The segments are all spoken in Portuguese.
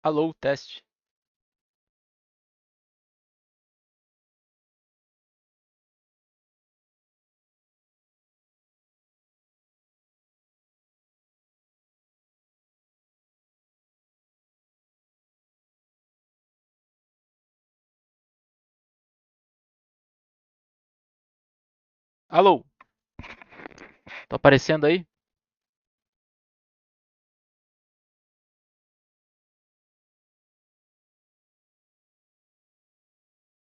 Alô, teste. Alô, tô aparecendo aí?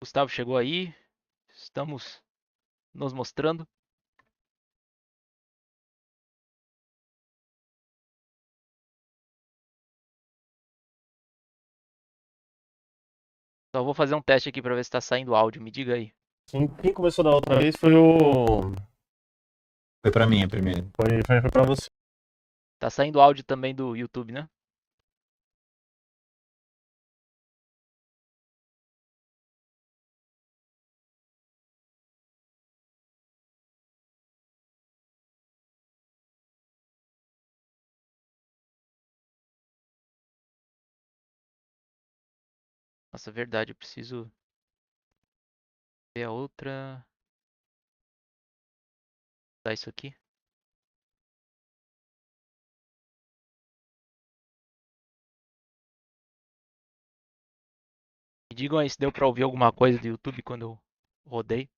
Gustavo chegou aí. Estamos nos mostrando. Só vou fazer um teste aqui pra ver se tá saindo áudio. Me diga aí. Quem começou da outra vez foi o. Foi pra mim a primeira. Foi pra você. Tá saindo áudio também do YouTube, né? Nossa, verdade, eu preciso ver a outra. Dar isso aqui. Me digam aí se deu pra ouvir alguma coisa do YouTube quando eu rodei.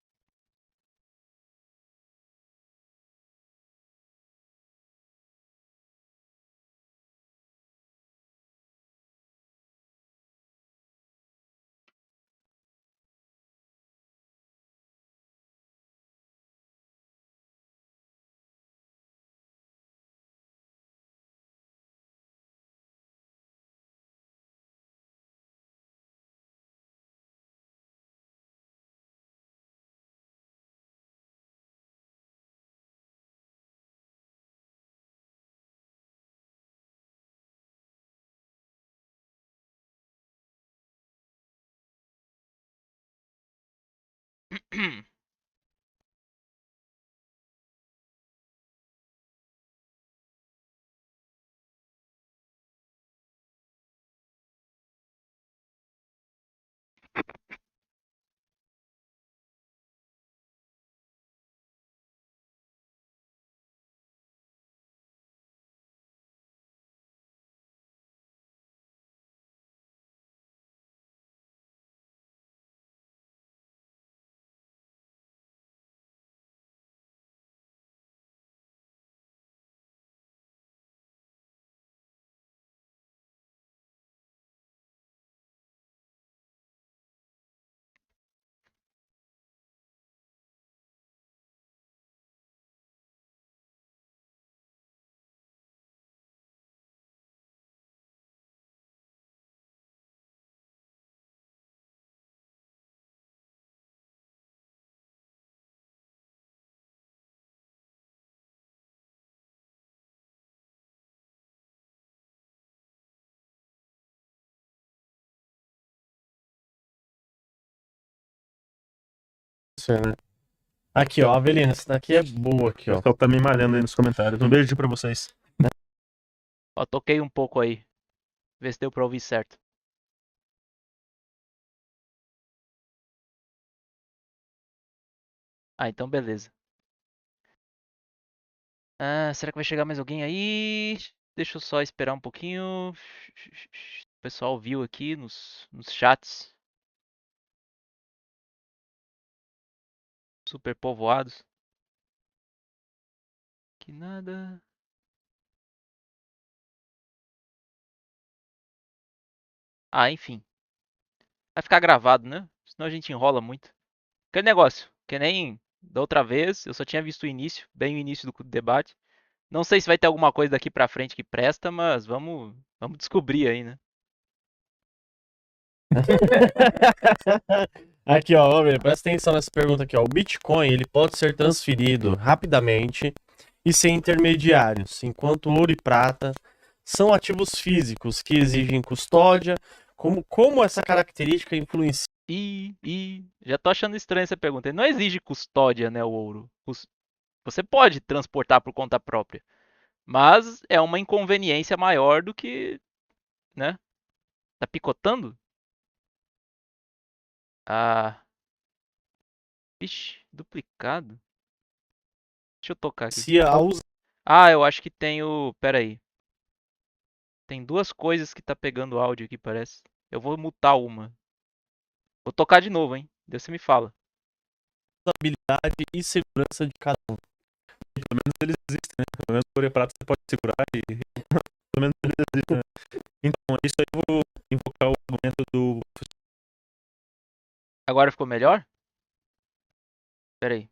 Você, né? Aqui, ó, Avelina, essa daqui é boa aqui, O ó. pessoal tá me malhando aí nos comentários. Um beijo pra vocês. Ó, toquei um pouco aí. Ver se deu pra ouvir certo. Ah, então beleza. Ah, será que vai chegar mais alguém aí? Deixa eu só esperar um pouquinho. O pessoal viu aqui nos chats super povoados. Que nada. Ah, enfim. Vai ficar gravado, né? Senão a gente enrola muito. Aquele negócio, que nem da outra vez, eu só tinha visto o início, bem o início do debate. Não sei se vai ter alguma coisa daqui pra frente que presta, mas vamos descobrir aí, né? Aqui, ó, Avelina, presta atenção nessa pergunta aqui, ó. O Bitcoin, ele pode ser transferido rapidamente e sem intermediários, enquanto ouro e prata são ativos físicos que exigem custódia. Como essa característica influencia? Já tô achando estranha essa pergunta. Ele não exige custódia, né, o ouro. Você pode transportar por conta própria, mas é uma inconveniência maior do que, né? Tá picotando? Ah, vixe, duplicado. Deixa eu tocar aqui. Se a us- Ah, eu acho que tem o. Pera aí. Tem duas coisas que tá pegando áudio aqui, parece. Eu vou mutar uma. Vou tocar de novo, hein? Deus você me fala. usabilidade e segurança de cada um. Pelo menos eles existem, né? Pelo menos o ouro e prata você pode segurar e pelo menos eles existem, né? Então, é isso aí eu vou invocar o argumento do Agora ficou melhor? Pera aí.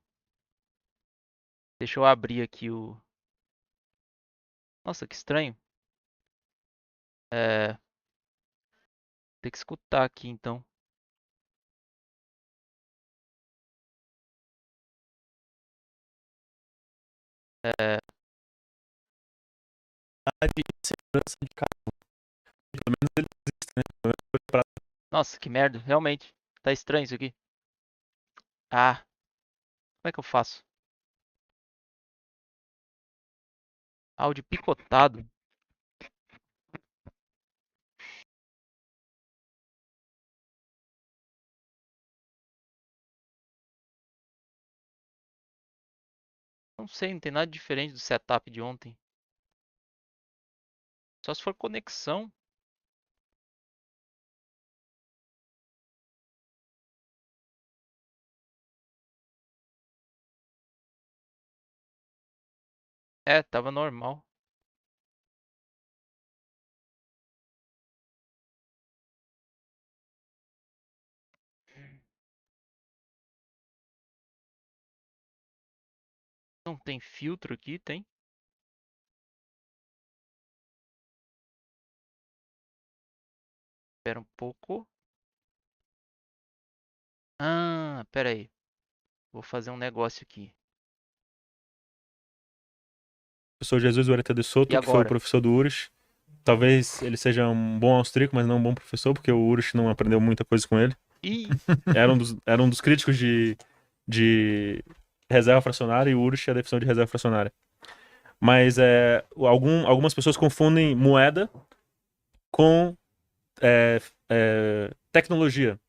Deixa eu abrir aqui o. Nossa, que estranho. É. Tem que escutar aqui então. É. E segurança de cada pelo menos eles existem, né? Pelo menos o ouro e prata. Nossa, que merda. Realmente. Tá estranho isso aqui. Ah, como é que eu faço? Áudio picotado. Não sei, não tem nada diferente do setup de ontem. Só se for conexão. É, tava normal. Não tem filtro aqui, tem? Espera um pouco. Ah, pera aí. Vou fazer um negócio aqui. O professor Jesus Huerta de E Soto, que foi o agora? professor do Urich. Talvez ele seja um bom austríaco, mas não um bom professor, porque o Urich não aprendeu muita coisa com ele. Ih, Era um dos críticos de reserva fracionária e o Urich é a definição de reserva fracionária. Mas algumas pessoas confundem moeda com tecnologia.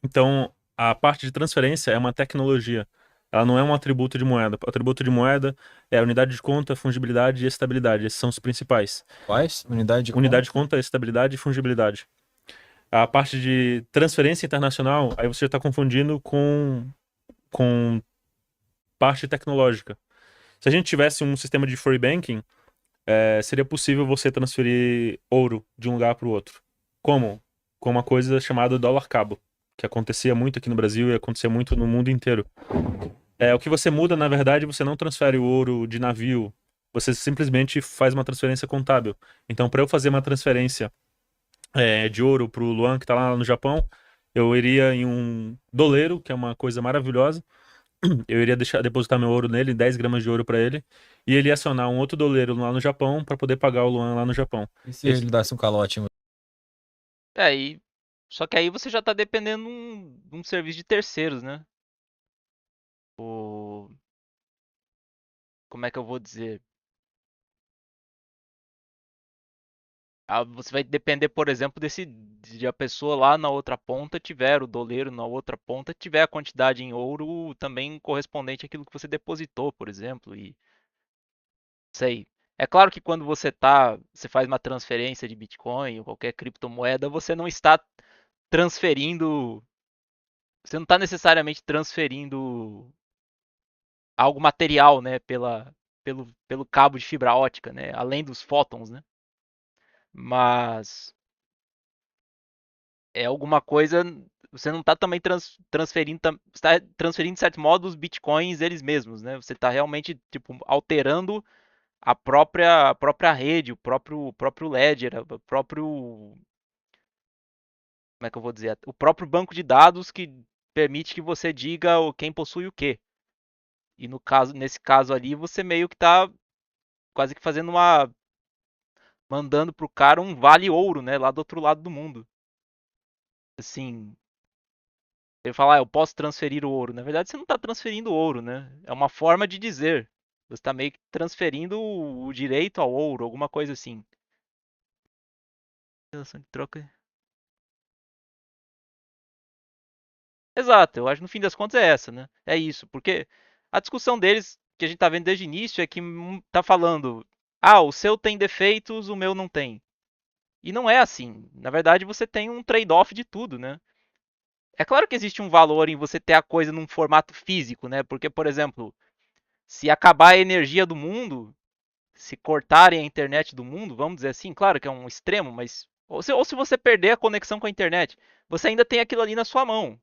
Então, a parte de transferência é uma tecnologia. Ela não é um atributo de moeda. O atributo de moeda é a unidade de conta, fungibilidade e estabilidade. Esses são os principais. Quais? Unidade de Unidade de conta, estabilidade e fungibilidade. A parte de transferência internacional, aí você já está confundindo com parte tecnológica. Se a gente tivesse um sistema de free banking, seria possível você transferir ouro de um lugar para o outro. Como? Com uma coisa chamada dólar cabo, que acontecia muito aqui no Brasil e acontecia muito no mundo inteiro. O que você muda, na verdade, você não transfere o ouro de navio, você simplesmente faz uma transferência contábil. Então, para eu fazer uma transferência de ouro para o Luan, que está lá no Japão, eu iria em um doleiro, que é uma coisa maravilhosa. Eu iria depositar meu ouro nele, 10 gramas de ouro para ele, e ele ia acionar um outro doleiro lá no Japão para poder pagar o Luan lá no Japão. E se ele desse um calote? é aí. Só que aí você já tá dependendo de um serviço de terceiros, né? O. Como é que eu vou dizer? Ah, você vai depender, por exemplo, de a pessoa lá na outra ponta tiver o doleiro na outra ponta tiver a quantidade em ouro também correspondente àquilo que você depositou, por exemplo, e sei. É claro que quando você faz uma transferência de Bitcoin ou qualquer criptomoeda, você não está transferindo, você não está necessariamente transferindo algo material, né, pelo cabo de fibra ótica, né, além dos fótons, né? Mas é alguma coisa. Você não está também transferindo, está transferindo de certo modo os bitcoins eles mesmos, né? Você está realmente tipo alterando a própria rede, o próprio ledger, o próprio, como é que eu vou dizer, o próprio banco de dados que permite que você diga quem possui o quê. E no caso, nesse caso ali, você meio que está quase que fazendo uma mandando pro cara um vale ouro, né, lá do outro lado do mundo. Assim, ele fala, eu posso transferir o ouro. Na verdade, você não está transferindo ouro, né? É uma forma de dizer. Você está meio que transferindo o direito ao ouro, alguma coisa assim. Relação de troca. Exato, eu acho que no fim das contas é essa, né? É isso, porque a discussão deles, que a gente tá vendo desde o início, é que tá falando, ah, o seu tem defeitos, o meu não tem. E não é assim. Na verdade, você tem um trade-off de tudo, né? É claro que existe um valor em você ter a coisa num formato físico, né? Porque, por exemplo, se acabar a energia do mundo, se cortarem a internet do mundo, vamos dizer assim, claro que é um extremo, mas. Ou se você perder a conexão com a internet, você ainda tem aquilo ali na sua mão.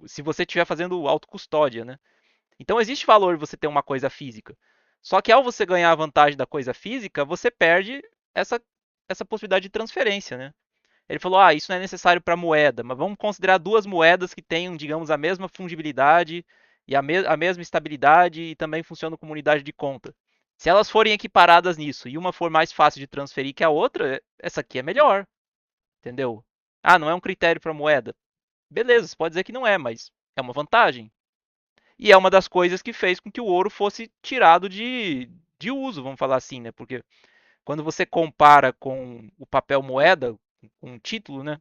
Se você estiver fazendo autocustódia, né? Então existe valor em você ter uma coisa física. Só que ao você ganhar a vantagem da coisa física, você perde essa, essa possibilidade de transferência, né? Ele falou, ah, isso não é necessário para moeda, mas vamos considerar duas moedas que tenham, digamos, a mesma fungibilidade e a mesma estabilidade e também funcionam como unidade de conta. Se elas forem equiparadas nisso e uma for mais fácil de transferir que a outra, essa aqui é melhor, entendeu? Ah, não é um critério para moeda. Beleza, você pode dizer que não é, mas é uma vantagem. E é uma das coisas que fez com que o ouro fosse tirado de uso, vamos falar assim, né? Porque quando você compara com o papel moeda, com o título, né?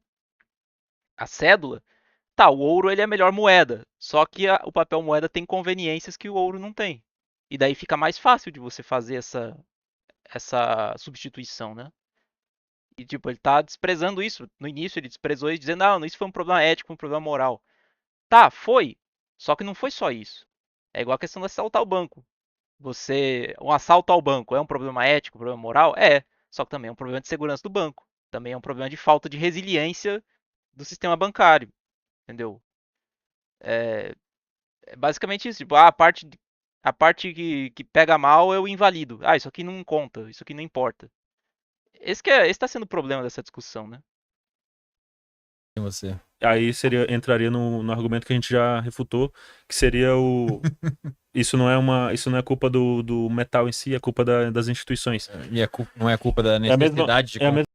A cédula, tá, o ouro ele é a melhor moeda. Só que o papel moeda tem conveniências que o ouro não tem. E daí fica mais fácil de você fazer essa substituição, né? E tipo, ele tá desprezando isso. No início ele desprezou isso, dizendo, não, isso foi um problema ético, um problema moral. Tá, foi. Só que não foi só isso. É igual a questão de assaltar o banco. Um assalto ao banco é um problema ético, um problema moral? É. Só que também é um problema de segurança do banco. Também é um problema de falta de resiliência do sistema bancário, entendeu? É basicamente isso. Tipo, a parte que pega mal eu invalido. Ah, isso aqui não conta, isso aqui não importa. Esse tá sendo o problema dessa discussão, né? Em você. Aí entraria no argumento que a gente já refutou, que seria o. Isso não é culpa do metal em si, é culpa das instituições. E não é culpa da É a mesma, necessidade de é a mesma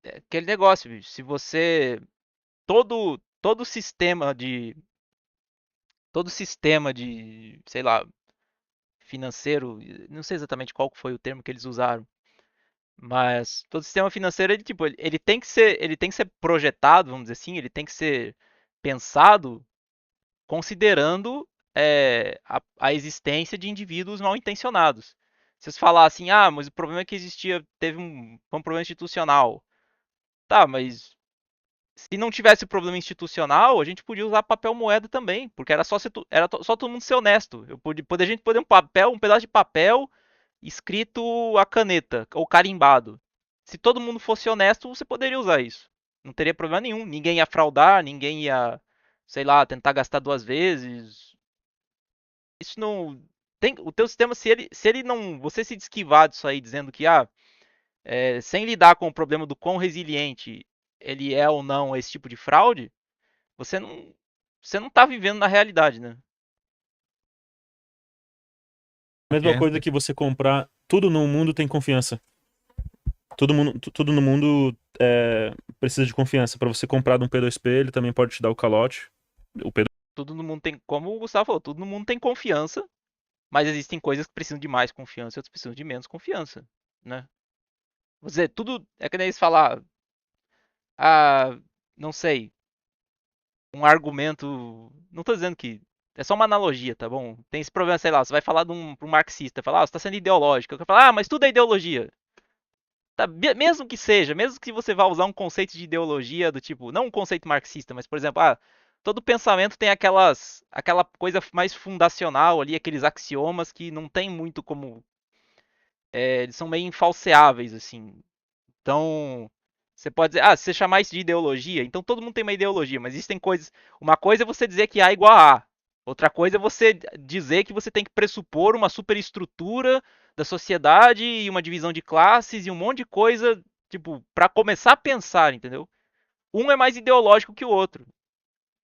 É aquele negócio, bicho. Se você. Todo sistema de. Todo sistema de. Sei lá. Financeiro. Não sei exatamente qual foi o termo que eles usaram. Mas todo sistema financeiro, ele, tipo, ele tem que ser projetado, vamos dizer assim, ele tem que ser pensado considerando a existência de indivíduos mal intencionados. Se você falar assim, ah, mas o problema é que teve um problema institucional. Tá, mas se não tivesse problema institucional, a gente podia usar papel moeda também, porque era só todo mundo ser honesto. A gente poder um pedaço de papel escrito a caneta ou carimbado. Se todo mundo fosse honesto, você poderia usar isso. Não teria problema nenhum. Ninguém ia fraudar, ninguém ia, sei lá, tentar gastar duas vezes. Isso não tem o teu sistema se ele não você se esquivar disso aí dizendo que sem lidar com o problema do quão resiliente ele é ou não esse tipo de fraude, você não você não tá vivendo na realidade, né? mesma coisa que você comprar. Tudo no mundo tem confiança. Tudo no mundo precisa de confiança. Para você comprar de um P2P, ele também pode te dar o calote. O P2P Tudo no mundo tem, como o Gustavo falou, tudo no mundo tem confiança, mas existem coisas que precisam de mais confiança e outras precisam de menos confiança, né? Vou dizer, tudo é que nem eles falar, ah, não sei, um argumento, não tô dizendo que é só uma analogia, tá bom? Tem esse problema, sei lá, você vai falar pra um marxista, falar, você tá sendo ideológico. Eu vou falar, mas tudo é ideologia. Tá, mesmo que seja, mesmo que você vá usar um conceito de ideologia do tipo, não um conceito marxista, mas por exemplo, todo pensamento tem aquela coisa mais fundacional ali, aqueles axiomas que não tem muito como, eles são meio infalseáveis assim. Então, você pode dizer, se você chamar isso de ideologia, então todo mundo tem uma ideologia, mas existem coisas. Uma coisa é você dizer que A é igual a A. Outra coisa é você dizer que você tem que pressupor uma superestrutura da sociedade e uma divisão de classes e um monte de coisa, tipo, para começar a pensar, entendeu? Um é mais ideológico que o outro.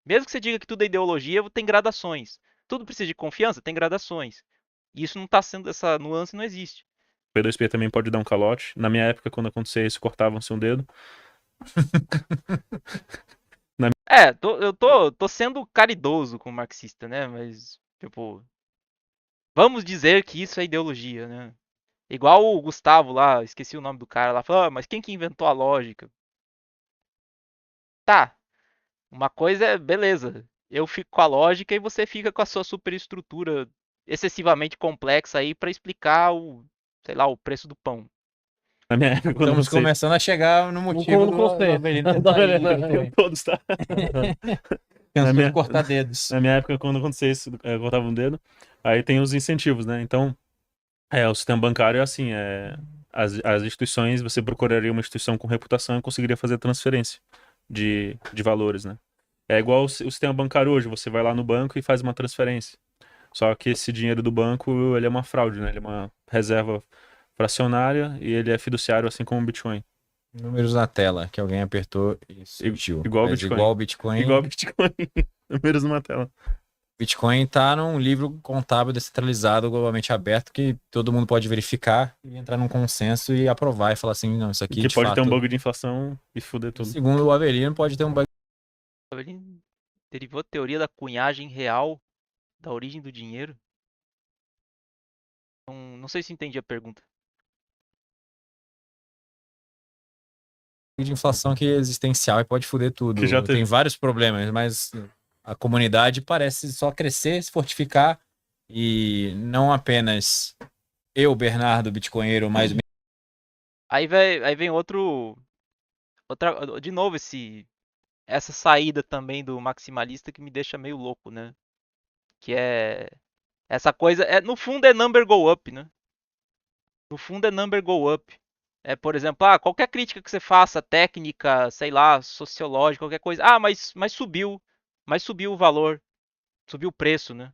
Mesmo que você diga que tudo é ideologia, tem gradações. Tudo precisa de confiança, tem gradações. E isso não está sendo, essa nuance não existe. P2P também pode dar um calote. Na minha época, quando acontecia isso, cortavam-se um dedo. Eu tô sendo caridoso com o marxista, né? Mas, tipo, vamos dizer que isso é ideologia, né? Igual o Gustavo lá, esqueci o nome do cara lá, falou, mas quem que inventou a lógica? Tá, uma coisa é, beleza, Eu fico com a lógica e você fica com a sua superestrutura excessivamente complexa aí pra explicar o, sei lá, o preço do pão. Na minha época, quando Estamos vocês. começando a chegar no motivo No do conceito. Avelino Da tentar ir Avelino. no Bitcoin. Todos, tá? Na Cansou de minha, cortar dedos. na minha época, quando vocês cortavam o dedo, aí tem os incentivos, né? Então, o sistema bancário é assim, as instituições, você procuraria uma instituição com reputação e conseguiria fazer transferência de valores, né? É igual o sistema bancário hoje, você vai lá no banco e faz uma transferência. Só que esse dinheiro do banco, ele é uma fraude, né? Ele é uma reserva fracionária e ele é fiduciário, assim como o Bitcoin. Números na tela, que alguém apertou e surgiu. Igual o Mas Bitcoin. igual o Bitcoin. Igual o Bitcoin. Números numa tela. Bitcoin está num livro contábil descentralizado, globalmente aberto, que todo mundo pode verificar e entrar num consenso e aprovar e falar assim, não, isso aqui Que de pode ter um fato... bug de inflação e foder tudo. Segundo o Avelino, pode ter um bug. Ele derivou a teoria da cunhagem real da origem do dinheiro. Não sei se entendi a pergunta. De inflação que é existencial e pode foder tudo. Que já teve. Tem vários problemas, mas a comunidade parece só crescer, se fortificar e não apenas eu, Bernardo, bitcoinheiro, mais Aí vem de novo essa saída também do maximalista que me deixa meio louco, né? Que é essa coisa, no fundo é number go up, né? No fundo é number go up. É, por exemplo, qualquer crítica que você faça, técnica, sei lá, sociológica, qualquer coisa. Mas subiu o valor, subiu o preço, né?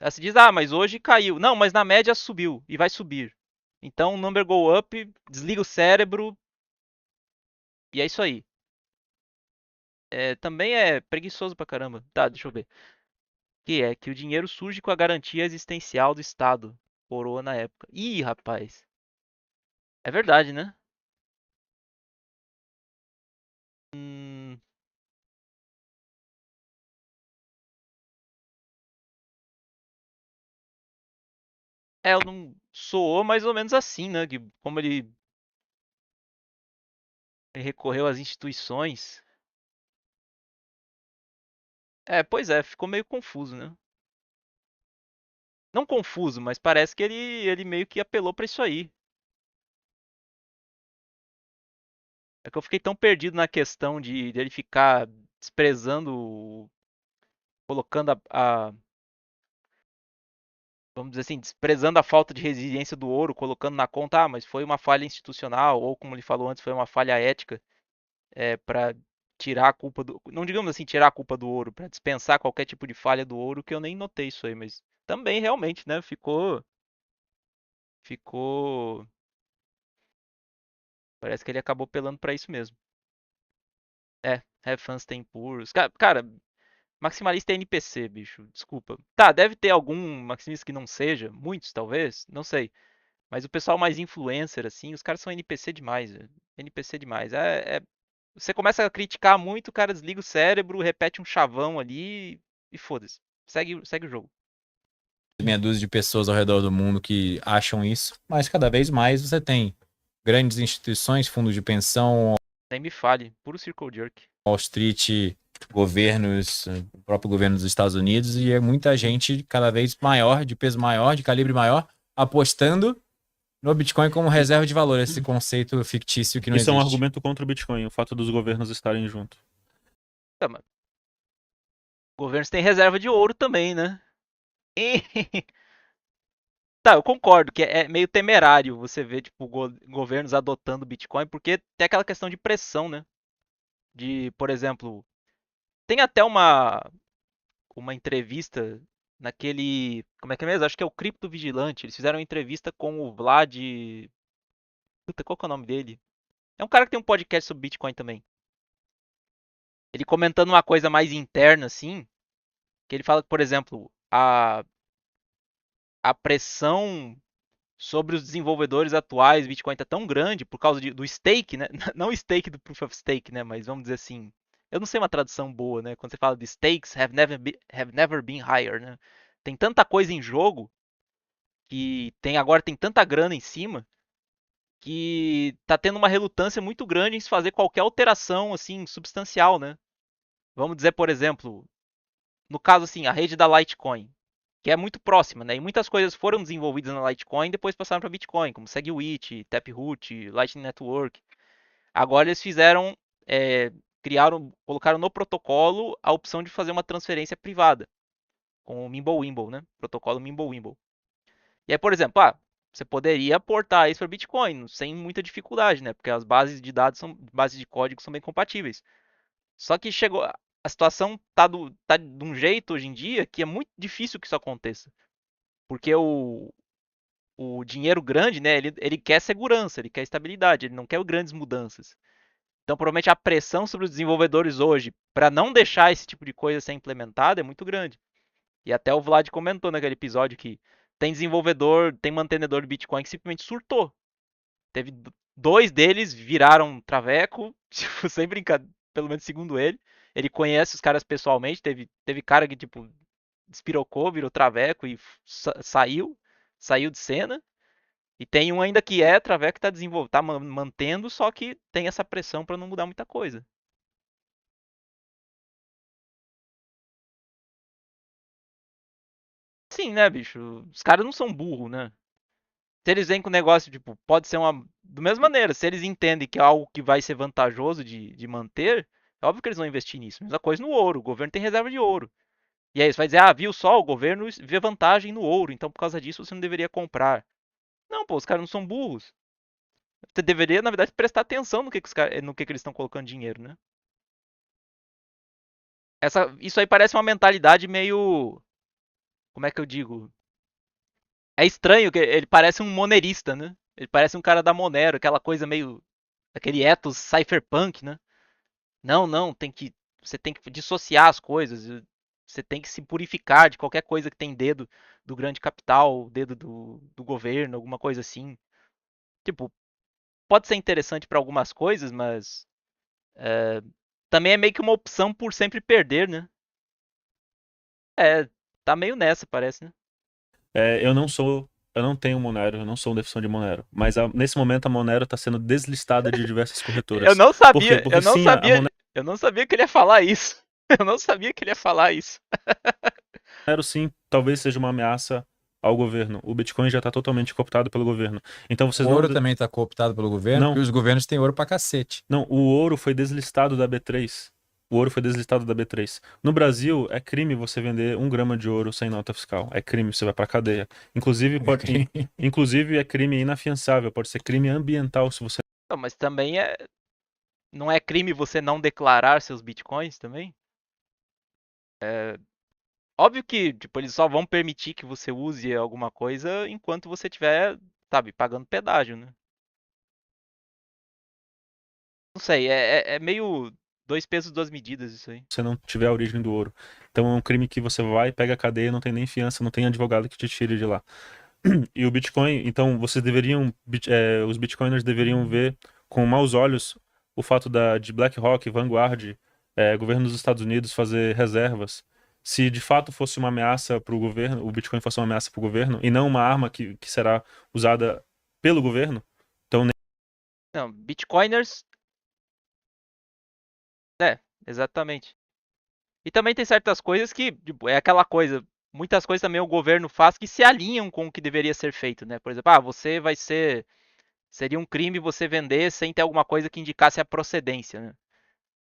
Aí você diz, mas hoje caiu. Não, mas na média subiu e vai subir. Então, number go up, desliga o cérebro e é isso aí. Também é preguiçoso pra caramba. Tá, deixa eu ver. Que é que o dinheiro surge com a garantia existencial do Estado. Coroa na época. Ih, rapaz. É verdade, né? Hum, eu não soou mais ou menos assim, né? Que como ele recorreu às instituições. Pois é, ficou meio confuso, né? Não confuso, mas parece que ele meio que apelou pra isso aí. É que eu fiquei tão perdido na questão de ele ficar desprezando, colocando vamos dizer assim, desprezando a falta de resiliência do ouro, colocando na conta, mas foi uma falha institucional, ou como ele falou antes, foi uma falha ética, para tirar a culpa do, não digamos assim, tirar a culpa do ouro, para dispensar qualquer tipo de falha do ouro, que eu nem notei isso aí, mas também realmente, né, ficou, parece que ele acabou pelando pra isso mesmo. Have fun staying poor. Cara, maximalista é NPC, bicho. Desculpa. Tá, deve ter algum maximalista que não seja. Muitos, talvez. Não sei. Mas o pessoal mais influencer, assim, os caras são NPC demais, velho. NPC demais. Você começa a criticar muito, o cara desliga o cérebro, repete um chavão ali e foda-se. Segue o jogo. meia dúzia de pessoas ao redor do mundo que acham isso, mas cada vez mais você tem grandes instituições, fundos de pensão, Nem me fale. Puro circle jerk. Wall Street, governos, o próprio governo dos Estados Unidos, e é muita gente cada vez maior, de peso maior, de calibre maior, apostando no Bitcoin como reserva de valor, esse conceito fictício que não Isso existe. é um argumento contra o Bitcoin, o fato dos governos estarem juntos. Tá, mas governos têm reserva de ouro também, né? Tá, eu concordo que é meio temerário você ver, tipo, governos adotando Bitcoin, porque tem aquela questão de pressão, né? De, por exemplo, tem até uma entrevista naquele. Como é que é mesmo? Acho que é o Criptovigilante. Eles fizeram uma entrevista com o Vlad. Puta, qual que é o nome dele? É um cara que tem um podcast sobre Bitcoin também. Ele comentando uma coisa mais interna, assim. Que ele fala que, por exemplo, a pressão sobre os desenvolvedores atuais do Bitcoin tá tão grande por causa do stake, né? Não o stake do Proof of Stake, né? Mas vamos dizer assim. Eu não sei uma tradução boa, né? Quando você fala de stakes have never been higher, né? Tem tanta coisa em jogo que agora tem tanta grana em cima que tá tendo uma relutância muito grande em se fazer qualquer alteração assim substancial, né? Vamos dizer, por exemplo, no caso assim, a rede da Litecoin, que é muito próxima, né? E muitas coisas foram desenvolvidas na Litecoin e depois passaram para Bitcoin, como SegWit, Taproot, Lightning Network. Agora eles fizeram, colocaram no protocolo a opção de fazer uma transferência privada, com o Mimblewimble, né? Protocolo Mimblewimble. E aí, por exemplo, você poderia portar isso para Bitcoin sem muita dificuldade, né? Porque as bases de dados bases de código são bem compatíveis. Só que chegou, a situação tá de um jeito hoje em dia que é muito difícil que isso aconteça. Porque o dinheiro grande, né, ele quer segurança, ele quer estabilidade, ele não quer grandes mudanças. Então, provavelmente a pressão sobre os desenvolvedores hoje para não deixar esse tipo de coisa ser implementada é muito grande. E até o Vlad comentou naquele episódio que tem desenvolvedor, tem mantenedor de Bitcoin que simplesmente surtou. Teve dois deles viraram traveco, tipo, sem brincadeira, pelo menos segundo ele. Ele conhece os caras pessoalmente, teve cara que tipo despirocou, virou traveco e saiu de cena. E tem um ainda que é traveco que tá desenvolvendo, tá mantendo, só que tem essa pressão para não mudar muita coisa. Sim, né, bicho? Os caras não são burros, né? Se eles vêm com o negócio, tipo, pode ser uma. Da mesma maneira, se eles entendem que é algo que vai ser vantajoso de manter, é óbvio que eles vão investir nisso. Mesma coisa no ouro. O governo tem reserva de ouro. E aí você vai dizer, viu só, o governo vê vantagem no ouro, então por causa disso você não deveria comprar. Não, pô, os caras não são burros. Você deveria, na verdade, prestar atenção no que eles estão colocando dinheiro, né? Isso aí parece uma mentalidade meio. Como é que eu digo? É estranho que ele parece um monerista, né? Ele parece um cara da Monero, aquela coisa meio. Aquele ethos cypherpunk, né? Não, não, você tem que dissociar as coisas. Você tem que se purificar de qualquer coisa que tem dedo do grande capital, dedo do governo, alguma coisa assim. Tipo, pode ser interessante para algumas coisas, mas também é meio que uma opção por sempre perder, né? É, tá meio nessa, parece, né? Eu não tenho Monero, eu não sou um defensor de Monero. Mas nesse momento a Monero está sendo deslistada de diversas Eu corretoras. não Por quê? sabia, Porque sim, a Monero eu não sabia que ele ia falar isso. Eu não sabia que ele ia falar isso. sim talvez seja uma ameaça ao governo. O Bitcoin já está totalmente cooptado pelo governo. Então O vocês não. ouro também está cooptado pelo governo, Não, e os governos têm ouro pra cacete. não, o ouro foi deslistado da B3. O ouro foi deslistado da B3. No Brasil, é crime você vender 1 grama de ouro sem nota fiscal. É crime, você vai pra cadeia. Inclusive, inclusive é crime inafiançável, pode ser crime ambiental se você. Não, mas também não é crime você não declarar seus bitcoins também? Óbvio que, tipo, eles só vão permitir que você use alguma coisa enquanto você tiver, sabe, pagando pedágio, né? Não sei, é meio dois pesos, duas medidas isso aí. Você não tiver a origem do ouro. Então é um crime que você vai, pega a cadeia, não tem nem fiança, não tem advogado que te tire de lá. E o Bitcoin, então vocês deveriam, os Bitcoiners deveriam ver com maus olhos o fato de BlackRock, Vanguard, governo dos Estados Unidos fazer reservas. Se de fato fosse uma ameaça para o governo, o Bitcoin fosse uma ameaça para o governo e não uma arma que será usada pelo governo, então Não, bitcoiners, exatamente. E também tem certas coisas que, tipo, é aquela coisa, muitas coisas também o governo faz que se alinham com o que deveria ser feito, né? Por exemplo, seria um crime você vender sem ter alguma coisa que indicasse a procedência, né,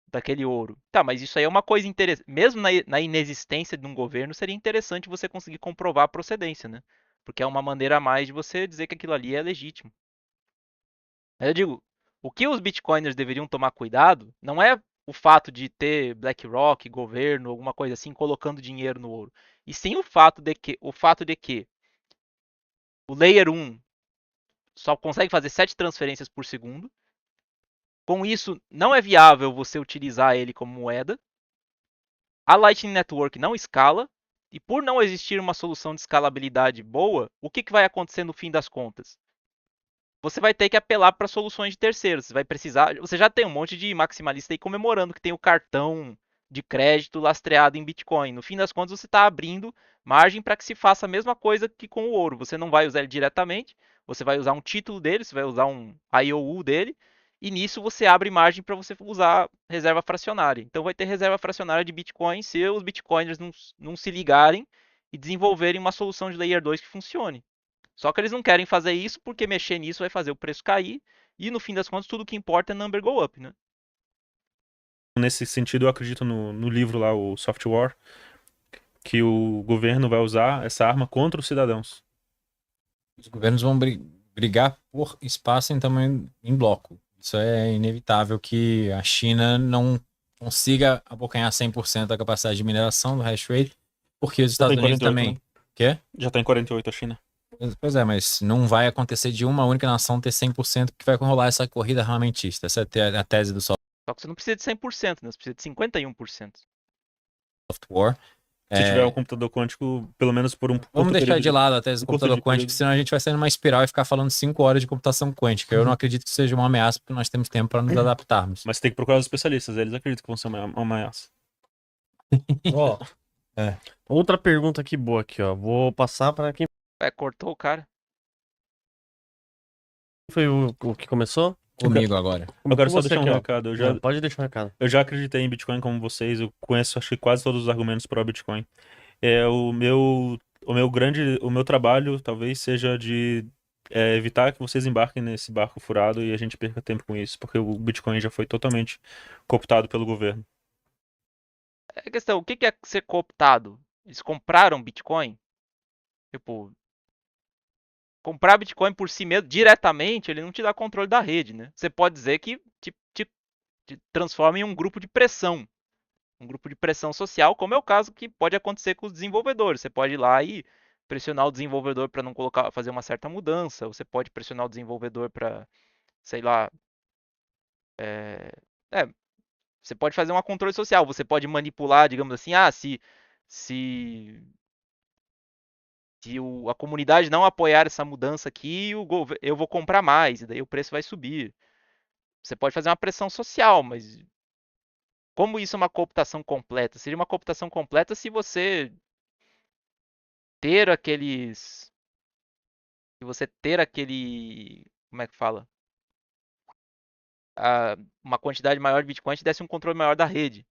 daquele ouro. Tá, mas isso aí é uma coisa interessante. Mesmo na inexistência de um governo, seria interessante você conseguir comprovar a procedência, né? Porque é uma maneira a mais de você dizer que aquilo ali é legítimo. Eu digo, o que os bitcoiners deveriam tomar cuidado não é o fato de ter BlackRock, governo, alguma coisa assim, colocando dinheiro no ouro. E sim o fato de que o Layer 1 só consegue fazer 7 transferências por segundo. Com isso, não é viável você utilizar ele como moeda. A Lightning Network não escala. E por não existir uma solução de escalabilidade boa, o que vai acontecer no fim das contas? Você vai ter que apelar para soluções de terceiros. Você vai precisar. Você já tem um monte de maximalista aí comemorando que tem o cartão de crédito lastreado em Bitcoin. No fim das contas, você está abrindo margem para que se faça a mesma coisa que com o ouro. Você não vai usar ele diretamente, você vai usar um título dele, você vai usar um IOU dele, E nisso você abre margem para você usar reserva fracionária. Então vai ter reserva fracionária de Bitcoin se os Bitcoiners não se ligarem e desenvolverem uma solução de Layer 2 que funcione. Só que eles não querem fazer isso porque mexer nisso vai fazer o preço cair e no fim das contas tudo que importa é number go up, né? Nesse sentido, eu acredito no livro lá, o Soft War, que o governo vai usar essa arma contra os cidadãos. Os governos vão brigar por espaço em bloco. Isso é inevitável que a China não consiga abocanhar 100% da capacidade de mineração do hash rate, porque os Já tá Estados em Unidos 48, também. né? Quê? Já tá em 48 a China. Pois é, mas não vai acontecer de uma única nação ter 100% que vai rolar essa corrida armamentista. Essa é a tese do Só que você não precisa de 100%, né? Você precisa de 51%. soft war. Se tiver um É, computador quântico, pelo menos por um vamos curto deixar período de lado a tese do um curto computador de quântico, período. senão a gente vai sair numa espiral e ficar falando 5 horas de computação quântica. Eu não acredito que seja uma ameaça, porque nós temos tempo para nos adaptarmos. Mas tem que procurar os especialistas, eles acreditam que vão ser uma ameaça. Ó, É. outra pergunta aqui boa aqui, ó. Vou passar para quem Cortou o cara. foi o que começou? Comigo agora. Eu quero Com só você deixar um aqui, ó. recado. Pode deixar um recado. Eu já acreditei em Bitcoin como vocês, eu conheço acho que quase todos os argumentos pró Bitcoin. O meu trabalho talvez seja de evitar que vocês embarquem nesse barco furado e a gente perca tempo com isso, porque o Bitcoin já foi totalmente cooptado pelo governo. É questão, o que é ser cooptado? Eles compraram Bitcoin? Tipo, comprar Bitcoin por si mesmo, diretamente, ele não te dá controle da rede, né? Você pode dizer que te transforma em um grupo de pressão. Um grupo de pressão social, como é o caso que pode acontecer com os desenvolvedores. Você pode ir lá e pressionar o desenvolvedor para não fazer uma certa mudança. Você pode pressionar o desenvolvedor para, sei lá, é, é, você pode fazer um controle social. Você pode manipular, digamos assim, se a comunidade não apoiar essa mudança aqui, eu vou comprar mais, e daí o preço vai subir. Você pode fazer uma pressão social, mas como isso é uma cooptação completa? Seria uma cooptação completa se você ter aqueles. Se você ter aquele. Como é que fala? Uma quantidade maior de Bitcoin te desse um controle maior da rede.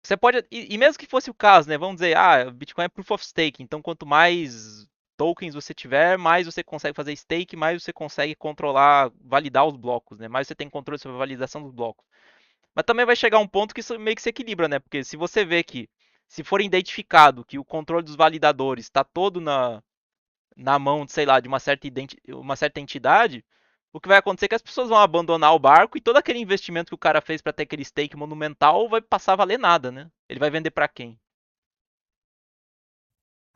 Você pode. E mesmo que fosse o caso, né? Vamos dizer, Bitcoin é proof of stake. Então, quanto mais tokens você tiver, mais você consegue fazer stake, mais você consegue controlar, validar os blocos, né? Mais você tem controle sobre a validação dos blocos. Mas também vai chegar um ponto que isso meio que se equilibra, né? Porque se você vê que, se for identificado que o controle dos validadores está todo na mão, sei lá, de uma certa entidade, o que vai acontecer é que as pessoas vão abandonar o barco e todo aquele investimento que o cara fez para ter aquele stake monumental vai passar a valer nada, né? Ele vai vender para quem?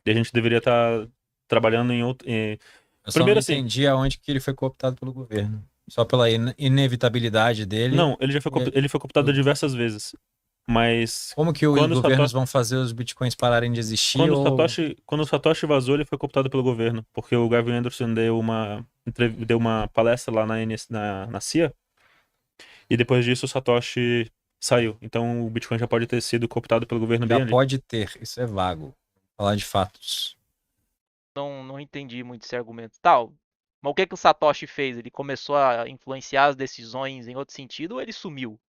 E a gente deveria estar trabalhando em outro. Eu só Primeiro não assim, entendi aonde que ele foi cooptado pelo governo. Só pela inevitabilidade dele. não, ele foi cooptado diversas vezes. Mas Como que os quando o governos Satoshi, vão fazer os bitcoins pararem de existir? quando o Ou... Satoshi, quando o Satoshi vazou, ele foi cooptado pelo governo, porque o Gavin Anderson deu uma palestra lá na CIA, e depois disso o Satoshi saiu. Então o Bitcoin já pode ter sido cooptado pelo governo bem Já ali. pode ter, isso é vago. Falar de fatos. Não entendi muito esse argumento. Tal. Mas o que o Satoshi fez? Ele começou a influenciar as decisões em outro sentido ou ele sumiu?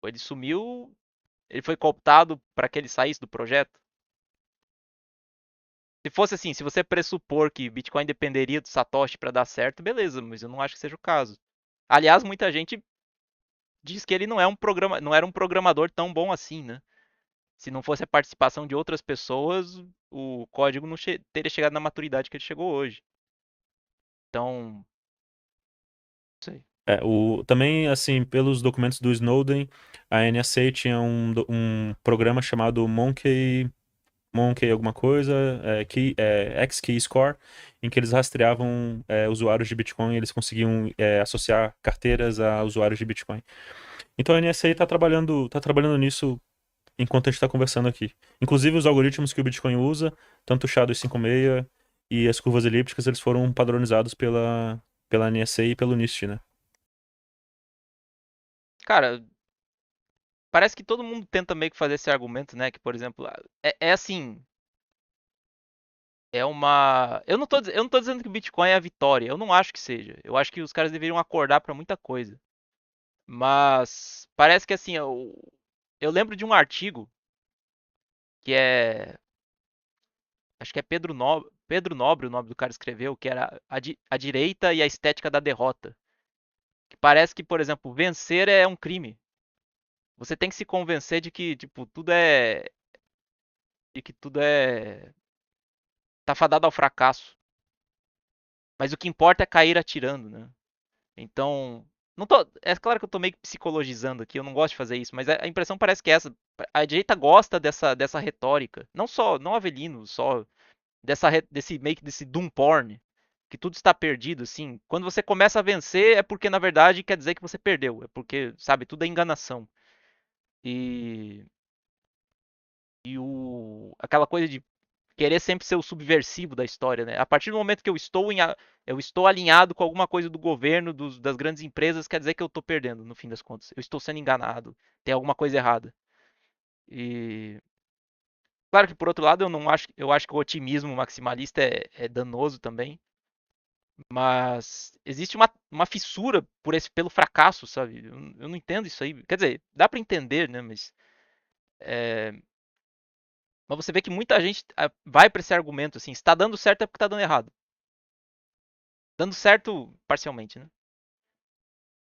Ele sumiu, ele foi cooptado para que ele saísse do projeto? Se fosse assim, se você pressupor que Bitcoin dependeria do Satoshi para dar certo, beleza, mas eu não acho que seja o caso. Aliás, muita gente diz que ele não era um programador tão bom assim, né? Se não fosse a participação de outras pessoas, o código não teria chegado na maturidade que ele chegou hoje. Então, não sei. Também, assim, pelos documentos do Snowden, a NSA tinha um programa chamado Monkey alguma coisa, X-Key Score, em que eles rastreavam usuários de Bitcoin e eles conseguiam associar carteiras a usuários de Bitcoin. Então a NSA tá trabalhando nisso enquanto a gente está conversando aqui. Inclusive os algoritmos que o Bitcoin usa, tanto o SHA-256 e as curvas elípticas, eles foram padronizados pela NSA e pelo NIST, né? Cara, parece que todo mundo tenta meio que fazer esse argumento, né? Que, por exemplo, é assim. É uma. Eu não tô dizendo que o Bitcoin é a vitória. Eu não acho que seja. Eu acho que os caras deveriam acordar pra muita coisa. Mas parece que assim, eu lembro de um artigo que é. Acho que é Pedro Nobre, o nome do cara escreveu, que era a direita e a estética da derrota. Que parece que, por exemplo, vencer é um crime. Você tem que se convencer de que, tipo, tudo é. De que tudo é. Tá fadado ao fracasso. Mas o que importa é cair atirando, né? Então. Não tô, é claro que eu tô meio que psicologizando aqui, eu não gosto de fazer isso, mas a impressão parece que é essa. A direita gosta dessa retórica. Não só, não Avelino, só desse meio que desse doom porn, que tudo está perdido, assim. Quando você começa a vencer, é porque na verdade quer dizer que você perdeu. É porque, sabe, tudo é enganação. E, aquela coisa de querer sempre ser o subversivo da história, né? A partir do momento que eu estou alinhado com alguma coisa do governo, das grandes empresas, quer dizer que eu estou perdendo, no fim das contas. Eu estou sendo enganado. Tem alguma coisa errada. E claro que por outro lado eu acho que o otimismo maximalista é danoso também. Mas existe uma fissura pelo fracasso, sabe? Eu não entendo isso aí. Quer dizer, dá pra entender, né? Mas você vê que muita gente vai pra esse argumento, assim, se tá dando certo é porque tá dando errado. Dando certo parcialmente, né?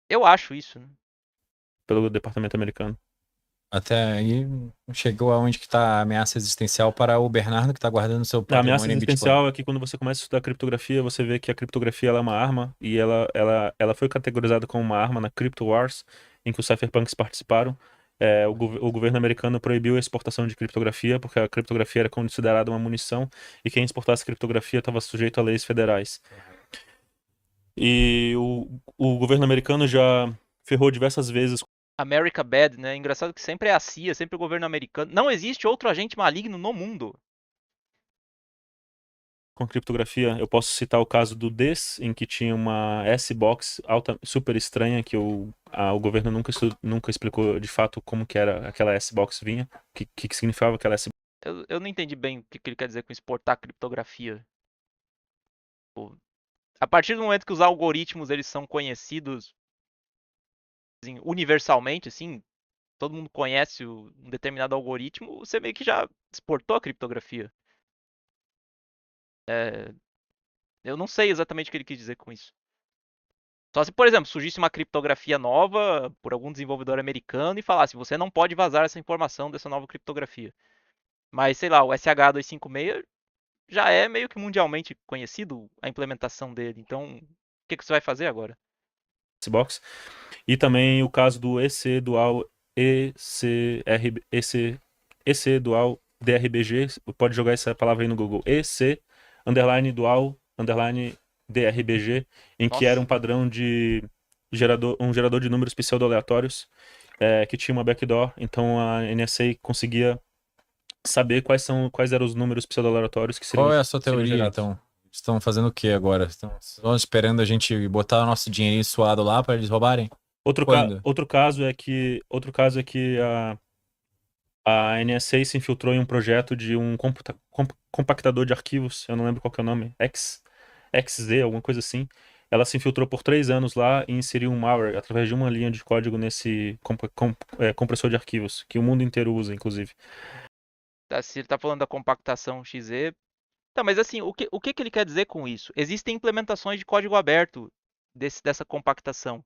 Eu acho isso, né? Pelo departamento americano. Até aí chegou aonde que tá a ameaça existencial para o Bernardo, que tá guardando seu A ameaça patrimônio em Bitcoin. existencial é que quando você começa a estudar criptografia, você vê que a criptografia ela é uma arma e ela foi categorizada como uma arma na Crypto Wars, em que os cypherpunks participaram. O governo americano proibiu a exportação de criptografia porque a criptografia era considerada uma munição e quem exportasse criptografia estava sujeito a leis federais. E o governo americano já ferrou diversas vezes America Bad, né? Engraçado que sempre é a CIA, sempre o governo americano. Não existe outro agente maligno no mundo. com criptografia. Eu posso citar o caso do DES, em que tinha uma S-Box super estranha, que o governo nunca explicou de fato como que era aquela S-Box vinha, o que significava aquela S-Box. Eu não entendi bem o que ele quer dizer com exportar criptografia. Pô, a partir do momento que os algoritmos eles são conhecidos assim, universalmente, assim, todo mundo conhece um determinado algoritmo, você meio que já exportou a criptografia. É, eu não sei exatamente o que ele quis dizer com isso. Só se, por exemplo, surgisse uma criptografia nova por algum desenvolvedor americano e falasse, você não pode vazar essa informação dessa nova criptografia. Mas, sei lá, o SH256 já é meio que mundialmente conhecido a implementação dele. Então, o que você vai fazer agora? E também o caso do EC Dual EC Dual DRBG, pode jogar essa palavra aí no Google, EC underline Dual underline DRBG, em que era Nossa, um padrão de um gerador de números pseudo-aleatórios, que tinha uma backdoor, então a NSA conseguia saber quais eram os números pseudo-aleatórios que Qual é a sua seriam teoria, gerados. então? Estão fazendo o que agora? Estão só esperando a gente botar o nosso dinheirinho suado lá para eles roubarem? Quando? Outro caso é que a NSA se infiltrou em um projeto de um compactador de arquivos, eu não lembro qual que é o nome, XZ, alguma coisa assim. Ela se infiltrou por 3 anos lá e inseriu um malware através de uma linha de código nesse compressor de arquivos, que o mundo inteiro usa, inclusive. se ele está falando da compactação XZ. Tá, mas assim, o que ele quer dizer com isso? Existem implementações de código aberto dessa compactação.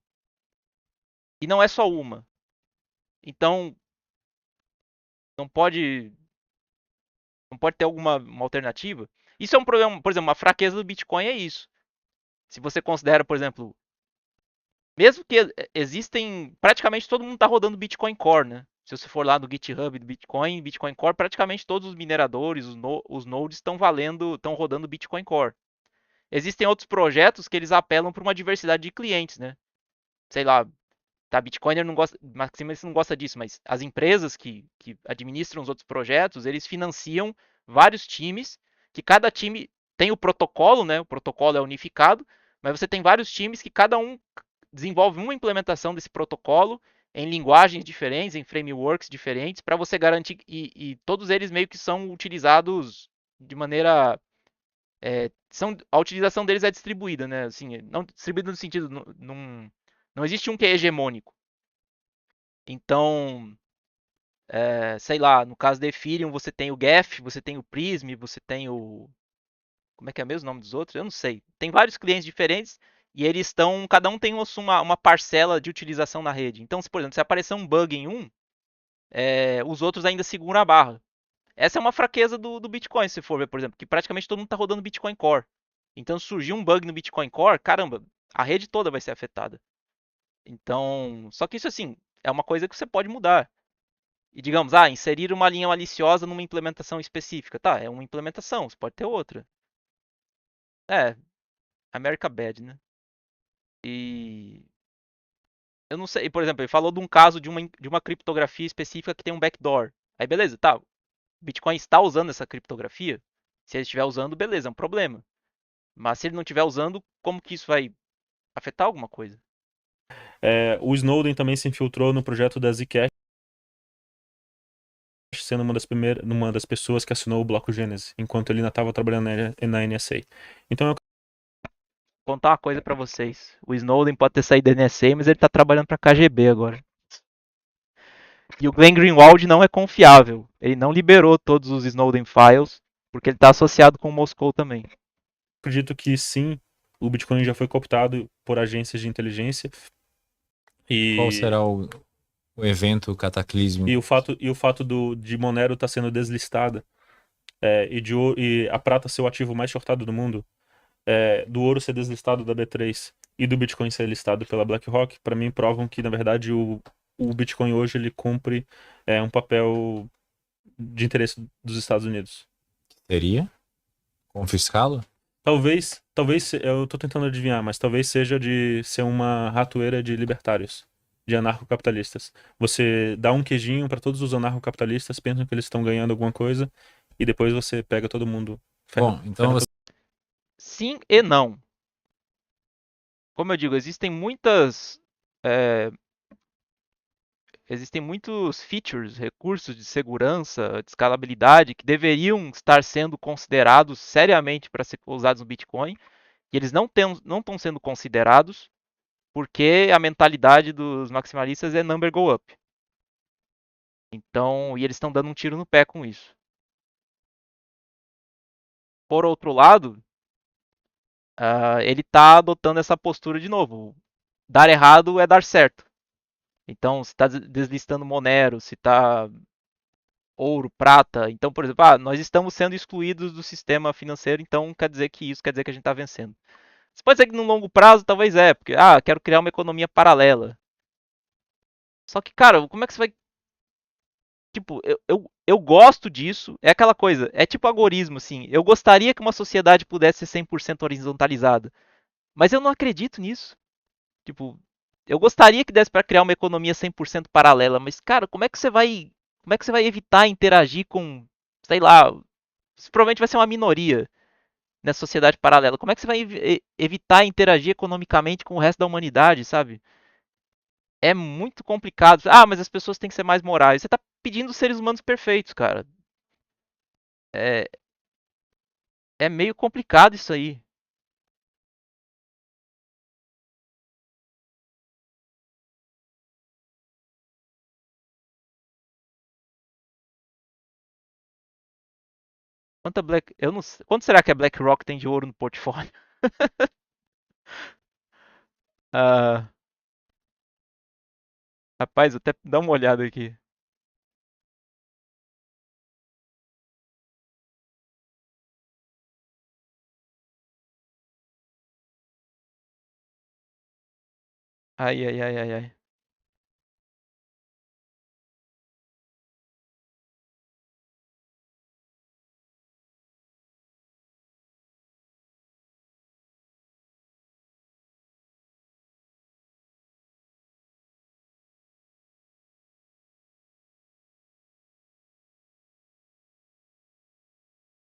E não é só uma. Então, não pode, não pode ter alguma uma alternativa? Isso é um problema, por exemplo, uma fraqueza do Bitcoin é isso. Se você considera, por exemplo, mesmo que existem, praticamente todo mundo está rodando Bitcoin Core, né? Se você for lá no GitHub do Bitcoin, Bitcoin Core, praticamente todos os mineradores, os nodes estão rodando Bitcoin Core. Existem outros projetos que eles apelam para uma diversidade de clientes, né? Sei lá, tá, Bitcoiner não gosta, Maximus não gosta disso, mas as empresas que administram os outros projetos, eles financiam vários times, que cada time tem o protocolo, né? O protocolo é unificado, mas você tem vários times que cada um desenvolve uma implementação desse protocolo em linguagens diferentes, em frameworks diferentes, para você garantir e todos eles meio que são utilizados de maneira A utilização deles é distribuída, né? Assim, não distribuída no sentido, não existe um que é hegemônico. Então, sei lá, no caso da Ethereum, você tem o Geth, você tem o Prism, você tem o. Como é que é mesmo o nome dos outros? Eu não sei. Tem vários clientes diferentes e eles estão. Cada um tem uma parcela de utilização na rede. Então, se, por exemplo, se aparecer um bug em um, os outros ainda seguram a barra. Essa é uma fraqueza do Bitcoin, se for ver, por exemplo, que praticamente todo mundo está rodando Bitcoin Core. Então, se surgir um bug no Bitcoin Core, caramba, a rede toda vai ser afetada. Então, só que isso assim, é uma coisa que você pode mudar. E digamos, inserir uma linha maliciosa numa implementação específica. Tá, é uma implementação, você pode ter outra. É, America Bad, né? E eu não sei, por exemplo, ele falou de um caso de uma criptografia específica que tem um backdoor. Aí beleza, tá. O Bitcoin está usando essa criptografia? Se ele estiver usando, beleza, é um problema. Mas se ele não estiver usando, como que isso vai afetar alguma coisa? O Snowden também se infiltrou no projeto da Zcash, sendo uma das pessoas que assinou o bloco Gênesis, enquanto ele ainda estava trabalhando na NSA. Então, Vou contar uma coisa pra vocês. O Snowden pode ter saído da NSA, mas ele tá trabalhando pra KGB agora. E o Glenn Greenwald não é confiável. Ele não liberou todos os Snowden Files, porque ele tá associado com o Moscou também. acredito que sim, o Bitcoin já foi cooptado por agências de inteligência. Qual E, será o evento cataclísmico? e o fato de Monero estar sendo deslistada, e a prata ser o ativo mais shortado do mundo, do ouro ser deslistado da B3 e do Bitcoin ser listado pela BlackRock, para mim provam que, na verdade, o Bitcoin hoje ele cumpre um papel de interesse dos Estados Unidos. Seria? Confiscá-lo? Talvez, eu tô tentando adivinhar, mas talvez seja de ser uma ratoeira de libertários, de anarcocapitalistas. Você dá um queijinho para todos os anarcocapitalistas, pensam que eles estão ganhando alguma coisa, e depois você pega todo mundo. Bom, então você Sim e não. Como eu digo, é, existem muitos features, recursos de segurança, de escalabilidade que deveriam estar sendo considerados seriamente para ser usados no Bitcoin, e eles não estão sendo considerados porque a mentalidade dos maximalistas é number go up. Então, e eles estão dando um tiro no pé com isso. Por outro lado, ele está adotando essa postura de novo. Dar errado é dar certo. Então, se está deslistando Monero, se está ouro, prata. Então, por exemplo, nós estamos sendo excluídos do sistema financeiro, então quer dizer que isso quer dizer que a gente está vencendo. Você pode dizer que no longo prazo talvez porque, quero criar uma economia paralela. Só que, cara, como é que você vai. Tipo, eu gosto disso, é aquela coisa, é tipo algoritmo, assim. Eu gostaria que uma sociedade pudesse ser 100% horizontalizada, mas eu não acredito nisso. Tipo, eu gostaria que desse para criar uma economia 100% paralela, mas, cara, como é que você vai evitar interagir com, sei lá, provavelmente vai ser uma minoria nessa sociedade paralela. Como é que você vai evitar interagir economicamente com o resto da humanidade, sabe? É muito complicado. Mas as pessoas têm que ser mais morais. Você tá pedindo seres humanos perfeitos, cara. É, é meio complicado isso aí. Eu não sei, quanto será que a BlackRock tem de ouro no portfólio? Ah, rapaz, até dá uma olhada aqui. Ai, ai, ai, ai, ai.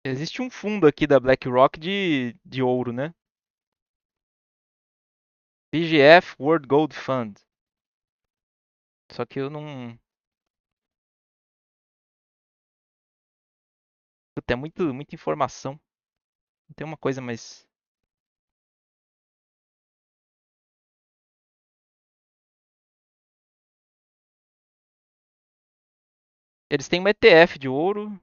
Existe um fundo aqui da BlackRock de ouro, né? PGF World Gold Fund. Só que eu não. Puta, é muita informação. Não tem uma coisa mais. Eles têm um ETF de ouro.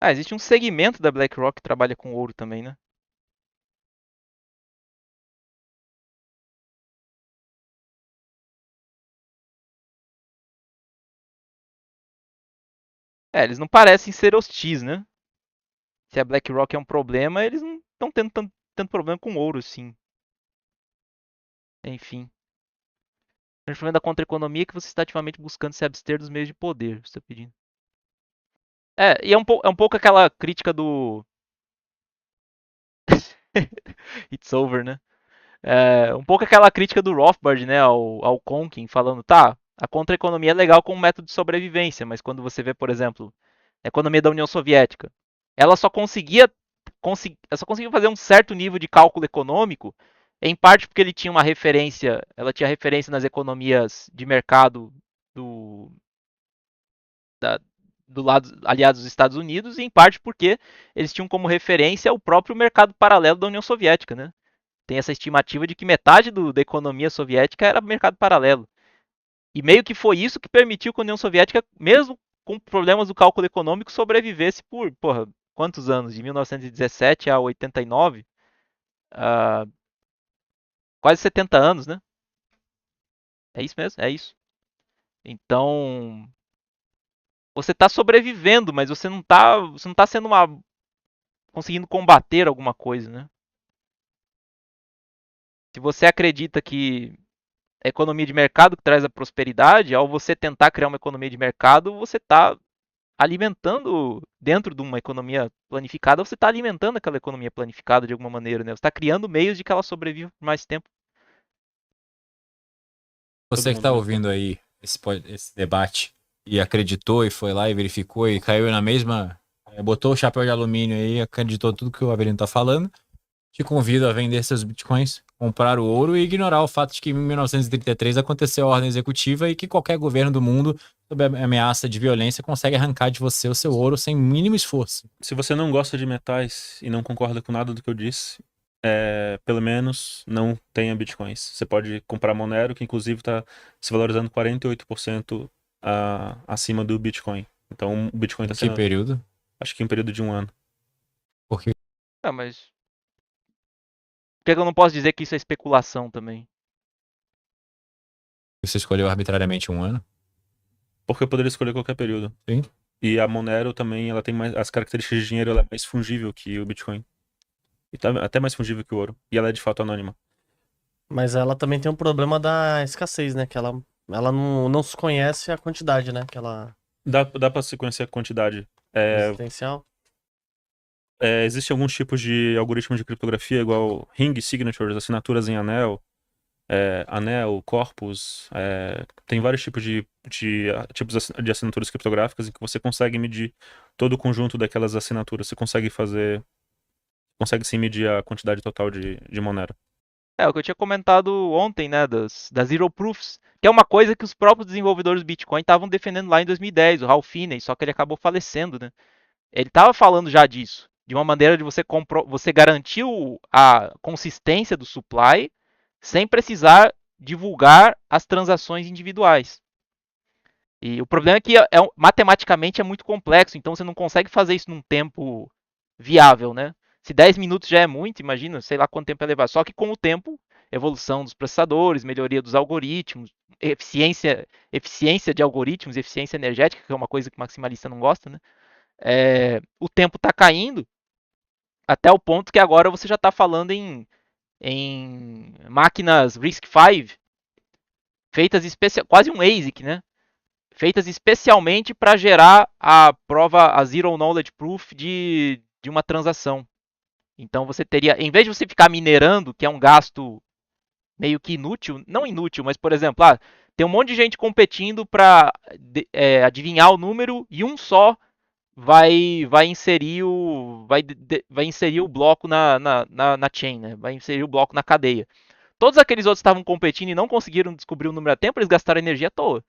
Ah, existe um segmento da BlackRock que trabalha com ouro também, né? É, eles não parecem ser hostis, né? Se a BlackRock é um problema, eles não estão tendo tanto problema com ouro, sim. Enfim. O problema da contra-economia é que você está ativamente buscando se abster dos meios de poder, você está pedindo. É, e é um pouco aquela crítica do. It's over, né? É, um pouco aquela crítica do Rothbard, né, ao Conkin, falando, tá, a contra-economia é legal como método de sobrevivência, mas quando você vê, por exemplo, a economia da União Soviética, ela só conseguia, ela só conseguia fazer um certo nível de cálculo econômico, em parte porque ele tinha uma referência, ela tinha referência nas economias de mercado do, da, do lado aliados dos Estados Unidos, e em parte porque eles tinham como referência o próprio mercado paralelo da União Soviética, né? Tem essa estimativa de que metade da economia soviética era mercado paralelo. E meio que foi isso que permitiu que a União Soviética, mesmo com problemas do cálculo econômico, sobrevivesse por, porra, quantos anos? De 1917 a 89? Uh, quase 70 anos, né? É isso mesmo? É isso. Então, você está sobrevivendo, mas você não tá sendo conseguindo combater alguma coisa, né? Se você acredita que a economia de mercado que traz a prosperidade, ao você tentar criar uma economia de mercado, você está alimentando, dentro de uma economia planificada, você está alimentando aquela economia planificada de alguma maneira, né? Você está criando meios de que ela sobreviva por mais tempo. Todo Você que mundo tá mesmo. ouvindo aí esse debate e acreditou e foi lá e verificou e caiu na mesma, botou o chapéu de alumínio aí, acreditou tudo que o Avelino tá falando, te convido a vender seus bitcoins, comprar o ouro e ignorar o fato de que em 1933 aconteceu a ordem executiva e que qualquer governo do mundo, sob a ameaça de violência, consegue arrancar de você o seu ouro sem mínimo esforço. Se você não gosta de metais e não concorda com nada do que eu disse, pelo menos não tenha bitcoins. Você pode comprar Monero, que inclusive está se valorizando 48% acima do Bitcoin. Então o Bitcoin Em está que sendo, período? acho que em um período de um ano. Porque Ah, mas por que eu não posso dizer que isso é especulação também? você escolheu arbitrariamente um ano. Porque eu poderia escolher qualquer período. Sim. E a Monero também, ela tem mais as características de dinheiro, ela é mais fungível que o Bitcoin. E tá até mais fungível que o ouro. E ela é de fato anônima. Mas ela também tem um problema da escassez, né? Que ela não se conhece a quantidade, né? Que ela Dá pra se conhecer a quantidade. existencial. Existem alguns tipos de algoritmos de criptografia, igual ring signatures, assinaturas em anel, anel, corpus. Tem vários tipos tipos de assinaturas criptográficas em que você consegue medir todo o conjunto daquelas assinaturas. Você consegue sim medir a quantidade total de Monero. É, o que eu tinha comentado ontem, né, das Zero Proofs, que é uma coisa que os próprios desenvolvedores do Bitcoin estavam defendendo lá em 2010, o Ralph Finney, só que ele acabou falecendo, né? Ele estava falando já disso, de uma maneira de você garantir a consistência do supply sem precisar divulgar as transações individuais. E o problema é que matematicamente é muito complexo, então você não consegue fazer isso num tempo viável, né? Se 10 minutos já é muito, imagina, sei lá quanto tempo é levar. Só que com o tempo, evolução dos processadores, melhoria dos algoritmos, eficiência de algoritmos, eficiência energética, que é uma coisa que o maximalista não gosta, né? O tempo está caindo até o ponto que agora você já está falando em máquinas RISC-V, feitas quase um ASIC, né? Feitas especialmente para gerar a prova, a Zero Knowledge Proof de uma transação. Então você teria, em vez de você ficar minerando, que é um gasto meio que inútil, não inútil, mas por exemplo, tem um monte de gente competindo para adivinhar o número e um só vai inserir vai inserir o bloco na chain, né? Vai inserir o bloco na cadeia. Todos aqueles outros que estavam competindo e não conseguiram descobrir o número a tempo, eles gastaram energia à toa.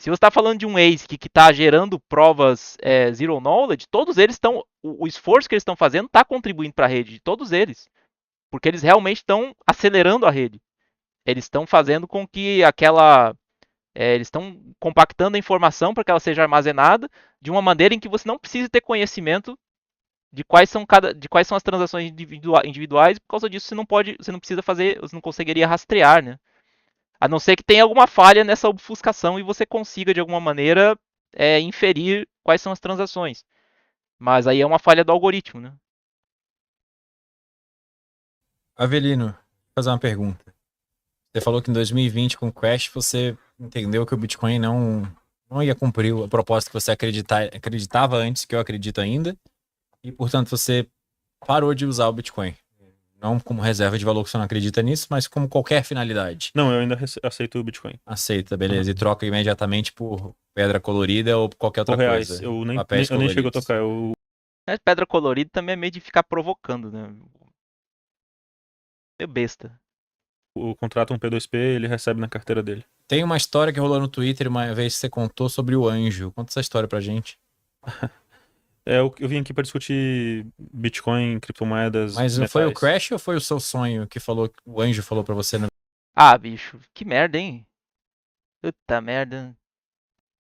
Se você está falando de um ASIC que está gerando provas zero knowledge, todos eles estão. O esforço que eles estão fazendo está contribuindo para a rede, de todos eles. Porque eles realmente estão acelerando a rede. Eles estão fazendo com que aquela. Eles estão compactando a informação para que ela seja armazenada de uma maneira em que você não precise ter conhecimento de quais são as transações individuais. Por causa disso, você não precisa fazer, você não conseguiria rastrear, né? A não ser que tenha alguma falha nessa obfuscação e você consiga de alguma maneira inferir quais são as transações. Mas aí é uma falha do algoritmo, né? Avelino, vou fazer uma pergunta. Você falou que em 2020, com o crash, você entendeu que o Bitcoin não ia cumprir a proposta que você acreditava antes, que eu acredito ainda, e, portanto, você parou de usar o Bitcoin. Não como reserva de valor, que você não acredita nisso, mas como qualquer finalidade. Não, eu ainda aceito o Bitcoin. Aceita, beleza. E troca imediatamente por pedra colorida ou por qualquer outra Por reais. coisa. Eu nem Papéis chego a coloridos. tocar. Mas pedra colorida também é meio de ficar provocando, né? Meio besta. O contrato um P2P, ele recebe na carteira dele. Tem uma história que rolou no Twitter uma vez que você contou sobre o anjo. Conta essa história pra gente. Eu vim aqui para discutir Bitcoin, criptomoedas, Mas metais. foi o crash ou foi o seu sonho que o anjo falou pra você Ah, bicho, que merda, hein? Puta merda.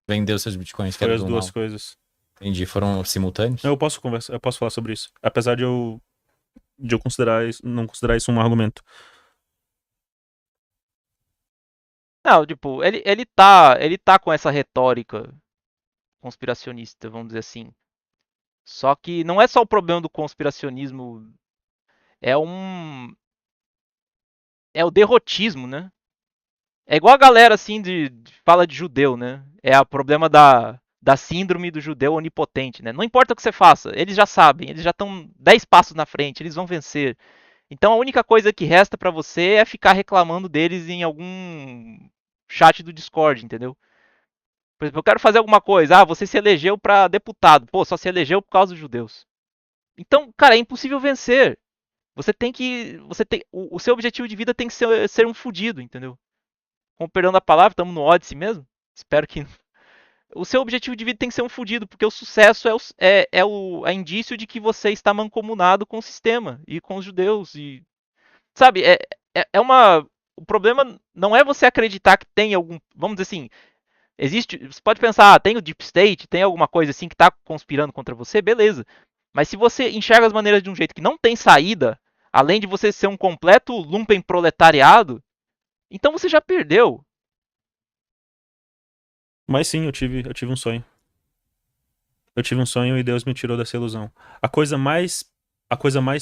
vender os seus bitcoins, que Foi era as do duas mal? coisas. Entendi. Foram simultâneos? Eu posso falar sobre isso. Apesar de eu não considerar isso um argumento. Não, tipo, ele tá com essa retórica conspiracionista, vamos dizer assim. Só que não é só o problema do conspiracionismo, é um é o derrotismo, né? É igual a galera assim fala de judeu, né? É o problema da síndrome do judeu onipotente, né? Não importa o que você faça, eles já sabem, eles já estão 10 passos na frente, eles vão vencer. Então a única coisa que resta pra você é ficar reclamando deles em algum chat do Discord, entendeu? Por exemplo, eu quero fazer alguma coisa, você se elegeu pra deputado, pô, só se elegeu por causa dos judeus. Então, cara, é impossível vencer. O seu objetivo de vida tem que ser um fudido, entendeu? Com perdão da palavra, estamos no Odyssey mesmo. Espero que. O seu objetivo de vida tem que ser um fudido, porque o sucesso é indício de que você está mancomunado com o sistema e com os judeus. E, sabe, é uma. O problema não é você acreditar que tem algum. Vamos dizer assim. Existe. Você pode pensar, tem o Deep State, tem alguma coisa assim que está conspirando contra você, beleza. Mas se você enxerga as maneiras de um jeito que não tem saída, além de você ser um completo lumpen proletariado, então você já perdeu. Mas sim, eu tive um sonho. Eu tive um sonho e Deus me tirou dessa ilusão. A coisa mais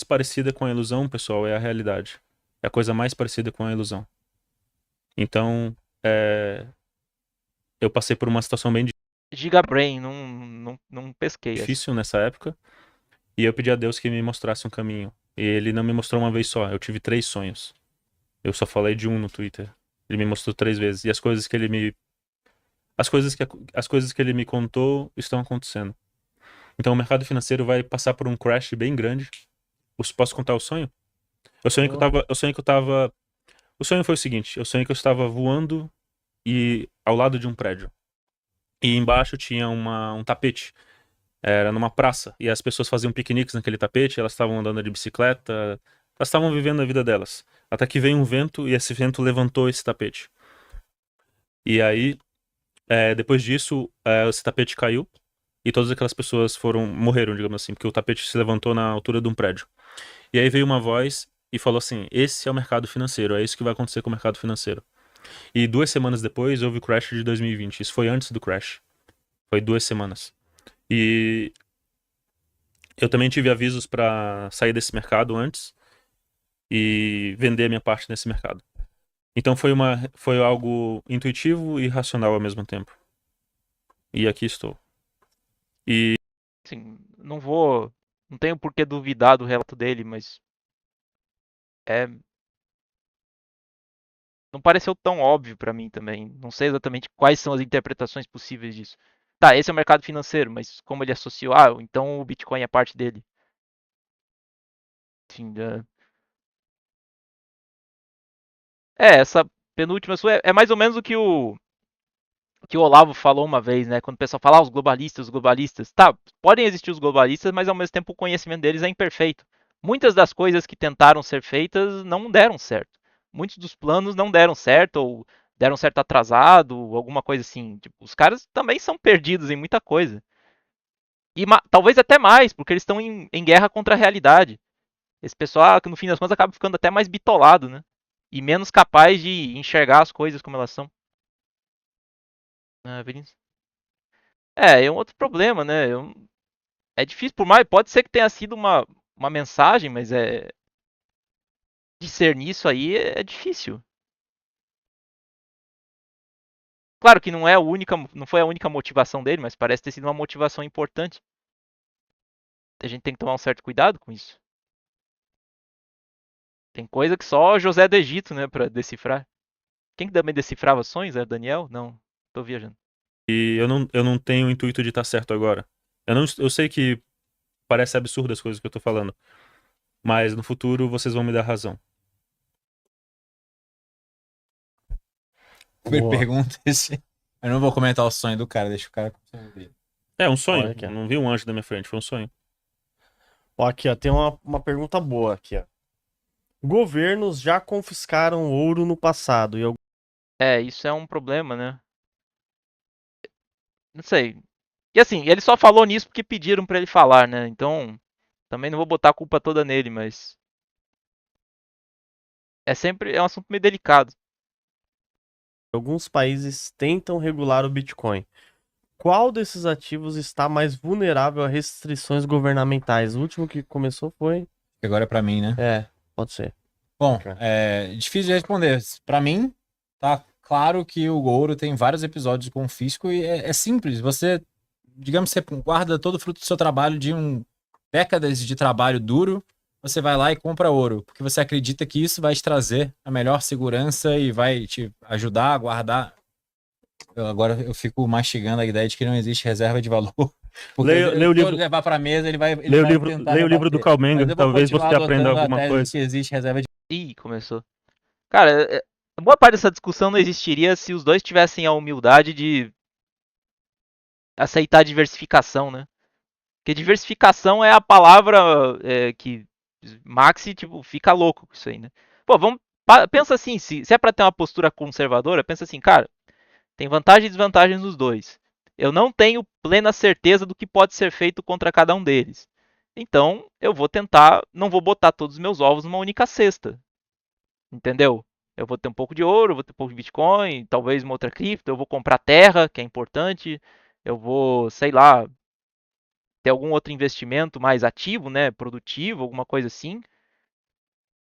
parecida com a ilusão, pessoal, é a realidade. É a coisa mais parecida com a ilusão. Então, eu passei por uma situação bem Gigabrain, não pesquei essa. difícil nessa época. E eu pedi a Deus que me mostrasse um caminho. E ele não me mostrou uma vez só. Eu tive 3 sonhos. Eu só falei de um no Twitter. Ele me mostrou 3 vezes. E as coisas que ele me. As coisas que ele me contou estão acontecendo. Então o mercado financeiro vai passar por um crash bem grande. Posso contar o sonho? Eu sonhei que eu tava. O sonho foi o seguinte: eu sonhei que eu estava voando e ao lado de um prédio. E embaixo tinha um tapete. Era numa praça. E as pessoas faziam piqueniques naquele tapete, elas estavam andando de bicicleta, elas estavam vivendo a vida delas. Até que veio um vento e esse vento levantou esse tapete. E aí, depois disso, esse tapete caiu e todas aquelas pessoas morreram, digamos assim, porque o tapete se levantou na altura de um prédio. E aí veio uma voz e falou assim: esse é o mercado financeiro, é isso que vai acontecer com o mercado financeiro. E 2 semanas depois houve o crash de 2020. Isso foi antes do crash. Foi 2 semanas. E eu também tive avisos para sair desse mercado antes e vender a minha parte nesse mercado. Então foi algo intuitivo e racional ao mesmo tempo. E aqui estou. E Assim, não tenho por que duvidar do relato dele, mas é, não pareceu tão óbvio pra mim também. Não sei exatamente quais são as interpretações possíveis disso. Tá, esse é o mercado financeiro, mas como ele associou, então o Bitcoin é parte dele. Enfim, essa penúltima sua é mais ou menos o que o que o Olavo falou uma vez, né? Quando o pessoal fala, os globalistas. Tá, podem existir os globalistas, mas ao mesmo tempo o conhecimento deles é imperfeito. Muitas das coisas que tentaram ser feitas não deram certo. Muitos dos planos não deram certo, ou deram certo atrasado, ou alguma coisa assim. Tipo, os caras também são perdidos em muita coisa. E talvez até mais, porque eles estão em guerra contra a realidade. Esse pessoal, que no fim das contas, acaba ficando até mais bitolado, né? E menos capaz de enxergar as coisas como elas são. Ah, Vinícius. É um outro problema, né? É difícil, por mais. Pode ser que tenha sido uma mensagem, mas discernir isso aí é difícil. Claro que não foi a única motivação dele, mas parece ter sido uma motivação importante. A gente tem que tomar um certo cuidado com isso. Tem coisa que só José do Egito, né, pra decifrar. Quem que também decifrava sonhos? Era Daniel? Não, tô viajando. E eu não tenho o intuito de estar certo agora. Eu sei que parece absurdo as coisas que eu tô falando, mas no futuro vocês vão me dar razão. Boa. Pergunta esse. Eu não vou comentar o sonho do cara, deixa o cara com o sonho dele. É um sonho. Olha aqui, ó. Eu não vi um anjo na minha frente, foi um sonho. Ó, aqui, ó, tem uma pergunta boa aqui, ó. Governos já confiscaram ouro no passado e Isso é um problema, né? Não sei. E assim, ele só falou nisso porque pediram pra ele falar, né? Então, também não vou botar a culpa toda nele, mas é um assunto meio delicado. alguns países tentam regular o Bitcoin. Qual desses ativos está mais vulnerável a restrições governamentais? O último que começou foi. Agora é pra mim, né? Pode ser. Bom, Ok. é difícil de responder. Pra mim, tá claro que o ouro tem vários episódios com fisco e é simples. Você, digamos, você guarda todo o fruto do seu trabalho de décadas de trabalho duro, você vai lá e compra ouro, porque você acredita que isso vai te trazer a melhor segurança e vai te ajudar a guardar. Agora eu fico mastigando a ideia de que não existe reserva de valor. Porque Leia o se eu livro. levar para mesa, ele vai Leia tentar o livro do rebater. Calmenga, Mas eu vou talvez você continuar aprenda adotando a alguma tese de coisa. que existe reserva de Ih, começou. Cara, boa parte dessa discussão não existiria se os dois tivessem a humildade de aceitar a diversificação, né? Porque diversificação é a palavra que Maxi, tipo, fica louco com isso aí, né? Pô, pensa assim, se é pra ter uma postura conservadora, pensa assim, cara, tem vantagens e desvantagens nos dois. Eu não tenho plena certeza do que pode ser feito contra cada um deles. Então, eu vou tentar, não vou botar todos os meus ovos numa única cesta. Entendeu? Eu vou ter um pouco de ouro, vou ter um pouco de Bitcoin, talvez uma outra cripto, eu vou comprar terra, que é importante, eu vou, sei lá, ter algum outro investimento mais ativo, né, produtivo, alguma coisa assim.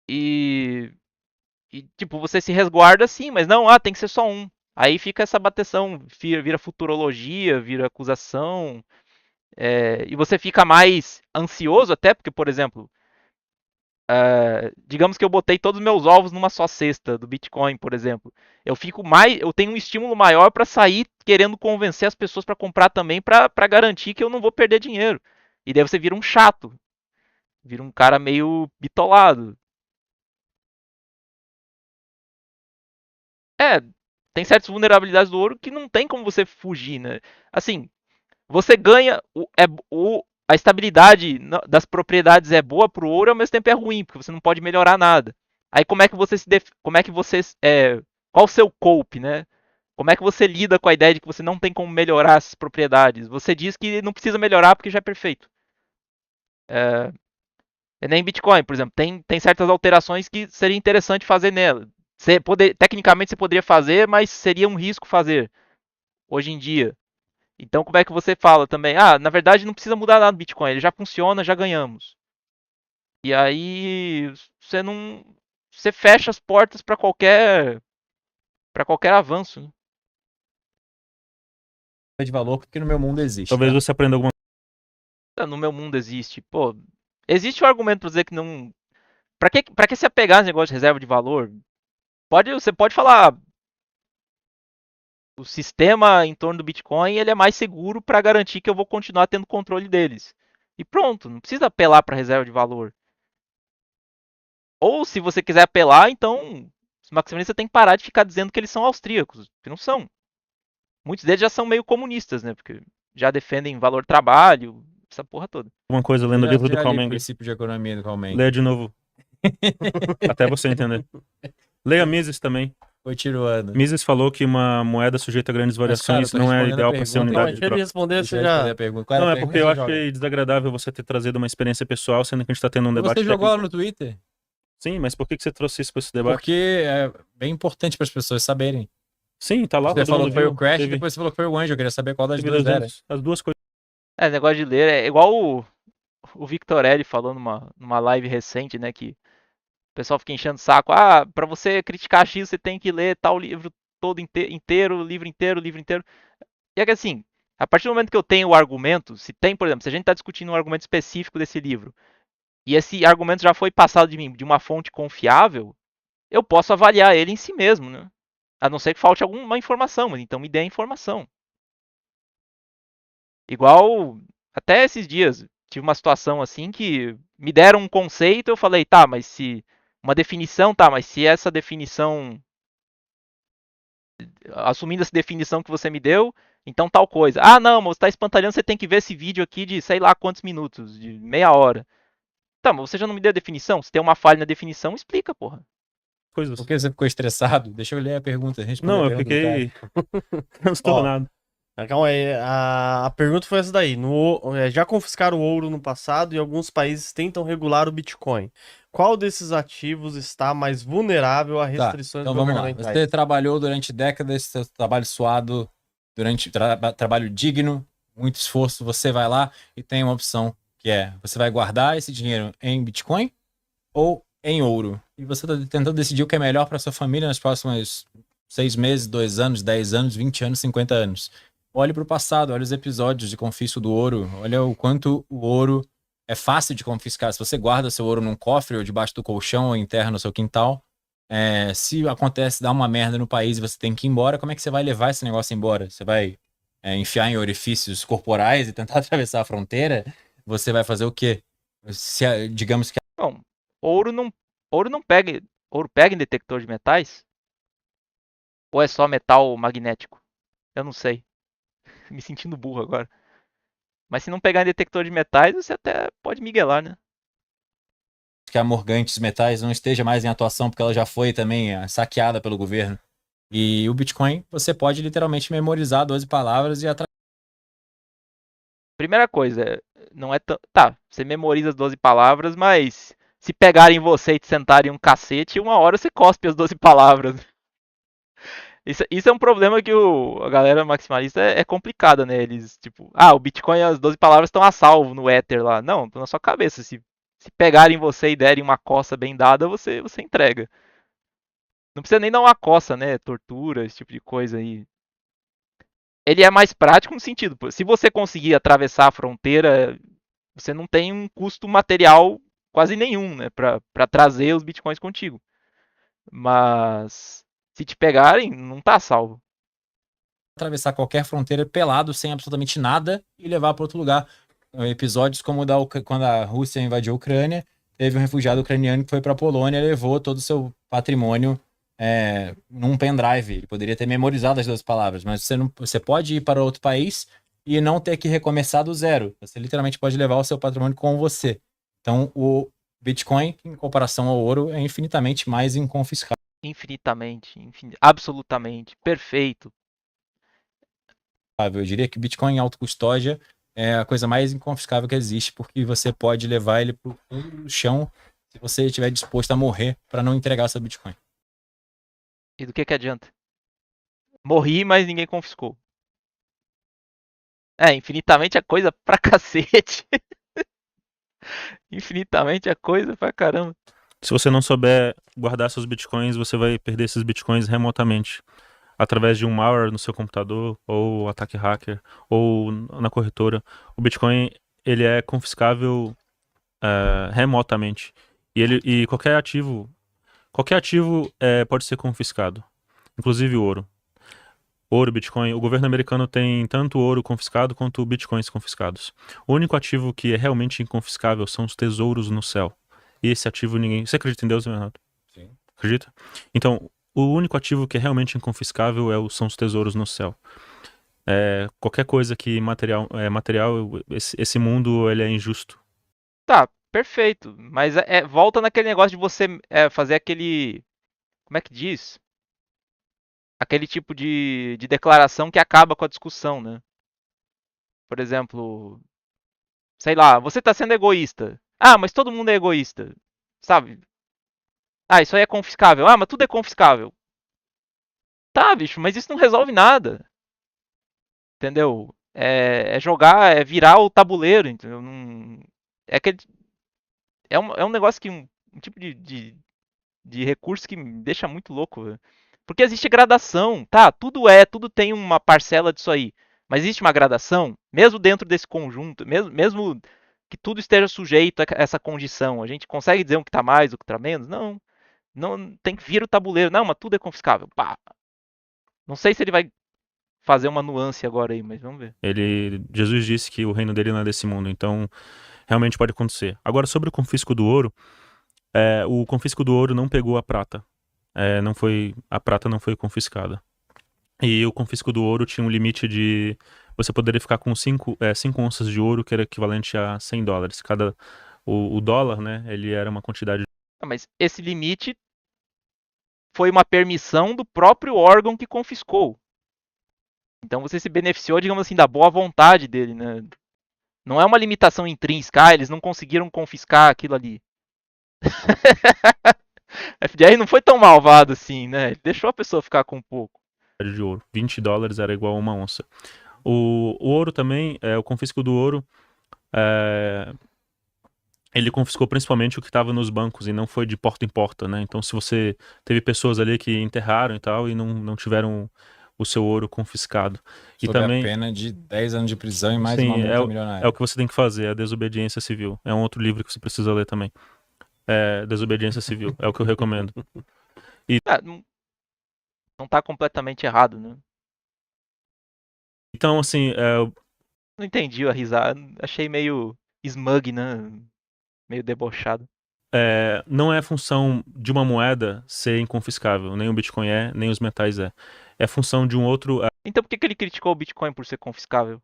E, tipo, você se resguarda assim, mas não, tem que ser só um. Aí fica essa bateção, vira futurologia, vira acusação, e você fica mais ansioso até, porque, por exemplo, digamos que eu botei todos os meus ovos numa só cesta do Bitcoin, por exemplo. Eu tenho um estímulo maior para sair querendo convencer as pessoas para comprar também, para garantir que eu não vou perder dinheiro. E daí você vira um chato, vira um cara meio bitolado. É, tem certas vulnerabilidades do ouro que não tem como você fugir, né? Assim, você ganha a estabilidade das propriedades é boa pro ouro, ao mesmo tempo é ruim, porque você não pode melhorar nada. Aí como é que você como é que você qual o seu cope, né? Como é que você lida com a ideia de que você não tem como melhorar essas propriedades? Você diz que não precisa melhorar porque já é perfeito. É, nem Bitcoin, por exemplo, tem certas alterações que seria interessante fazer nela. Tecnicamente você poderia fazer, mas seria um risco fazer hoje em dia. Então, como é que você fala também? Na verdade não precisa mudar nada no Bitcoin, ele já funciona, já ganhamos. E aí você não, você fecha as portas para qualquer avanço, né? valor, porque no meu mundo existe. Talvez Tá? você aprenda alguma No meu mundo existe, pô, existe um argumento para dizer que não, para que se apegar nesse negócio de reserva de valor? Você pode falar o sistema em torno do Bitcoin ele é mais seguro para garantir que eu vou continuar tendo controle deles. E pronto, não precisa apelar para reserva de valor. Ou se você quiser apelar, então os maximalistas têm que parar de ficar dizendo que eles são austríacos, que não são. Muitos deles já são meio comunistas, né? Porque já defendem valor trabalho, essa porra toda. Uma coisa, lendo o livro do Já li Karl o Menger. princípio de economia do Karl Menger. Leia de novo. Até você entender. Leia Mises também. Continuando. Mises falou que uma moeda sujeita a grandes Mas, cara, eu variações tô não é respondendo a ideal para ser pergunta. Não, unidade mas de se ele troca. responder, Deixa você eu responder já. a pergunta. Qual era Não, a é pergunta? porque eu Você joga. achei desagradável você ter trazido uma experiência pessoal, sendo que a gente tá tendo um debate Você jogou técnico. lá no Twitter? Sim, mas por que você trouxe isso para esse debate? Porque é bem importante para as pessoas saberem. Sim, tá lá, Você todo falou mundo que foi viu. o Crash, Teve, depois você falou que foi o Anjo. Eu queria saber qual das teve duas era. as duas coisas. Negócio de ler é igual o Victorelli falou numa live recente, né? Que o pessoal fica enchendo o saco. Ah, pra você criticar X, você tem que ler tal livro todo inteiro, livro inteiro, livro inteiro. E é que assim, a partir do momento que eu tenho o argumento, se tem, por exemplo, se a gente tá discutindo um argumento específico desse livro, e esse argumento já foi passado de mim de uma fonte confiável, eu posso avaliar ele em si mesmo, né? A não ser que falte alguma informação, mas então me dê a informação. Igual até esses dias, tive uma situação assim que me deram um conceito, eu falei, tá, mas se uma definição, tá, mas se essa definição, assumindo essa definição que você me deu, então tal coisa. Ah, não, mas você tá espantalhando, você tem que ver esse vídeo aqui de sei lá quantos minutos, de meia hora. Tá, mas você já não me deu a definição? Se tem uma falha na definição, explica, porra. Coisas. Por que você ficou estressado? Deixa eu ler a pergunta. Responder Não, a eu pergunta do cara. fiquei transtornado. Calma aí, a pergunta foi essa daí. Já confiscaram o ouro no passado e alguns países tentam regular o Bitcoin. Qual desses ativos está mais vulnerável a Tá, restrições então vamos lá. governamentais? Você trabalhou durante décadas, seu trabalho suado, durante trabalho digno, muito esforço. Você vai lá e tem uma opção que é: você vai guardar esse dinheiro em Bitcoin ou em ouro. E você está tentando decidir o que é melhor para sua família nos próximos 6 meses, 2 anos, 10 anos, 20 anos, 50 anos. Olhe para o passado, olha os episódios de confisco do ouro, olha o quanto o ouro é fácil de confiscar. Se você guarda seu ouro num cofre ou debaixo do colchão ou enterra no seu quintal, se acontece, dá uma merda no país e você tem que ir embora, como é que você vai levar esse negócio embora? Você vai enfiar em orifícios corporais e tentar atravessar a fronteira? Você vai fazer o quê? Digamos que Bom, ouro não pega, ouro pega em detector de metais? Ou é só metal magnético? Eu não sei. Me sentindo burro agora. Mas se não pegar em detector de metais, você até pode miguelar, né? a Morgantes Metais não esteja mais em atuação porque ela já foi também saqueada pelo governo. E o Bitcoin, você pode literalmente memorizar 12 palavras e Primeira coisa, não é tão. Tá, você memoriza as 12 palavras, mas se pegarem você e te sentarem um cacete, uma hora você cospe as 12 palavras. Isso é um problema que a galera maximalista é complicada, né? Eles, tipo, o Bitcoin e as 12 palavras estão a salvo no Ether lá. Não, estão na sua cabeça. Se pegarem você e derem uma coça bem dada, você entrega. Não precisa nem dar uma coça, né? Tortura, esse tipo de coisa aí. Ele é mais prático no sentido, se você conseguir atravessar a fronteira, você não tem um custo material quase nenhum, né? Pra trazer os bitcoins contigo. Mas se te pegarem, não tá salvo. atravessar qualquer fronteira pelado, sem absolutamente nada, e levar para outro lugar. Episódios como quando a Rússia invadiu a Ucrânia, teve um refugiado ucraniano que foi para a Polônia e levou todo o seu patrimônio num pendrive. Ele poderia ter memorizado as 12 palavras, mas você pode ir para outro país e não ter que recomeçar do zero. Você literalmente pode levar o seu patrimônio com você. Então, o Bitcoin, em comparação ao ouro, é infinitamente mais inconfiscável. Infinitamente, absolutamente, perfeito. Eu diria que Bitcoin em autocustódia é a coisa mais inconfiscável que existe, porque você pode levar ele pro fundo do chão se você estiver disposto a morrer para não entregar seu Bitcoin. E do que adianta? Morri, mas ninguém confiscou. Infinitamente é coisa pra cacete. Infinitamente é coisa pra caramba. Se você não souber guardar seus bitcoins, você vai perder esses bitcoins remotamente. Através de um malware no seu computador, ou ataque hacker, ou na corretora. O Bitcoin, ele é confiscável remotamente. E qualquer ativo pode ser confiscado. Inclusive o ouro. Ouro, Bitcoin. O governo americano tem tanto ouro confiscado quanto bitcoins confiscados. O único ativo que é realmente inconfiscável são os tesouros no céu. E esse ativo ninguém... Você acredita em Deus, Renato? Sim. Acredita? Então, o único ativo que é realmente inconfiscável são os tesouros no céu. Qualquer coisa que material, esse mundo ele é injusto. Tá, perfeito. Mas volta naquele negócio de você fazer aquele. Como é que diz? Aquele tipo de declaração que acaba com a discussão, né? Por exemplo, sei lá, você tá sendo egoísta. Ah, mas todo mundo é egoísta. Sabe? Ah, isso aí é confiscável. Ah, mas tudo é confiscável. Tá, bicho, mas isso não resolve nada. Entendeu? É jogar, é virar o tabuleiro, entendeu? É, aquele, é um negócio que. Um tipo de recurso que me deixa muito louco, velho. Porque existe gradação, tá? Tudo tem uma parcela disso aí. Mas existe uma gradação, mesmo dentro desse conjunto, mesmo que tudo esteja sujeito a essa condição. A gente consegue dizer o que tá mais, o que tá menos? Não. Não tem que vir o tabuleiro. Não, mas tudo é confiscável. Pá. Não sei se ele vai fazer uma nuance agora aí, mas vamos ver. Jesus disse que o reino dele não é desse mundo, então realmente pode acontecer. Agora, sobre o confisco do ouro, o confisco do ouro não pegou a prata. A prata não foi confiscada. E o confisco do ouro tinha um limite de. Você poderia ficar com 5 onças de ouro, que era equivalente a $100. O dólar, né? Ele era uma quantidade. Ah, mas esse limite foi uma permissão do próprio órgão que confiscou. Então você se beneficiou, digamos assim, da boa vontade dele, né? Não é uma limitação intrínseca, eles não conseguiram confiscar aquilo ali. A FBI não foi tão malvado assim, né? Ele deixou a pessoa ficar com um pouco. De ouro. $20 era igual a uma onça. O ouro também, o confisco do ouro, é, ele confiscou principalmente o que estava nos bancos e não foi de porta em porta, né? Então, se você teve pessoas ali que enterraram e tal e não tiveram o seu ouro confiscado. E Sob a também, pena de 10 anos de prisão e mais uma sim, multa é o milionária. que você tem que fazer, a desobediência civil. É um outro livro que você precisa ler também. Desobediência civil, é o que eu recomendo. Não tá completamente errado, né? Então, assim, Não entendi a risada. Achei meio smug, né? Meio debochado. não é função de uma moeda ser inconfiscável, nem o Bitcoin nem os metais é. É função de um outro, Então por que ele criticou o Bitcoin por ser confiscável?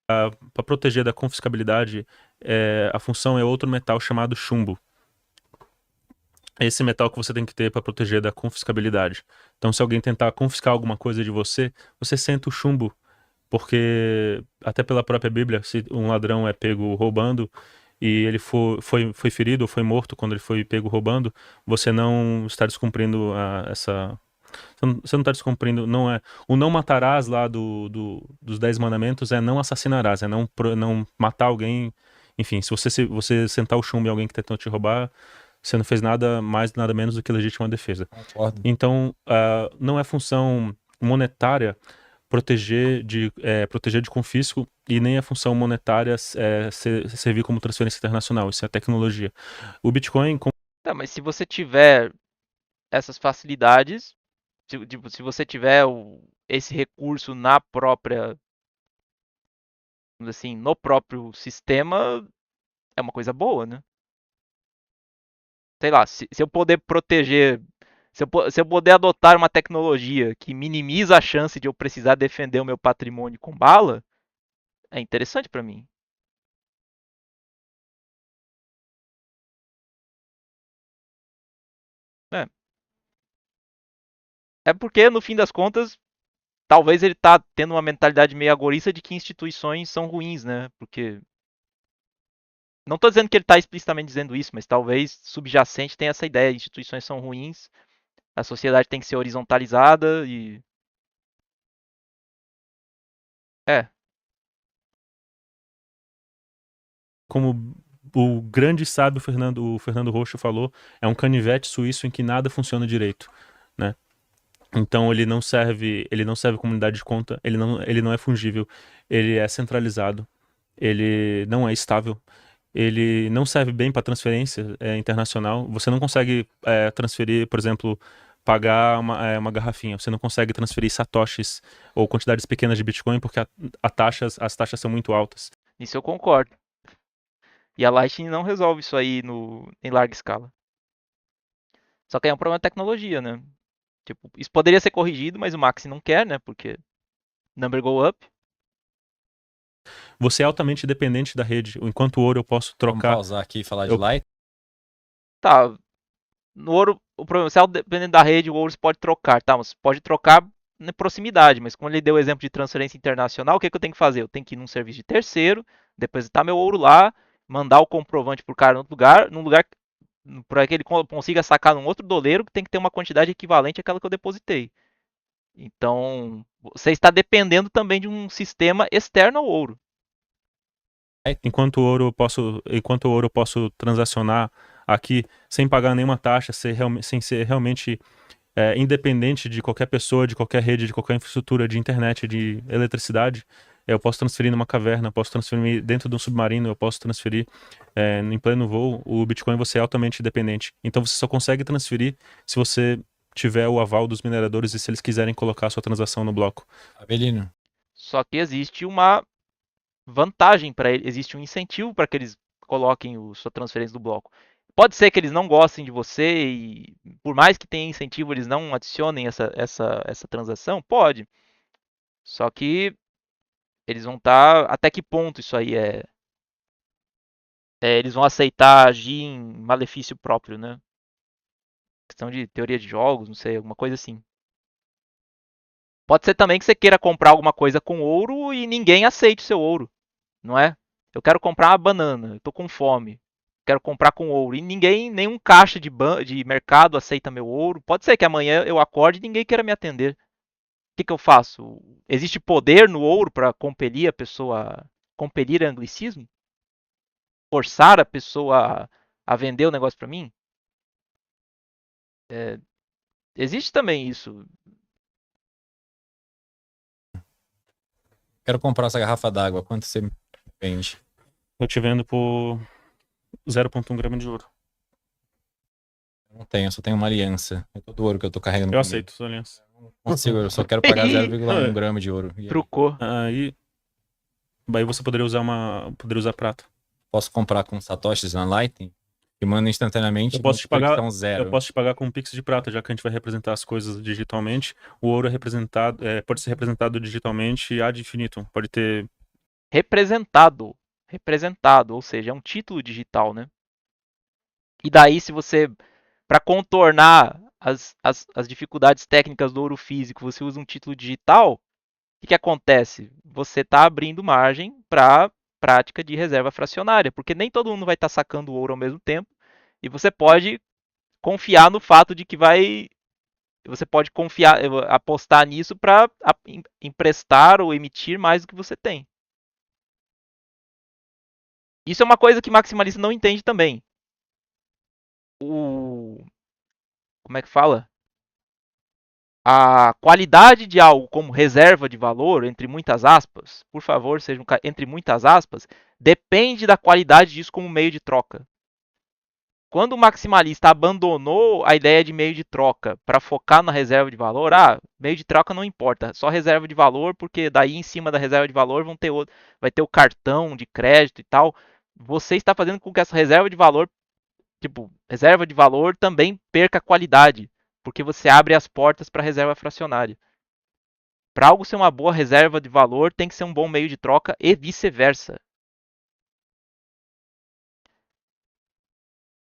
para proteger da confiscabilidade, a função é outro metal chamado chumbo. É esse metal que você tem que ter para proteger da confiscabilidade. Então, se alguém tentar confiscar alguma coisa de você, você senta o chumbo, porque até pela própria Bíblia, se um ladrão é pego roubando e ele foi ferido ou foi morto quando ele foi pego roubando, você não está descumprindo essa. Você não está descumprindo, não é. O não matarás lá dos 10 mandamentos é não assassinarás, é não matar alguém. Enfim, se você sentar o chumbo em alguém que tentou te roubar, você não fez nada mais, nada menos do que legítima defesa. Concordo. Então, não é função monetária proteger de confisco e nem é função monetária servir como transferência internacional. Isso é tecnologia. O Bitcoin, Tá, mas se você tiver essas facilidades, se você tiver esse recurso na própria, vamos dizer assim, no próprio sistema, é uma coisa boa, né? Sei lá, se eu poder proteger, se eu puder adotar uma tecnologia que minimiza a chance de eu precisar defender o meu patrimônio com bala, é interessante pra mim. É. É porque, no fim das contas, talvez ele tá tendo uma mentalidade meio agorista de que instituições são ruins, né? Porque não tô dizendo que ele tá explicitamente dizendo isso, mas talvez subjacente tenha essa ideia, instituições são ruins, a sociedade tem que ser horizontalizada e é, como o grande sábio o Fernando Rocho falou, é um canivete suíço em que nada funciona direito, né? Então ele não serve como unidade de conta, ele não é fungível, ele é centralizado, ele não é estável, ele não serve bem para transferência internacional. Você não consegue transferir, por exemplo, pagar uma garrafinha. Você não consegue transferir satoshis ou quantidades pequenas de Bitcoin porque as taxas são muito altas. isso eu concordo. E a Lightning não resolve isso aí em larga escala. Só que aí é um problema de tecnologia, né? Tipo, isso poderia ser corrigido, mas o Maxi não quer, né? Porque Number go up. Você é altamente dependente da rede. Enquanto o ouro eu posso Vamos trocar. pausar aqui e falar de Eu- Light. Tá, no ouro, o problema, se é dependendo da rede, o ouro você pode trocar, tá? Você pode trocar na proximidade, mas como ele deu o exemplo de transferência internacional, o que, que eu tenho que fazer? Eu tenho que ir num serviço de terceiro, depositar meu ouro lá, mandar o comprovante pro cara em outro lugar, num lugar para que ele consiga sacar num outro doleiro que tem que ter uma quantidade equivalente àquela que eu depositei. Então, você está dependendo também de um sistema externo ao ouro. Enquanto o ouro eu posso transacionar aqui sem pagar nenhuma taxa, sem ser realmente independente de qualquer pessoa, de qualquer rede, de qualquer infraestrutura de internet, de eletricidade. Eu posso transferir numa caverna, posso transferir dentro de um submarino, eu posso transferir em pleno voo. O Bitcoin você é altamente dependente. Então você só consegue transferir se você tiver o aval dos mineradores e se eles quiserem colocar a sua transação no bloco. Avelino. Só que existe uma vantagem para ele, existe um incentivo para que eles coloquem sua transferência do bloco. Pode ser que eles não gostem de você e, por mais que tenha incentivo, eles não adicionem essa transação? Pode. Só que eles vão estar. Até que ponto isso aí eles vão aceitar agir em malefício próprio, né? Questão de teoria de jogos, não sei, alguma coisa assim. Pode ser também que você queira comprar alguma coisa com ouro e ninguém aceite o seu ouro, não é? Eu quero comprar uma banana, eu tô com fome. Quero comprar com ouro. E ninguém, nenhum caixa de mercado aceita meu ouro. Pode ser que amanhã eu acorde e ninguém queira me atender. O que, que eu faço? Existe poder no ouro para compelir a pessoa. Compelir anglicismo? Forçar a pessoa a vender o negócio para mim? Existe também isso. Quero comprar essa garrafa d'água. Quanto você me vende? Eu te vendo por 0,1 grama de ouro. Eu não tenho, eu só tenho uma aliança. É todo o ouro que eu tô carregando Eu comigo. aceito sua aliança. Não consigo, eu só quero pagar 0,1 grama de ouro. E aí, Trucou. Aí você poderia usar prata. posso comprar com satoshis na Lightning? E manda instantaneamente. Eu posso te pagar- Então, zero. Eu posso te pagar com um Pix de prata, já que a gente vai representar as coisas digitalmente. O ouro é representado, pode ser representado digitalmente ad infinitum. Pode ter. Representado. Representado, ou seja, é um título digital, né? E daí, se você, para contornar as dificuldades técnicas do ouro físico, você usa um título digital, o que, que acontece? Você está abrindo margem para prática de reserva fracionária, porque nem todo mundo vai estar sacando ouro ao mesmo tempo, e você pode confiar no fato de que vai. Você pode confiar, apostar nisso para emprestar ou emitir mais do que você tem. Isso é uma coisa que maximalista não entende também. Como é que fala? A qualidade de algo como reserva de valor, entre muitas aspas, por favor, seja entre muitas aspas, depende da qualidade disso como meio de troca. Quando o maximalista abandonou a ideia de meio de troca para focar na reserva de valor, meio de troca não importa, só reserva de valor, porque daí em cima da reserva de valor vai ter o cartão de crédito e tal. Você está fazendo com que essa reserva de valor, tipo, reserva de valor também perca qualidade, porque você abre as portas para a reserva fracionária. Para algo ser uma boa reserva de valor, tem que ser um bom meio de troca e vice-versa.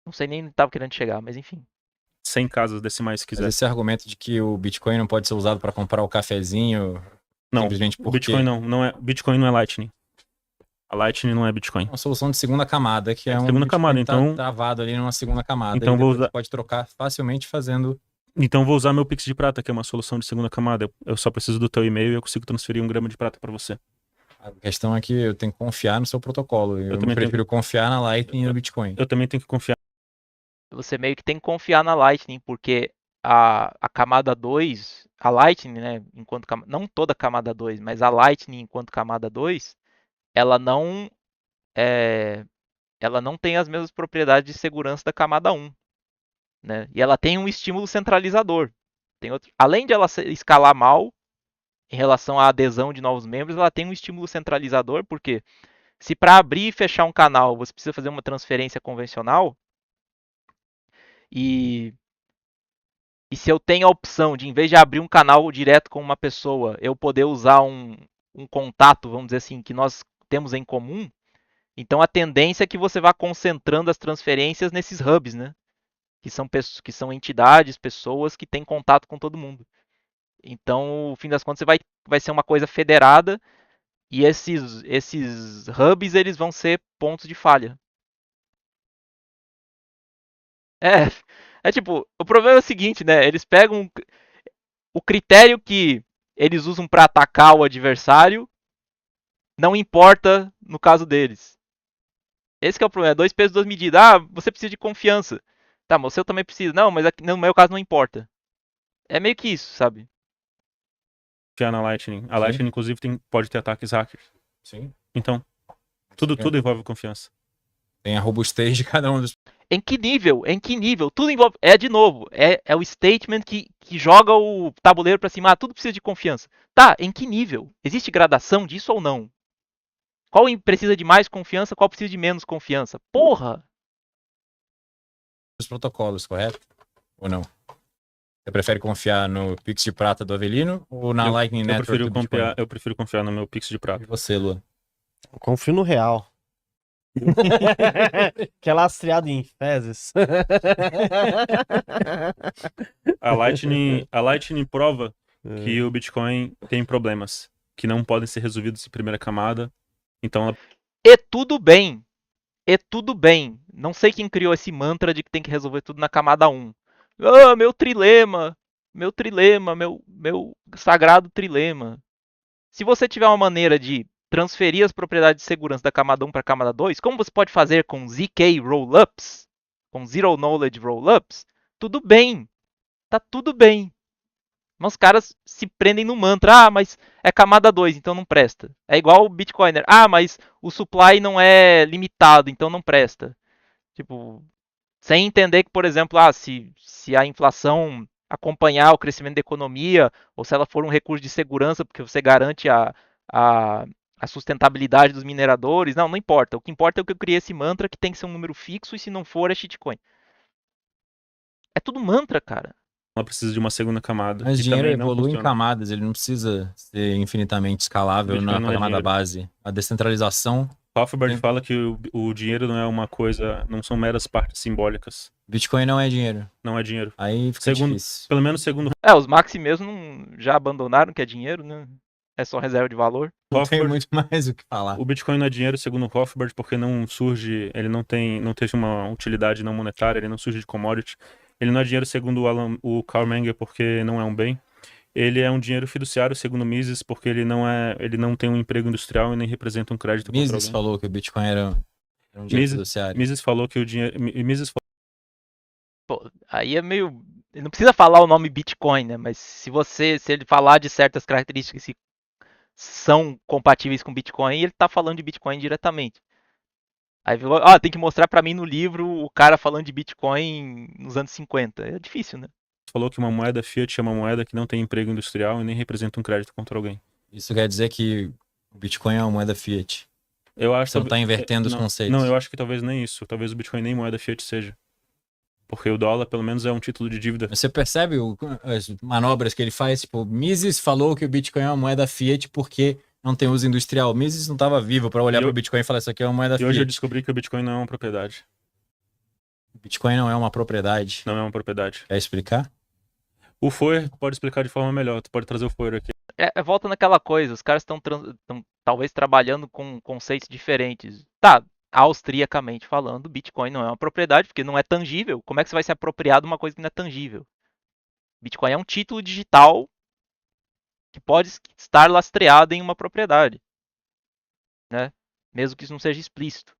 Não sei nem onde estava querendo chegar, mas enfim. 100 casas decimais se Mas quiser. esse argumento de que o Bitcoin não pode ser usado para comprar o cafezinho Não, simplesmente o porque Bitcoin não é. Bitcoin não é Lightning. A Lightning não é Bitcoin. é uma solução de segunda camada, que é um Segunda Bitcoin camada, que tá então- travado ali numa segunda camada. Então e vou depois usar- você pode trocar facilmente fazendo. Então vou usar meu Pix de prata, que é uma solução de segunda camada. Eu só preciso do teu e-mail e eu consigo transferir 1 grama de prata para você. A questão é que eu tenho que confiar no seu protocolo. Eu também prefiro confiar na Lightning e no Bitcoin. Eu também tenho que confiar. Você meio que tem que confiar na Lightning, porque a camada 2, a Lightning, né, enquanto não toda a camada 2, mas a Lightning enquanto camada 2, ela não ela não tem as mesmas propriedades de segurança da camada 1, né? E ela tem um estímulo centralizador. Além de ela escalar mal em relação à adesão de novos membros, ela tem um estímulo centralizador, porque se para abrir e fechar um canal você precisa fazer uma transferência convencional, e E se eu tenho a opção de, em vez de abrir um canal direto com uma pessoa, eu poder usar um contato, vamos dizer assim, que nós temos em comum, então a tendência é que você vá concentrando as transferências nesses hubs, né? Que são entidades, pessoas que têm contato com todo mundo. Então, no fim das contas, vai ser uma coisa federada e esses hubs eles vão ser pontos de falha. É, é tipo, o problema é o seguinte, né? Eles pegam o critério que eles usam para atacar o adversário, não importa no caso deles. Esse que é o problema, 2 pesos, 2 medidas. Ah, você precisa de confiança. Tá, mas o seu também precisa. Não, mas aqui, no meu caso não importa. É meio que isso, sabe? Confiar na Lightning. A Sim. Lightning, inclusive, pode ter ataques hackers. Sim. Então, tudo envolve confiança. Tem a robustez de cada um dos. Em que nível? Em que nível? Tudo envolve. É de novo, é o statement que joga o tabuleiro pra cima. Ah, tudo precisa de confiança. Tá, em que nível? Existe gradação disso ou não? Qual precisa de mais confiança, qual precisa de menos confiança? Porra! Os protocolos, correto? Ou não? Você prefere confiar no Pix de prata do Avelino ou na Lightning Network do Bitcoin? Eu prefiro confiar no meu Pix de E prata. você, Luan? Eu confio no real. Que é lastreado em fezes. A Lightning prova que o Bitcoin tem problemas que não podem ser resolvidos em primeira camada. Então, ela E tudo bem. E tudo bem. Não sei quem criou esse mantra de que tem que resolver tudo na camada 1. Ah, meu trilema. Meu trilema, meu sagrado trilema. Se você tiver uma maneira de transferir as propriedades de segurança da camada 1 para a camada 2, como você pode fazer com ZK Rollups, com Zero Knowledge Rollups, tudo bem. Tá tudo bem. Mas os caras se prendem no mantra. Ah, mas é camada 2, então não presta. É igual o Bitcoiner. Ah, mas o supply não é limitado, então não presta. Tipo, sem entender que, por exemplo, se a inflação acompanhar o crescimento da economia, ou se ela for um recurso de segurança, porque você garante a, a sustentabilidade dos mineradores, não importa. O que importa é que eu criei esse mantra que tem que ser um número fixo e se não for é shitcoin. É tudo mantra, cara. precisa de uma segunda camada. Mas que dinheiro também não evolui em funciona. camadas, ele não precisa ser infinitamente escalável Bitcoin na não é camada dinheiro. base. A descentralização, Hoffbard Sim. fala que o dinheiro não é uma coisa, não são meras partes simbólicas. Bitcoin não é dinheiro. Não é dinheiro. Aí fica Segundo- difícil. Pelo menos segundo Os Maxi mesmo já abandonaram que é dinheiro, né? É só reserva de valor. Não tem Hoffbard, muito mais o que falar. o Bitcoin não é dinheiro, segundo o Hoffbard, porque não surge, ele não teve uma utilidade não monetária, ele não surge de commodity. Ele não é dinheiro, segundo o Karl Menger, porque não é um bem. Ele é um dinheiro fiduciário, segundo Mises, porque ele não tem um emprego industrial e nem representa um crédito contra Mises alguém. falou que o Bitcoin era um dinheiro Mises- fiduciário. Mises falou que o dinheiro, Mises Pô, aí é meio. Ele não precisa falar o nome Bitcoin, né? Mas se ele falar de certas características que são compatíveis com Bitcoin, ele tá falando de Bitcoin diretamente. Aí tem que mostrar pra mim no livro o cara falando de Bitcoin nos anos 50. É difícil, né? falou que uma moeda fiat é uma moeda que não tem emprego industrial e nem representa um crédito contra alguém. Isso quer dizer que o Bitcoin é uma moeda fiat. Eu acho Você não que tá invertendo os não, conceitos. Não, eu acho que talvez nem isso. Talvez o Bitcoin nem moeda fiat seja. Porque o dólar, pelo menos, é um título de dívida. Você percebe as manobras que ele faz? Tipo, Mises falou que o Bitcoin é uma moeda fiat porque não tem uso industrial. Mises não estava vivo para olhar E para o eu- Bitcoin e falar isso aqui é uma moeda E hoje eu fiat. descobri que o Bitcoin não é uma propriedade. Bitcoin não é uma propriedade. Não é uma propriedade. Quer explicar? O Foer pode explicar de forma melhor. Tu pode trazer o Foer aqui. Volta naquela coisa, os caras estão talvez trabalhando com conceitos diferentes. Tá, austriacamente falando, Bitcoin não é uma propriedade, porque não é tangível. Como é que você vai se apropriar de uma coisa que não é tangível? Bitcoin é um título digital que pode estar lastreado em uma propriedade, né? Mesmo que isso não seja explícito.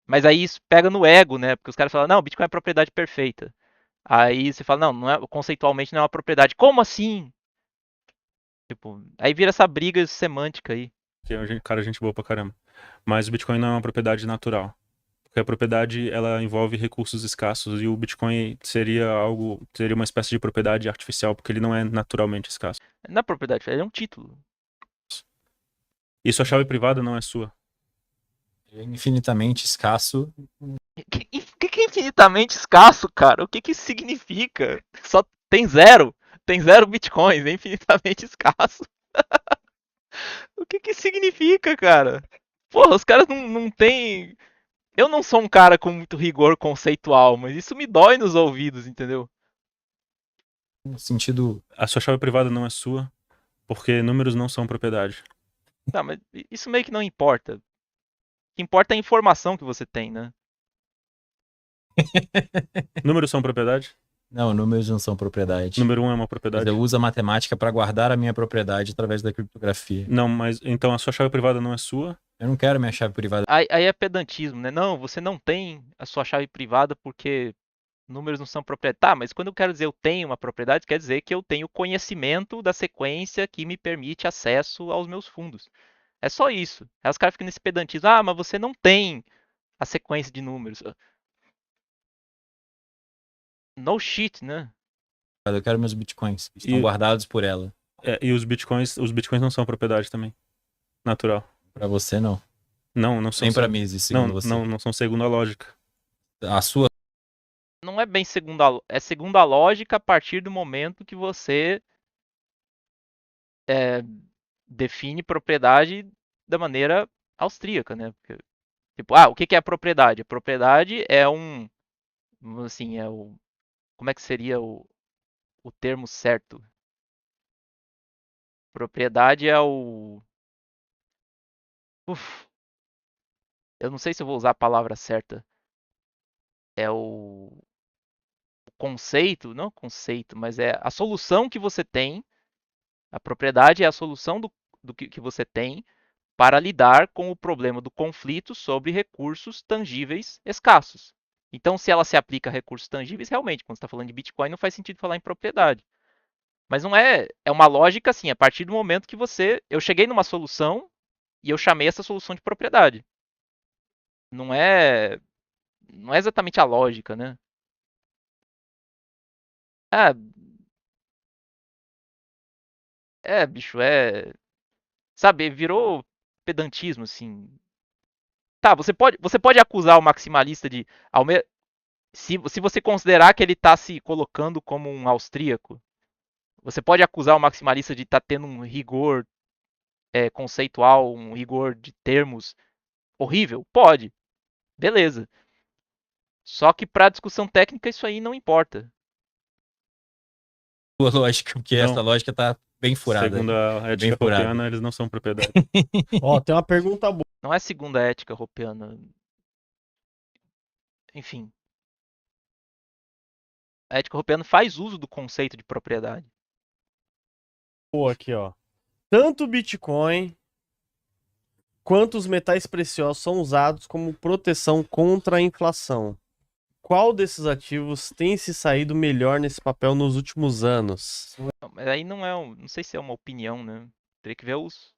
Mas aí isso pega no ego, né? Porque os caras falam, não, Bitcoin é propriedade perfeita. Aí você fala, não é, conceitualmente não é uma propriedade. Como assim? Tipo, aí vira essa briga semântica aí. Que é um cara, gente boa pra caramba. Mas o Bitcoin não é uma propriedade natural. Porque a propriedade, ela envolve recursos escassos. E o Bitcoin seria uma espécie de propriedade artificial, porque ele não é naturalmente escasso. Não é propriedade, ele é um título. E sua chave privada não é sua. Ele é infinitamente escasso. que é infinitamente escasso, cara? O que isso significa? Só tem zero. Tem zero bitcoins, é infinitamente escasso. O que isso significa, cara? Porra, os caras não têm. Eu não sou um cara com muito rigor conceitual, mas isso me dói nos ouvidos, entendeu? No sentido. A sua chave privada não é sua, porque números não são propriedade. Tá, mas isso meio que não importa. O que importa é a informação que você tem, né? Números são propriedade? Não, números não são propriedade. Número 1 é uma Mas propriedade? eu uso a matemática para guardar a minha propriedade através da criptografia. Não, mas então a sua chave privada não é sua? Eu não quero minha chave privada. Aí é pedantismo, né? Não, você não tem a sua chave privada porque números não são propriedade. Tá, mas quando eu quero dizer eu tenho uma propriedade, quer dizer que eu tenho conhecimento da sequência que me permite acesso aos meus fundos. É só isso. Aí os caras ficam nesse pedantismo. Ah, mas você não tem a sequência de números. No shit, né? Eu quero meus bitcoins. Estão E- guardados por ela. E os bitcoins não são propriedade também. Natural. Para você, não. Não são. Nem para mim, segundo Não, você. não são segundo a lógica. A sua. Não é bem é segunda lógica a partir do momento que você define propriedade da maneira austríaca, né? Tipo, o que é a propriedade? A propriedade é assim, como é que seria o termo certo? Propriedade é uf, eu não sei se eu vou usar a palavra certa. É o conceito, não conceito, mas é a solução que você tem. A propriedade é a solução do que você tem para lidar com o problema do conflito sobre recursos tangíveis escassos. Então, se ela se aplica a recursos tangíveis, realmente, quando você está falando de Bitcoin, não faz sentido falar em propriedade. Mas não é. É uma lógica assim, a partir do momento que você. Eu cheguei numa solução e eu chamei essa solução de propriedade. Não é. Não é exatamente a lógica, né? Ah, bicho, sabe, virou pedantismo, assim. Tá, você pode acusar o maximalista de. Se você considerar que ele está se colocando como um austríaco, você pode acusar o maximalista de estar tendo um rigor conceitual, um rigor de termos horrível? Pode. Beleza. Só que para discussão técnica isso aí não importa. Sua lógica, porque Não. essa lógica tá bem furada. Segundo a ética furado. Hopiana, eles não são propriedade. Ó, tem uma pergunta boa. Não é segundo a ética hopiana. Enfim. A ética hopiana faz uso do conceito de propriedade. Aqui, ó. Tanto o Bitcoin quanto os metais preciosos são usados como proteção contra a inflação. Qual desses ativos tem se saído melhor nesse papel nos últimos anos? Não, mas aí não sei se é uma opinião, né? Teria que ver os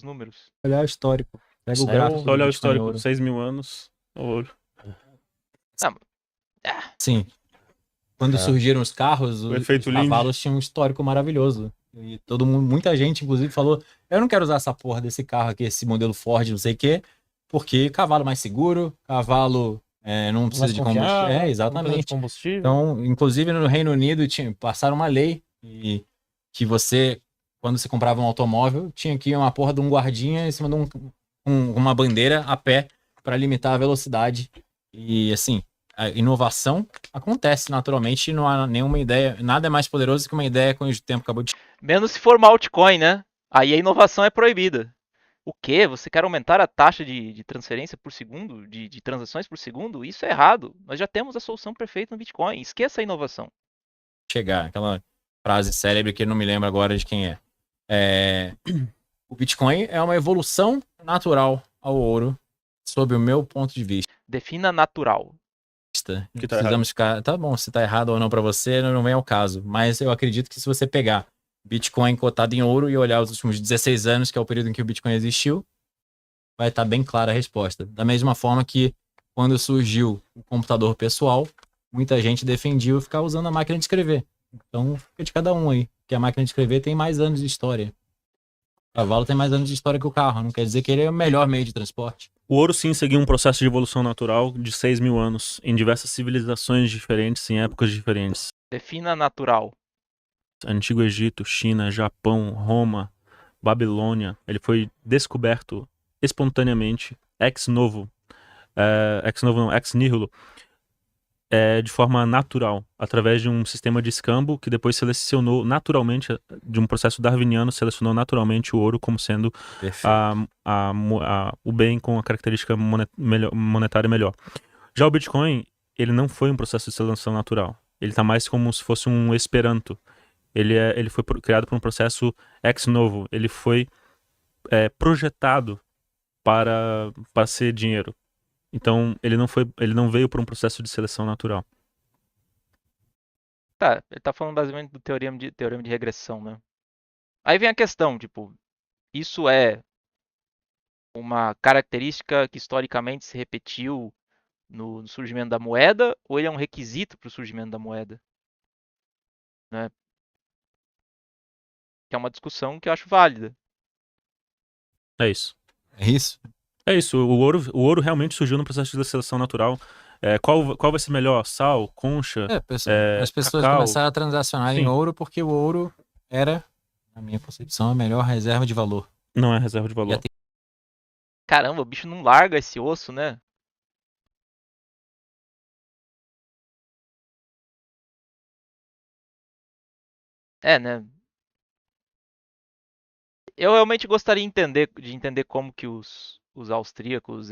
números. Olhar o histórico. Pega Isso o é gráfico. Só olhar o do Bitcoin histórico, ouro. 6 mil anos, ouro. Sim. Quando surgiram os carros, O os efeito Lindy. cavalos tinham um histórico maravilhoso. E todo mundo, muita gente, inclusive, falou: eu não quero usar essa porra desse carro aqui, esse modelo Ford, não sei o quê, porque cavalo mais seguro, cavalo não precisa de combustível. Exatamente. Combustível. Então, inclusive no Reino Unido, passaram uma lei que você, quando você comprava um automóvel, tinha que ir uma porra de um guardinha em cima de uma bandeira a pé para limitar a velocidade. E assim, a inovação acontece naturalmente, não há nenhuma ideia, nada é mais poderoso que uma ideia que o tempo acabou de. Menos se for uma altcoin, né? Aí a inovação é proibida. O quê? Você quer aumentar a taxa de transferência por segundo? De transações por segundo? Isso é errado. Nós já temos a solução perfeita no Bitcoin. Esqueça a inovação. Chegar, aquela frase célebre que eu não me lembro agora de quem é. O Bitcoin é uma evolução natural ao ouro, sob o meu ponto de vista. Defina natural. Que tá Precisamos ficar. Tá bom, se tá errado ou não pra você, não vem ao caso. Mas eu acredito que se você pegar Bitcoin cotado em ouro e olhar os últimos 16 anos, que é o período em que o Bitcoin existiu, vai estar bem clara a resposta. Da mesma forma que quando surgiu o computador pessoal, muita gente defendia ficar usando a máquina de escrever. Então fica de cada um aí. Porque a máquina de escrever tem mais anos de história. O cavalo tem mais anos de história que o carro. Não quer dizer que ele é o melhor meio de transporte. O ouro sim seguiu um processo de evolução natural de 6.000 anos, em diversas civilizações diferentes, em épocas diferentes. Defina natural. Antigo Egito, China, Japão, Roma, Babilônia. Ele foi descoberto espontaneamente, ex novo, ex nihilo, de forma natural, através de um sistema de escambo que depois selecionou naturalmente, de um processo darwiniano, selecionou naturalmente o ouro como sendo Perfeito. o bem com a característica monetária melhor. Já o Bitcoin, ele não foi um processo de seleção natural. Ele está mais como se fosse um Esperanto. Ele foi criado por um processo ex novo. Ele foi projetado para ser dinheiro. Então, ele não veio por um processo de seleção natural. Tá, ele tá falando basicamente do teorema de regressão, né? Aí vem a questão, tipo, isso é uma característica que historicamente se repetiu no surgimento da moeda, ou ele é um requisito para o surgimento da moeda? Né? Que é uma discussão que eu acho válida. É isso. É isso? É isso. O ouro realmente surgiu no processo de seleção natural. Qual vai ser melhor? Sal, concha, As pessoas cacau? começaram a transacionar em Sim. ouro porque o ouro era, na minha concepção, a melhor reserva de valor. Não é reserva de valor. E Caramba, o bicho não larga esse osso, né? É, né? Eu realmente gostaria de entender como que os austríacos,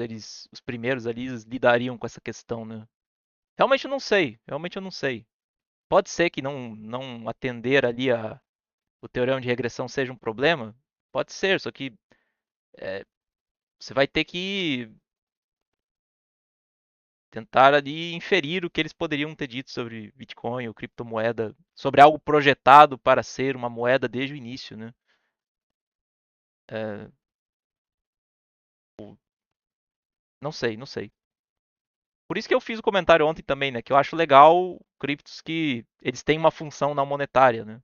os primeiros ali, eles lidariam com essa questão, né? Realmente eu não sei, realmente eu não sei. Pode ser que não atender ali o teorema de regressão seja um problema? Pode ser, só que você vai ter que tentar ali inferir o que eles poderiam ter dito sobre Bitcoin ou criptomoeda, sobre algo projetado para ser uma moeda desde o início, né? É, não sei, não sei. Por isso que eu fiz o comentário ontem também, né? Que eu acho legal criptos que eles têm uma função não monetária, né?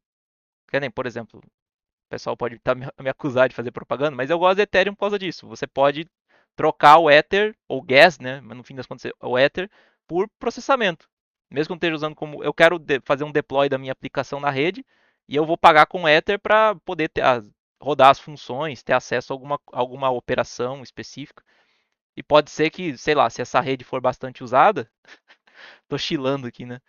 Que nem, por exemplo, o pessoal pode me acusar de fazer propaganda, mas eu gosto de Ethereum por causa disso. Você pode trocar o Ether, ou Gas, né? Mas no fim das contas, o Ether, por processamento. Mesmo que eu não esteja usando como. Eu quero fazer um deploy da minha aplicação na rede, e eu vou pagar com Ether para poder rodar as funções, ter acesso a alguma operação específica. E pode ser que, sei lá, se essa rede for bastante usada, tô chilando aqui, né?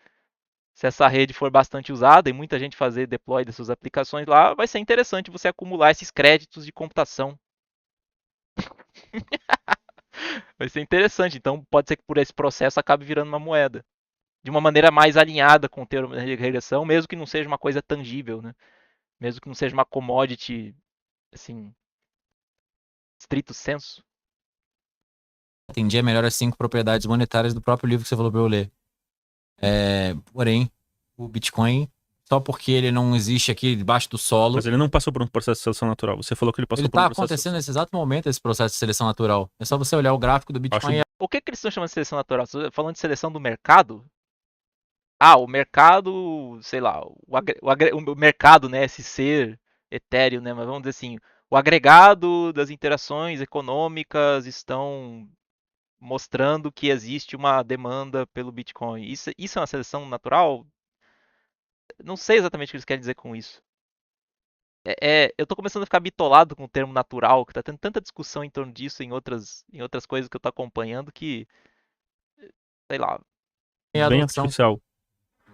Se essa rede for bastante usada e muita gente fazer deploy dessas aplicações lá, vai ser interessante você acumular esses créditos de computação. Vai ser interessante. Então, pode ser que por esse processo acabe virando uma moeda. De uma maneira mais alinhada com o termo de regressão, mesmo que não seja uma coisa tangível, né? Mesmo que não seja uma commodity, assim, estrito senso. entendi melhor as 5 propriedades monetárias do próprio livro que você falou para eu ler. Porém, o Bitcoin, só porque ele não existe aqui debaixo do solo, Mas ele não passou por um processo de seleção natural. Você falou que ele passou ele por um está processo. acontecendo nesse exato momento, esse processo de seleção natural. É só você olhar o gráfico do Bitcoin. O que eles estão chamando de seleção natural? Você tá falando de seleção do mercado? Ah, o mercado, sei lá, o mercado, né, esse ser etéreo, né, mas vamos dizer assim, o agregado das interações econômicas estão mostrando que existe uma demanda pelo Bitcoin. Isso é uma seleção natural? Não sei exatamente o que eles querem dizer com isso. Eu tô começando a ficar bitolado com o termo natural, que tá tendo tanta discussão em torno disso em outras coisas que eu tô acompanhando que, sei lá. A Bem adoção, artificial.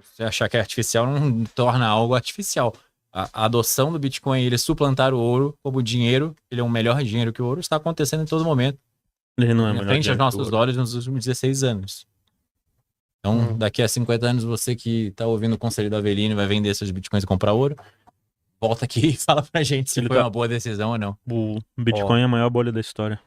você achar que é artificial não torna algo artificial. A adoção do Bitcoin, ele suplantar o ouro como dinheiro, ele é um melhor dinheiro que o ouro, está acontecendo em todo momento. Ele não é Na melhor frente aos dinheiro que o nossos ouro. olhos nos últimos 16 anos. Então, daqui a 50 anos, você que está ouvindo o conselho do Avelino e vai vender seus bitcoins e comprar ouro, volta aqui e fala pra gente se Ele foi tá- uma boa decisão ou não. O Bitcoin é a maior bolha da história.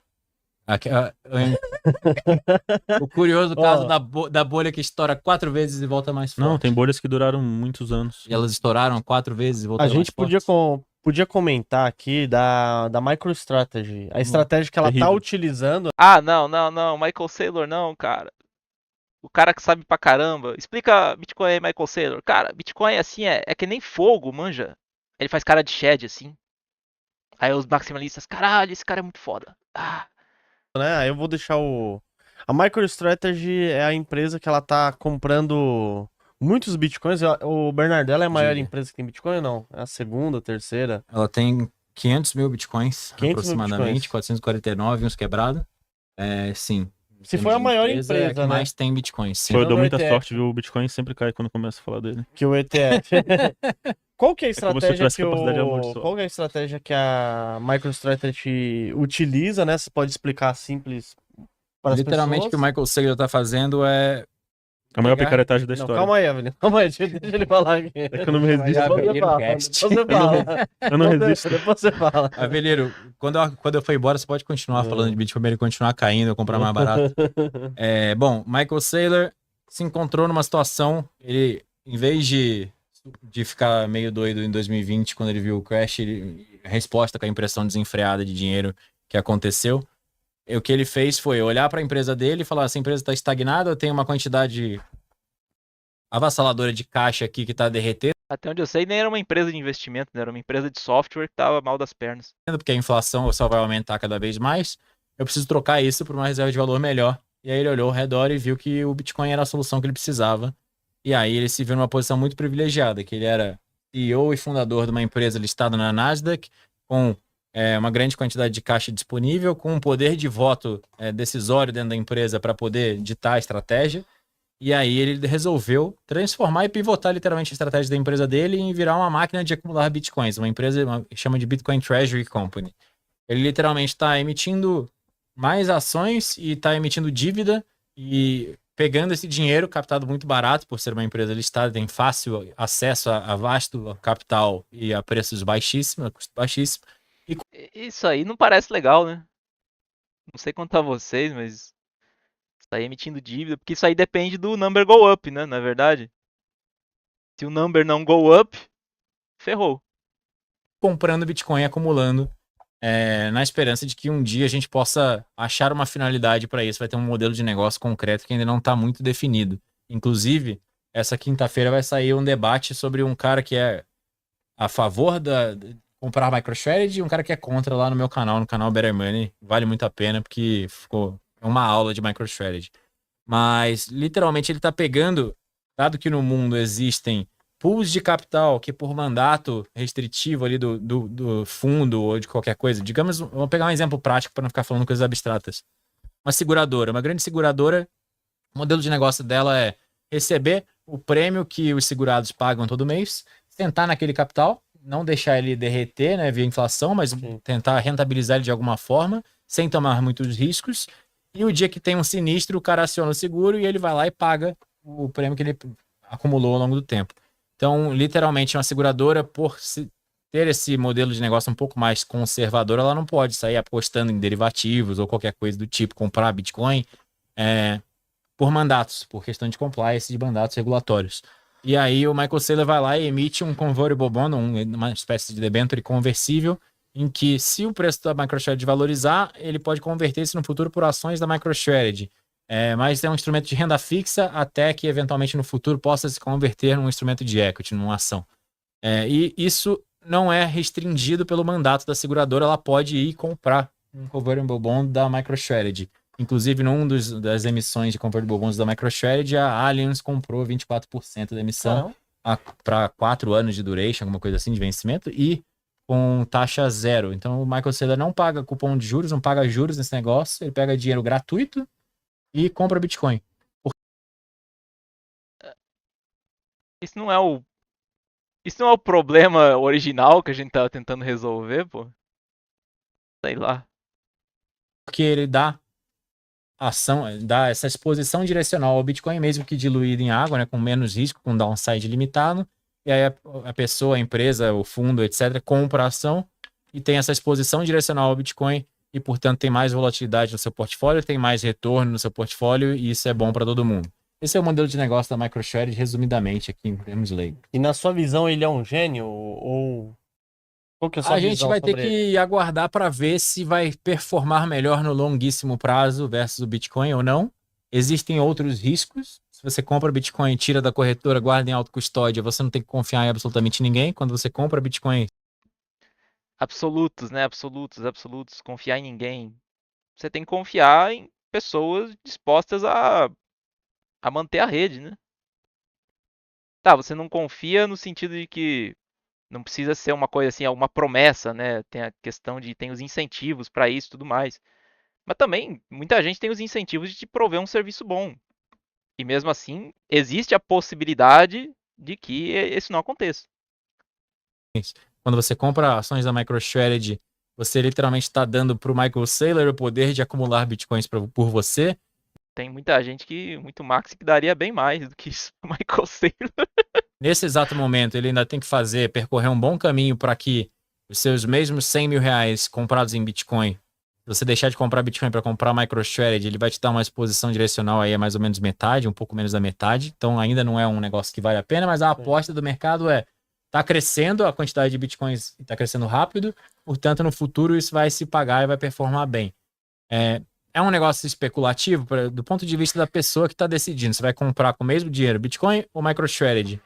O curioso caso da bolha que estoura 4 vezes e volta mais forte. Não, tem bolhas que duraram muitos anos. E elas estouraram 4 vezes e A voltaram mais gente podia, fortes. podia comentar aqui da MicroStrategy. A estratégia que ela tá Terrível. utilizando. Ah, não, Michael Saylor não, cara. O cara que sabe pra caramba. Explica Bitcoin aí, Michael Saylor. Cara, Bitcoin assim é que nem fogo, manja. Ele faz cara de shed assim. Aí os maximalistas, caralho, esse cara é muito foda. Ah. né? Aí eu vou deixar o... A MicroStrategy é a empresa que ela tá comprando muitos bitcoins. O Bernardello é a maior Diga. empresa que tem bitcoin ou não? É a segunda, terceira? Ela tem 500 mil bitcoins, 500 mil aproximadamente, bitcoins. 449, uns quebrados. Sim. Em Se termos foi a de maior empresa, é a empresa, que né? mais tem bitcoins. Sim. Foi, eu Tirando dou o muita ETF. sorte, viu? O Bitcoin sempre cai quando começa a falar dele. Que o ETF. Qual que é a É como se eu estratégia tivesse que capacidade de o... amaldiçoar. Qual que é a estratégia que a MicroStrategy utiliza, né? Você pode explicar simples para as Literalmente, o que o pessoas? Michael Saylor tá fazendo é A maior pegar- picaretagem da Não, história. calma aí, Evelyn. Calma aí, deixa ele falar aqui. É que eu não me resisto. Vai, Depois você Aveleiro fala. Cast. Depois você fala. Eu não resisto. Depois você fala. Aveleiro, quando eu for embora, você pode continuar falando de Bitcoin, ele continuar caindo, eu comprar mais barato. Bom, Michael Saylor se encontrou numa situação, ele, em vez de ficar meio doido em 2020, quando ele viu o crash, a resposta com a impressão desenfreada de dinheiro que aconteceu, o que ele fez foi olhar para a empresa dele e falar, essa empresa está estagnada, eu tenho uma quantidade avassaladora de caixa aqui que está derretendo, Até onde eu sei, nem era uma empresa de investimento, né? Era uma empresa de software que tava mal das pernas. porque a inflação só vai aumentar cada vez mais, eu preciso trocar isso por uma reserva de valor melhor. E aí ele olhou ao redor e viu que o Bitcoin era a solução que ele precisava. E aí ele se viu numa posição muito privilegiada, que ele era CEO e fundador de uma empresa listada na Nasdaq, com uma grande quantidade de caixa disponível, com um poder de voto decisório dentro da empresa para poder ditar a estratégia. E aí ele resolveu transformar e pivotar literalmente a estratégia da empresa dele em virar uma máquina de acumular bitcoins, uma empresa que chama de Bitcoin Treasury Company. Ele literalmente está emitindo mais ações e está emitindo dívida e pegando esse dinheiro captado muito barato, por ser uma empresa listada, tem fácil acesso a vasto capital e a preços baixíssimos, a custo baixíssimo. Isso aí não parece legal, né? Não sei quanto a vocês, mas sair emitindo dívida, porque isso aí depende do number go up, né? Na verdade. Se o number não go up, ferrou. Comprando Bitcoin, acumulando, na esperança de que um dia a gente possa achar uma finalidade para isso. Vai ter um modelo de negócio concreto que ainda não está muito definido. Inclusive, essa quinta-feira vai sair um debate sobre um cara que é a favor de comprar MicroStrategy e um cara que é contra lá no meu canal, no canal Better Money. Vale muito a pena, porque ficou uma aula de MicroStrategy. Mas, literalmente, ele está pegando, dado que no mundo existem pools de capital que por mandato restritivo ali do fundo ou de qualquer coisa, digamos, vamos pegar um exemplo prático para não ficar falando coisas abstratas. Uma seguradora, uma grande seguradora, o modelo de negócio dela é receber o prêmio que os segurados pagam todo mês, sentar naquele capital, não deixar ele derreter, né, via inflação, mas tentar rentabilizar ele de alguma forma, sem tomar muitos riscos. E o dia que tem um sinistro, o cara aciona o seguro e ele vai lá e paga o prêmio que ele acumulou ao longo do tempo. Então, literalmente, uma seguradora, por ter esse modelo de negócio um pouco mais conservador, ela não pode sair apostando em derivativos ou qualquer coisa do tipo, comprar Bitcoin por mandatos, por questão de compliance de mandatos regulatórios. E aí o Michael Saylor vai lá e emite um convertible bond, uma espécie de debênture conversível, em que se o preço da MicroStrategy valorizar, ele pode converter isso no futuro por ações da MicroStrategy. Mas é um instrumento de renda fixa até que eventualmente no futuro possa se converter num instrumento de equity, numa ação. E isso não é restringido pelo mandato da seguradora, ela pode ir comprar um convertible bond da MicroStrategy. Inclusive, num das emissões de convertible bonds da MicroStrategy, a Allianz comprou 24% da emissão para 4 anos de duration, alguma coisa assim, de vencimento, e com taxa zero. Então, o Michael Saylor não paga cupom de juros, não paga juros nesse negócio, ele pega dinheiro gratuito e compra Bitcoin. Isso não é o problema original que a gente tava tentando resolver, pô. Sei lá. Porque ele dá essa exposição direcional ao Bitcoin, mesmo que diluído em água, né, com menos risco, com downside limitado. E aí a pessoa, a empresa, o fundo, etc., compra a ação e tem essa exposição direcional ao Bitcoin e, portanto, tem mais volatilidade no seu portfólio, tem mais retorno no seu portfólio e isso é bom para todo mundo. Esse é o modelo de negócio da MicroStrategy, resumidamente, aqui em termos leigos. E na sua visão, ele é um gênio? Ou qual que é a sua A gente visão vai ter sobre ele? que aguardar para ver se vai performar melhor no longuíssimo prazo versus o Bitcoin ou não. Existem outros riscos. Se você compra Bitcoin, tira da corretora, guarda em autocustódia, você não tem que confiar em absolutamente ninguém. Quando você compra Bitcoin, Absolutos, né? Absolutos. Confiar em ninguém. você tem que confiar em pessoas dispostas a manter a rede, né? Tá, você não confia no sentido de que não precisa ser uma coisa assim, uma promessa, né? Tem a questão de tem os incentivos para isso e tudo mais. Mas também muita gente tem os incentivos de te prover um serviço bom. E mesmo assim, existe a possibilidade de que isso não aconteça. Quando você compra ações da MicroStrategy, você literalmente está dando para o Michael Saylor o poder de acumular bitcoins por você. Tem muita gente que, muito Max, que daria bem mais do que isso pro Michael Saylor. Nesse exato momento, ele ainda tem que percorrer um bom caminho para que os seus mesmos 100 mil reais comprados em Bitcoin, se você deixar de comprar Bitcoin para comprar MicroStrategy, ele vai te dar uma exposição direcional aí a mais ou menos metade, um pouco menos da metade. Então ainda não é um negócio que vale a pena, mas a aposta do mercado tá crescendo a quantidade de Bitcoins, está crescendo rápido, portanto no futuro isso vai se pagar e vai performar bem. É um negócio especulativo do ponto de vista da pessoa que está decidindo. Você vai comprar com o mesmo dinheiro Bitcoin ou MicroStrategy?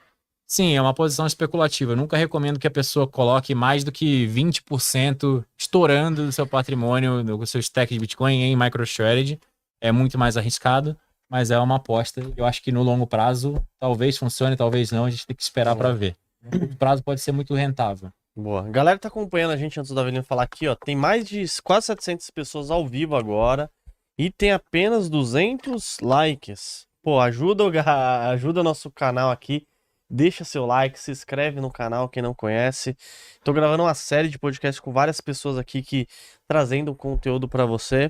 Sim, é uma posição especulativa. Eu nunca recomendo que a pessoa coloque mais do que 20% estourando do seu patrimônio, do seu stack de Bitcoin em MicroStrategy. É muito mais arriscado, mas é uma aposta. Eu acho que no longo prazo talvez funcione, talvez não. A gente tem que esperar para ver. No curto prazo pode ser muito rentável. Boa. A galera tá acompanhando a gente antes do Avelino falar aqui, ó. Tem mais de quase 700 pessoas ao vivo agora e tem apenas 200 likes. Pô, ajuda o nosso canal aqui. Deixa seu like, se inscreve no canal, quem não conhece. Tô gravando uma série de podcasts com várias pessoas aqui que trazendo conteúdo pra você.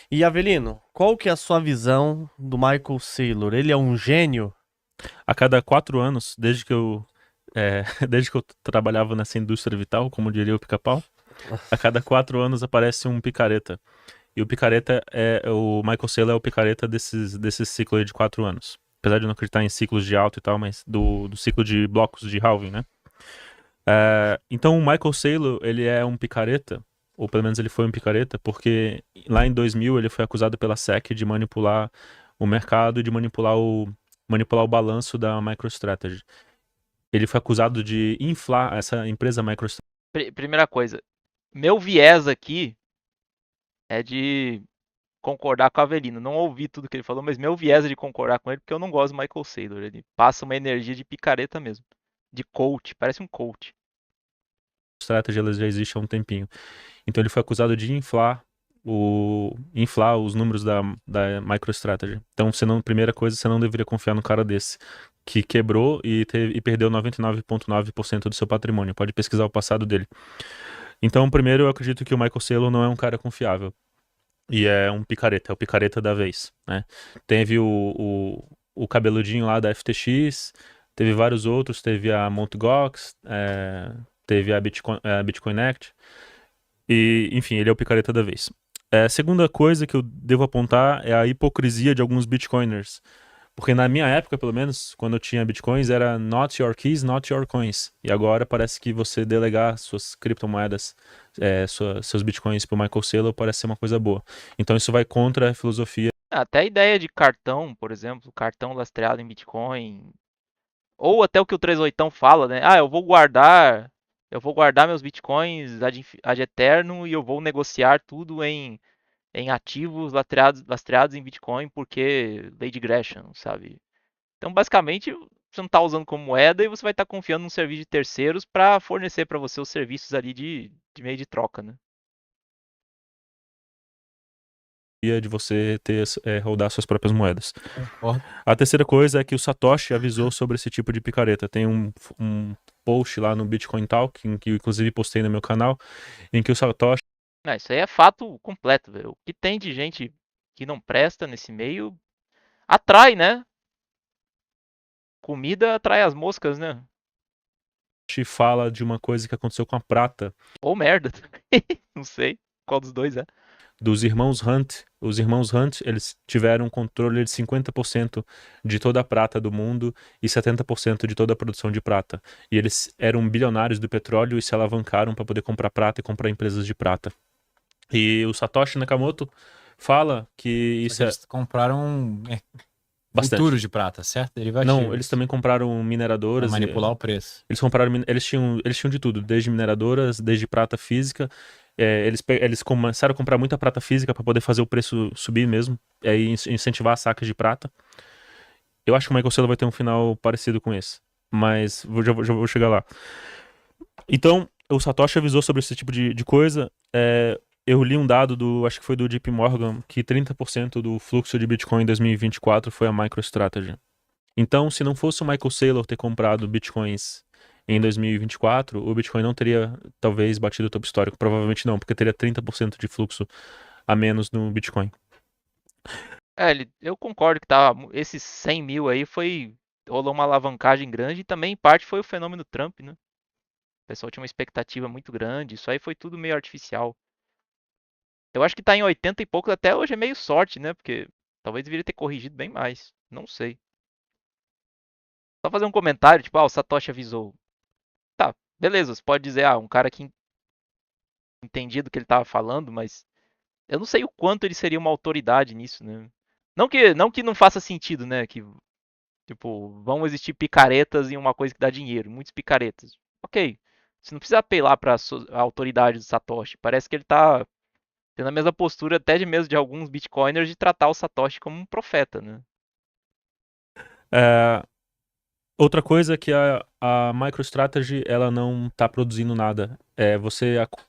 E Avelino, qual que é a sua visão do Michael Saylor? Ele é um gênio? A cada 4 anos, desde que eu trabalhava nessa indústria vital, como diria o Pica-Pau, a cada 4 anos aparece um picareta. E o picareta o Michael Saylor é o picareta desse ciclo aí de 4 anos. Apesar de eu não acreditar em ciclos de alta e tal, mas do ciclo de blocos de halving, né? Então o Michael Saylor, ele é um picareta, ou pelo menos ele foi um picareta, porque lá em 2000 ele foi acusado pela SEC de manipular o mercado e de manipular o balanço da MicroStrategy. Ele foi acusado de inflar essa empresa MicroStrategy. Primeira coisa, meu viés aqui é de concordar com o Avelino. Não ouvi tudo que ele falou, mas meu viés é de concordar com ele porque eu não gosto do Michael Saylor. Ele passa uma energia de picareta mesmo. De coach, parece um coach. Ela já existe há um tempinho. Então ele foi acusado de inflar os números da MicroStrategy. Então, primeira coisa, você não deveria confiar no cara desse, que quebrou e perdeu 99,9% do seu patrimônio. Pode pesquisar o passado dele. Então, primeiro, eu acredito que o Michael Saylor não é um cara confiável. E é um picareta, é o picareta da vez, né? Teve o cabeludinho lá da FTX, teve vários outros, teve a Mt. Gox, teve a Bitcoin Act, e, enfim, ele é o picareta da vez. A segunda coisa que eu devo apontar é a hipocrisia de alguns bitcoiners. Porque na minha época, pelo menos, quando eu tinha bitcoins, era not your keys, not your coins. E agora parece que você delegar suas criptomoedas, seus bitcoins pro Michael Saylor parece ser uma coisa boa. Então isso vai contra a filosofia. Até a ideia de cartão, por exemplo, cartão lastreado em Bitcoin. Ou até o que o 38 fala, né? Eu vou guardar meus Bitcoins ad eterno e eu vou negociar tudo em ativos lastreados em Bitcoin porque Lady Gresham, sabe? Então, basicamente, você não está usando como moeda e você vai estar confiando num serviço de terceiros para fornecer para você os serviços ali de meio de troca, né? De você rodar suas próprias moedas. Concordo. A terceira coisa é que o Satoshi avisou sobre esse tipo de picareta. Tem um post lá no Bitcoin Talk, em que eu inclusive postei no meu canal, em que o Satoshi Isso aí é fato completo, velho. O que tem de gente que não presta nesse meio atrai, né? Comida atrai as moscas, né? fala de uma coisa que aconteceu com a prata Ou merda. Não sei qual dos dois é. dos irmãos Hunt. Os irmãos Hunt, eles tiveram controle de 50% de toda a prata do mundo e 70% de toda a produção de prata. E eles eram bilionários do petróleo e se alavancaram para poder comprar prata e comprar empresas de prata. E o Satoshi Nakamoto fala que isso Eles compraram bastante. futuros de prata, certo? Derivativos. Não, eles também compraram mineradoras. Pra manipular o preço. Eles tinham de tudo, desde mineradoras, desde prata física. Eles começaram a comprar muita prata física para poder fazer o preço subir mesmo, e aí incentivar as sacas de prata. Eu acho que o Michael Saylor vai ter um final parecido com esse, mas já vou chegar lá. Então, o Satoshi avisou sobre esse tipo de coisa. Eu li um dado acho que foi do JP Morgan, que 30% do fluxo de Bitcoin em 2024 foi a MicroStrategy. Então, se não fosse o Michael Saylor ter comprado Bitcoins em 2024, o Bitcoin não teria, talvez, batido o topo histórico. Provavelmente não, porque teria 30% de fluxo a menos no Bitcoin. Eu concordo que esses 100 mil aí rolou uma alavancagem grande e também em parte foi o fenômeno Trump, né? O pessoal tinha uma expectativa muito grande, isso aí foi tudo meio artificial. Eu acho que tá em 80 e poucos até hoje é meio sorte, né? Porque talvez deveria ter corrigido bem mais. Não sei. Só fazer um comentário, tipo, o Satoshi avisou. Tá, beleza, você pode dizer, um cara que entendia do que ele tava falando, mas eu não sei o quanto ele seria uma autoridade nisso, né? Não que não faça sentido, né? Que, tipo, vão existir picaretas em uma coisa que dá dinheiro, muitos picaretas. Ok, você não precisa apelar pra a autoridade do Satoshi. Parece que ele tá tendo a mesma postura até de mesmo de alguns bitcoiners de tratar o Satoshi como um profeta, né? É, Outra coisa é que a MicroStrategy ela não está produzindo nada.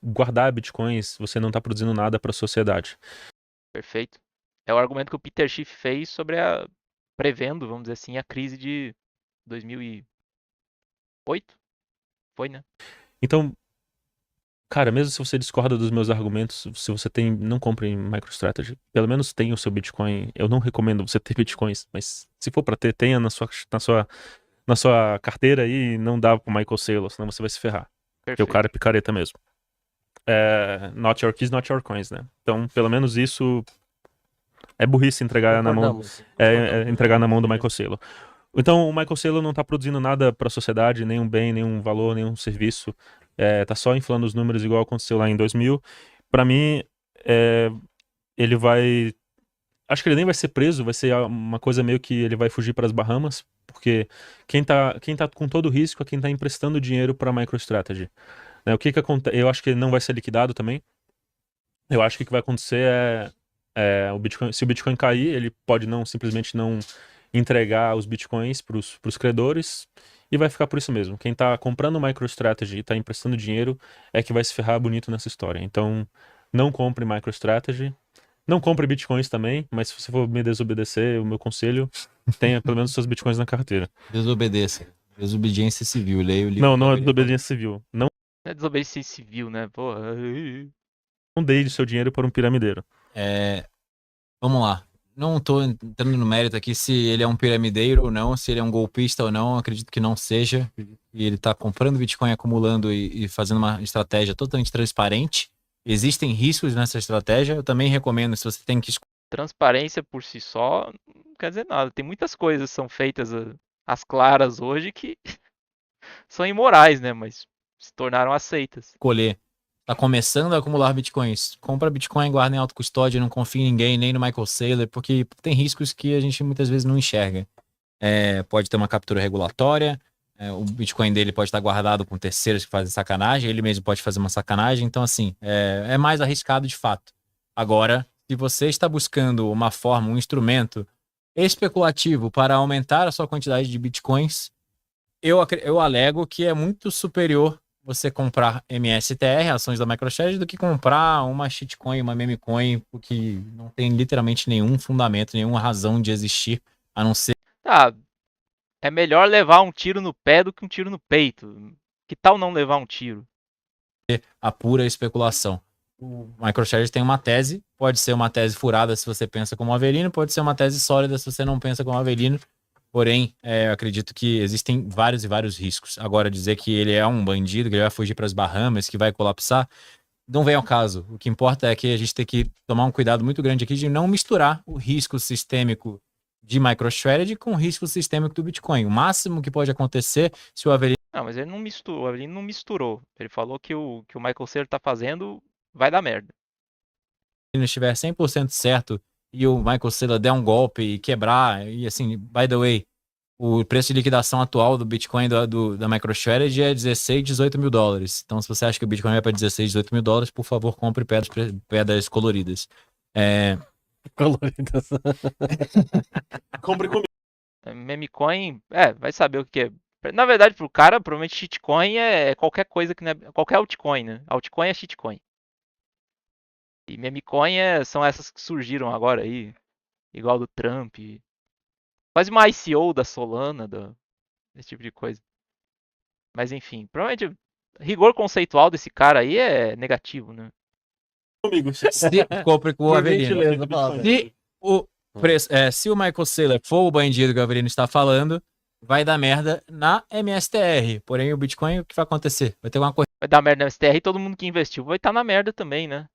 Guardar bitcoins, você não está produzindo nada para a sociedade. Perfeito. É o argumento que o Peter Schiff fez sobre prevendo, vamos dizer assim, a crise de 2008. Foi, né? Então, cara, mesmo se você discorda dos meus argumentos, se você não compre em MicroStrategy, pelo menos tenha o seu Bitcoin. Eu não recomendo você ter Bitcoins, mas se for para ter, tenha na sua carteira aí e não dá pro Michael Saylor, senão você vai se ferrar. Porque o Perfeito. cara é picareta mesmo. Not your keys, not your coins, né? Então, pelo menos isso é burrice entregar na mão, entregar na mão do Michael Saylor. Então, o Michael Saylor não tá produzindo nada para a sociedade, nenhum bem, nenhum valor, nenhum serviço. Tá só inflando os números igual aconteceu lá em 2000. Para mim, ele vai. Acho que ele nem vai ser preso, vai ser uma coisa meio que ele vai fugir para as Bahamas, porque quem tá com todo o risco é quem tá emprestando dinheiro para a MicroStrategy. Né? O que que acontece? Eu acho que ele não vai ser liquidado também. Eu acho que o que vai acontecer o Bitcoin, se o Bitcoin cair, ele pode simplesmente não entregar os Bitcoins para os credores e vai ficar por isso mesmo. Quem tá comprando MicroStrategy e tá emprestando dinheiro é que vai se ferrar bonito nessa história. Então, não compre MicroStrategy. Não compre Bitcoins também, mas se você for me desobedecer, o meu conselho, tenha pelo menos seus Bitcoins na carteira. Desobedeça. Desobediência civil. Leia o livro. Não, não é desobediência civil. Não É desobediência civil, né? Porra. dê seu dinheiro para um piramideiro. Vamos lá. Não tô entrando no mérito aqui se ele é um piramideiro ou não, se ele é um golpista ou não. Acredito que não seja. E ele tá comprando Bitcoin, acumulando e fazendo uma estratégia totalmente transparente. Existem riscos nessa estratégia. Eu também recomendo, se você tem que Transparência por si só não quer dizer nada. Tem muitas coisas que são feitas às claras hoje que são imorais, né? Mas se tornaram aceitas. escolher, tá começando a acumular bitcoins, compra Bitcoin, guarda em alta custódia, não confia em ninguém, nem no Michael Saylor, porque tem riscos que a gente muitas vezes não enxerga. Pode ter uma captura regulatória, o Bitcoin dele pode estar guardado com terceiros que fazem sacanagem, ele mesmo pode fazer uma sacanagem, então assim, é mais arriscado de fato. Agora, se você está buscando uma forma, um instrumento especulativo para aumentar a sua quantidade de Bitcoins, eu alego que é muito superior você comprar MSTR, ações da MicroStrategy, do que comprar uma shitcoin, uma memecoin, porque não tem literalmente nenhum fundamento, nenhuma razão de existir, a não ser É melhor levar um tiro no pé do que um tiro no peito. Que tal não levar um tiro? a pura especulação. O MicroStrategy tem uma tese, pode ser uma tese furada se você pensa como Avelino, pode ser uma tese sólida se você não pensa como Avelino. Porém, eu acredito que existem vários e vários riscos. Agora, dizer que ele é um bandido, que ele vai fugir para as Bahamas, que vai colapsar, não vem ao caso. O que importa é que a gente tem que tomar um cuidado muito grande aqui de não misturar o risco sistêmico de MicroStrategy com o risco sistêmico do Bitcoin. O máximo que pode acontecer se o Avelino Não, mas ele não misturou. Ele não misturou. Ele falou que o Michael Saylor tá fazendo vai dar merda. estiver 100% certo e o Michael Saylor der um golpe e quebrar, e assim, by the way, o preço de liquidação atual do Bitcoin da MicroStrategy é 16, 18 mil dólares. Então, se você acha que o Bitcoin vai para 16, 18 mil dólares, por favor, compre pedras coloridas. Coloridas. Compre comigo. Memecoin, vai saber o que é. Na verdade, pro cara, provavelmente shitcoin é qualquer coisa que não é. Qualquer altcoin, né? Altcoin é shitcoin. E memecoin são essas que surgiram agora aí. Igual do Trump. Quase uma ICO da Solana, esse tipo de coisa. Mas enfim, provavelmente o rigor conceitual desse cara aí é negativo, né? Comigo. Compre com o Por Avelino. gentileza, fala. Se o Michael Saylor for o bandido que o Avelino está falando, vai dar merda na MSTR. Porém, o Bitcoin, o que vai acontecer? Vai ter uma Vai dar merda na STR e todo mundo que investiu vai estar na merda também, né?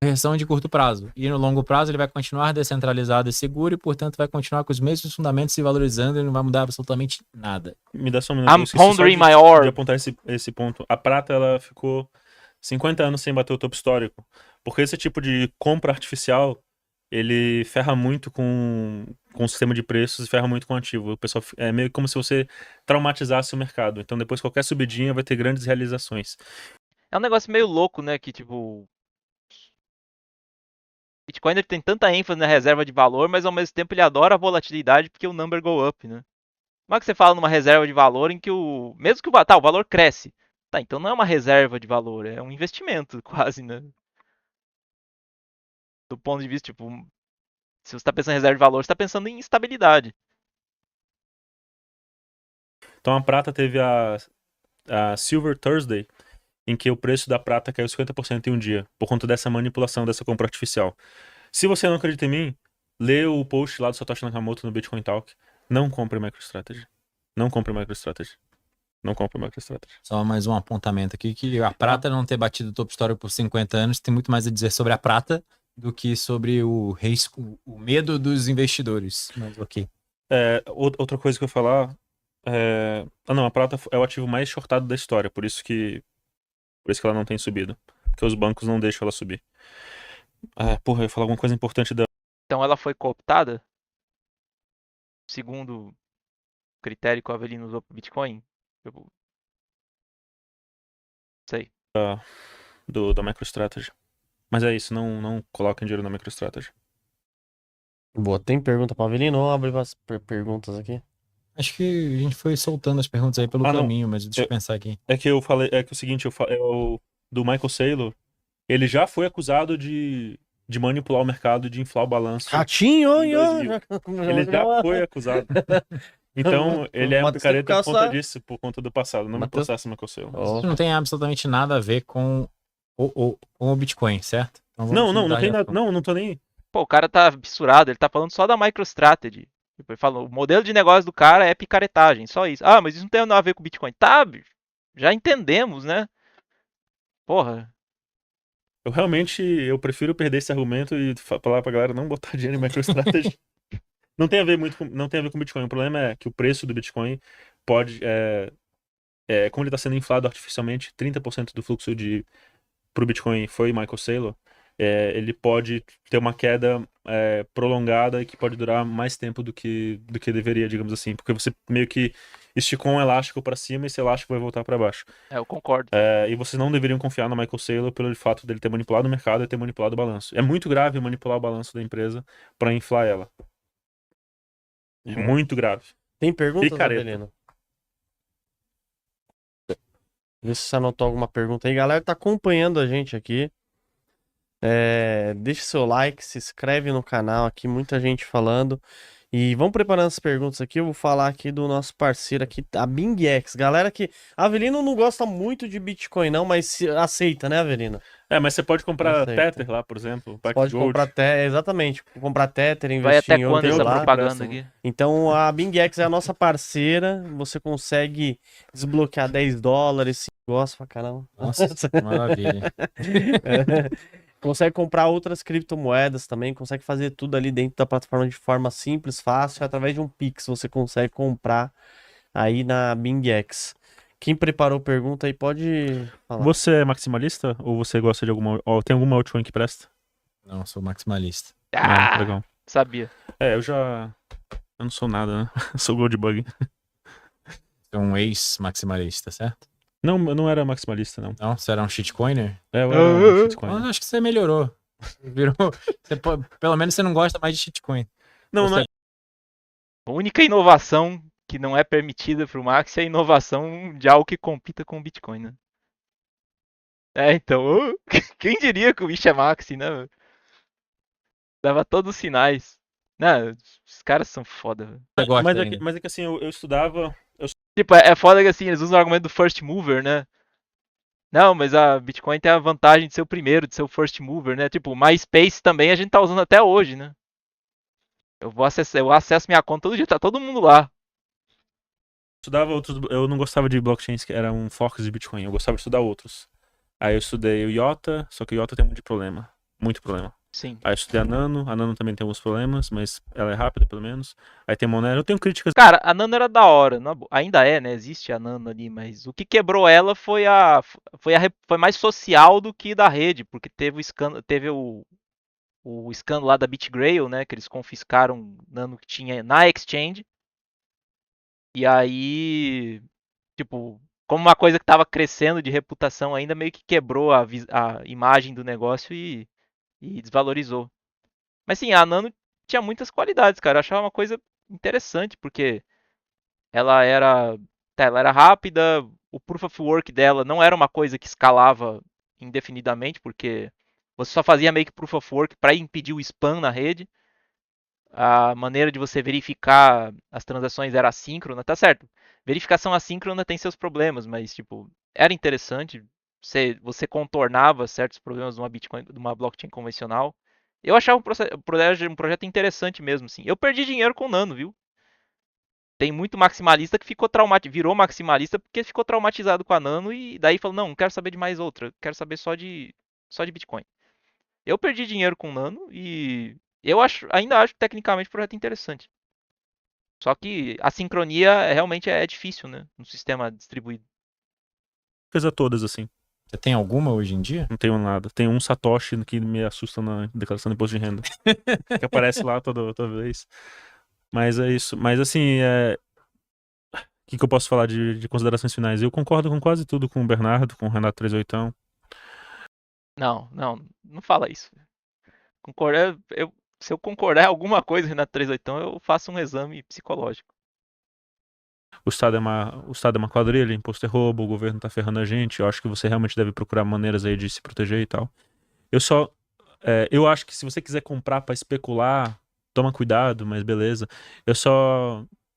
correção de curto prazo. E no longo prazo ele vai continuar descentralizado e seguro e, portanto, vai continuar com os mesmos fundamentos se valorizando e não vai mudar absolutamente nada. Me dá só um minuto. I'm pondering my orb. De apontar esse ponto. A prata, ela ficou 50 anos sem bater o topo histórico. Porque esse tipo de compra artificial, ele ferra muito com o sistema de preços e ferra muito com o ativo. O pessoal, é meio como se você traumatizasse o mercado. Então, depois, qualquer subidinha vai ter grandes realizações. É um negócio meio louco, né? Que tipo. Bitcoin ele tem tanta ênfase na reserva de valor, mas ao mesmo tempo ele adora a volatilidade porque o number go up, né? Como é que você fala numa reserva de valor em que o. Mesmo que o valor cresce. Tá, então não é uma reserva de valor, é um investimento, quase, né? Do ponto de vista, tipo, se você está pensando em reserva de valor, você está pensando em estabilidade. Então, a prata teve a Silver Thursday, em que o preço da prata caiu 50% em um dia, por conta dessa manipulação, dessa compra artificial. Se você não acredita em mim, lê o post lá do Satoshi Nakamoto no Bitcoin Talk. Não compre MicroStrategy. Não compre MicroStrategy. Não compre MicroStrategy. Só mais um apontamento aqui, que a prata não ter batido o topo histórico por 50 anos tem muito mais a dizer sobre a prata do que sobre o medo dos investidores. Mas ok. Outra coisa que eu ia falar... não, a prata é o ativo mais shortado da história, por isso que ela não tem subido. Porque os bancos não deixam ela subir. Eu ia falar alguma coisa importante da... Então ela foi cooptada? Segundo o critério que o Avelino usou pro Bitcoin? Eu sei. da MicroStrategy. Mas é isso, não coloquem dinheiro na MicroStrategy. Boa, tem pergunta pra Avelino? Vamos abrir as perguntas aqui. Acho que a gente foi soltando as perguntas aí pelo caminho, mas deixa eu pensar aqui. É que eu falei, é que o seguinte, do Michael Saylor, ele já foi acusado de manipular o mercado, de inflar o balanço. Ratinho, em 2000. Ele já foi acusado. Então, ele é um picareta por conta disso, por conta do passado. Não me processa, Michael Saylor. Isso não tem absolutamente nada a ver com o Bitcoin, certo? Então não tem nada. Não tô nem... Pô, o cara tá fissurado, ele tá falando só da MicroStrategy. Tipo, ele falou, o modelo de negócio do cara é picaretagem, só isso. Ah, mas isso não tem nada a ver com o Bitcoin. Tá, bicho, já entendemos, né? Porra. Eu prefiro perder esse argumento e falar pra galera não botar dinheiro em MicroStrategy. Não tem a ver com Bitcoin. O problema é que o preço do Bitcoin pode... como ele está sendo inflado artificialmente, 30% do fluxo pro Bitcoin foi Michael Saylor, ele pode ter uma queda prolongada e que pode durar mais tempo do que deveria, digamos assim, porque você meio que esticou um elástico para cima e esse elástico vai voltar para baixo. Eu concordo. E vocês não deveriam confiar no Michael Saylor pelo fato dele ter manipulado o mercado e ter manipulado o balanço. É muito grave manipular o balanço da empresa para inflar ela. É muito grave. Tem perguntas, Picareta. Avelino? Vê se você anotou alguma pergunta aí. Galera, tá acompanhando a gente aqui. Deixa seu like, se inscreve no canal aqui, muita gente falando. E vamos preparando as perguntas aqui. Eu vou falar aqui do nosso parceiro aqui, a BingX. Galera que... A Avelino não gosta muito de Bitcoin não, mas aceita, né, Avelino? Mas você pode comprar Aceita. Tether lá, por exemplo. Pode comprar Tether, exatamente. Comprar Tether, Vai investir até em quando outros essa lá. propaganda aqui? Então a BingX é a nossa parceira. Você consegue desbloquear $10, se gosta pra caramba. Nossa, maravilha. Consegue comprar outras criptomoedas também, consegue fazer tudo ali dentro da plataforma de forma simples, fácil, através de um Pix você consegue comprar aí na BingX. Quem preparou pergunta aí pode falar. Você é maximalista? Ou você gosta de alguma... Ou tem alguma altcoin que presta? Não, sou maximalista. Ah, legal. sabia. Eu já Eu não sou nada, né? Eu sou Goldbug. Você é um ex-maximalista, certo? Não, eu não era maximalista, não. Não? Você era um shitcoiner? Eu era um Então, shitcoin. acho que você melhorou. Virou. Pelo menos você não gosta mais de shitcoin. Não, não Você é. A única inovação que não é permitida pro Max é a inovação de algo que compita com o Bitcoin, né? Então, quem diria que o bicho é Maxi, né? Dava todos os sinais. Não, os caras são foda, velho. Você gosta Mas ainda. é que assim, eu estudava. Tipo, é foda que assim, eles usam o argumento do first mover, né? Não, mas a Bitcoin tem a vantagem de ser o primeiro, de ser o first mover, né? Tipo, o MySpace também a gente tá usando até hoje, né? Eu acesso minha conta todo dia, tá todo mundo lá. Estudava outros. Eu não gostava de blockchains que eram forks de Bitcoin. Eu gostava de estudar outros. Aí eu estudei o IOTA, só que o IOTA tem muito problema. Muito problema. Sim. Aí eu estudei a Nano também tem alguns problemas, mas ela é rápida, pelo menos. Aí tem Monero. Eu tenho críticas. Cara, a Nano era da hora, ainda é, né? Existe a Nano ali, mas o que quebrou ela foi mais social do que da rede, porque teve o escândalo lá da BitGrail, né? Que eles confiscaram Nano que tinha na exchange. E aí, tipo, como uma coisa que estava crescendo de reputação ainda, meio que quebrou a imagem do negócio e desvalorizou. Mas sim, a Nano tinha muitas qualidades, cara. Eu achava uma coisa interessante, porque ela era, ela era rápida, o proof of work dela não era uma coisa que escalava indefinidamente, porque você só fazia meio que proof of work para impedir o spam na rede. A maneira de você verificar as transações era assíncrona, tá certo? Verificação assíncrona tem seus problemas, mas tipo, era interessante. Você contornava certos problemas de uma Bitcoin, de uma blockchain convencional. Eu achava um projeto interessante mesmo, sim. Eu perdi dinheiro com Nano, viu? Tem muito maximalista que virou maximalista porque ficou traumatizado com a Nano e daí falou, não quero saber de mais outra, quero saber só de Bitcoin. Eu perdi dinheiro com Nano e ainda acho tecnicamente o projeto interessante. Só que a sincronia realmente é difícil, né? No sistema distribuído. A todas, assim. Você tem alguma hoje em dia? Não tenho nada. Tem um Satoshi que me assusta na declaração de imposto de renda. Que aparece lá toda vez. Mas é isso. Mas assim, o que eu posso falar de considerações finais? Eu concordo com quase tudo com o Bernardo, com o Renato 38. Não fala isso. Se eu concordar em alguma coisa, Renato 38, eu faço um exame psicológico. O Estado é uma quadrilha, imposto é roubo, o governo tá ferrando a gente. Eu acho que você realmente deve procurar maneiras aí de se proteger e tal. Eu acho que se você quiser comprar pra especular, toma cuidado, mas beleza.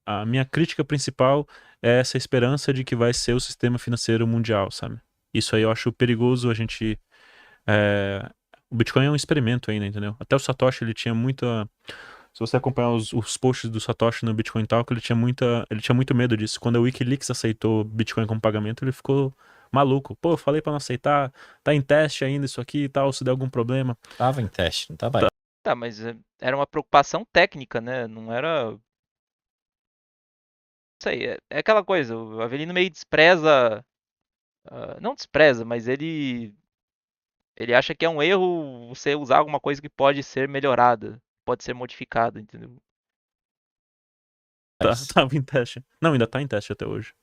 A minha crítica principal é essa esperança de que vai ser o sistema financeiro mundial, sabe? Isso aí eu acho perigoso a gente. é, O Bitcoin é um experimento ainda, entendeu? Até o Satoshi, ele tinha muita. Se você acompanhar os posts do Satoshi no Bitcoin Talk, ele tinha muito medo disso. Quando a WikiLeaks aceitou Bitcoin como pagamento, ele ficou maluco. Pô, eu falei pra não aceitar, tá em teste ainda isso aqui e tal, se der algum problema. Tava em teste, não tava aí. Tá, mas era uma preocupação técnica, né? Não era. Não sei, é aquela coisa. O Avelino meio despreza. Não despreza, mas ele acha que é um erro você usar alguma coisa que pode ser melhorada, pode ser modificada, entendeu? Tava em teste. Não, ainda tá em teste até hoje.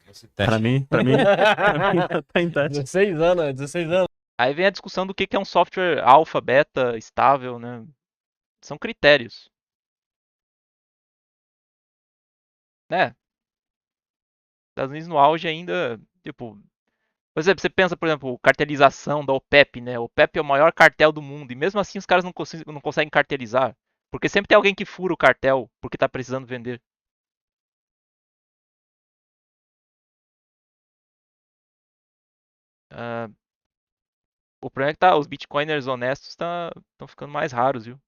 Esse Pra teste. mim, pra mim ainda tá em teste. 16 anos, 16 anos. Aí vem a discussão do que é um software alfa, beta, estável, né? São critérios. Né? Estados Unidos no auge ainda, tipo, por exemplo, você pensa, por exemplo, cartelização da OPEP, né? O OPEP é o maior cartel do mundo e mesmo assim os caras não conseguem cartelizar, porque sempre tem alguém que fura o cartel porque tá precisando vender. Ah, o problema é que os bitcoiners honestos estão ficando mais raros, viu?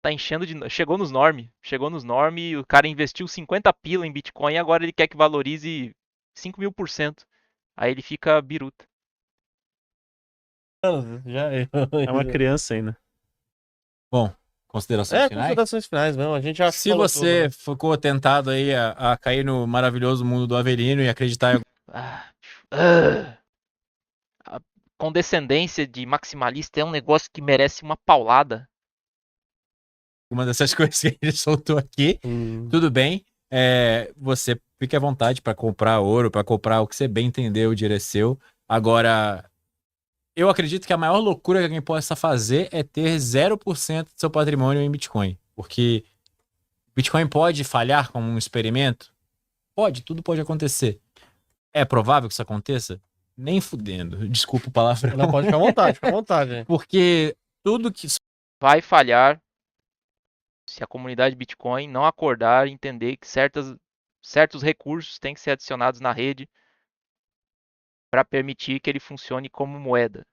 Tá enchendo de. Chegou nos norm e o cara investiu 50 pila em Bitcoin e agora ele quer que valorize 5.000%. Aí ele fica biruta. Já É uma criança ainda. Bom, considerações finais? considerações finais mesmo. A gente já Se falou você tudo, né? ficou tentado aí a cair no maravilhoso mundo do Avelino e acreditar em Ah, ah. A condescendência de maximalista é um negócio que merece uma paulada. uma dessas coisas que ele soltou aqui, tudo bem. Você fique à vontade para comprar ouro, para comprar o que você bem entender, o dinheiro é seu. Agora, eu acredito que a maior loucura que alguém possa fazer é ter 0% do seu patrimônio em Bitcoin. Porque Bitcoin pode falhar como um experimento? Pode, tudo pode acontecer. É provável que isso aconteça? Nem fudendo. Desculpa o palavrão. Não, pode ficar à vontade, fica à vontade. Porque tudo que. Vai falhar se a comunidade Bitcoin não acordar e entender que certos recursos têm que ser adicionados na rede para permitir que ele funcione como moeda.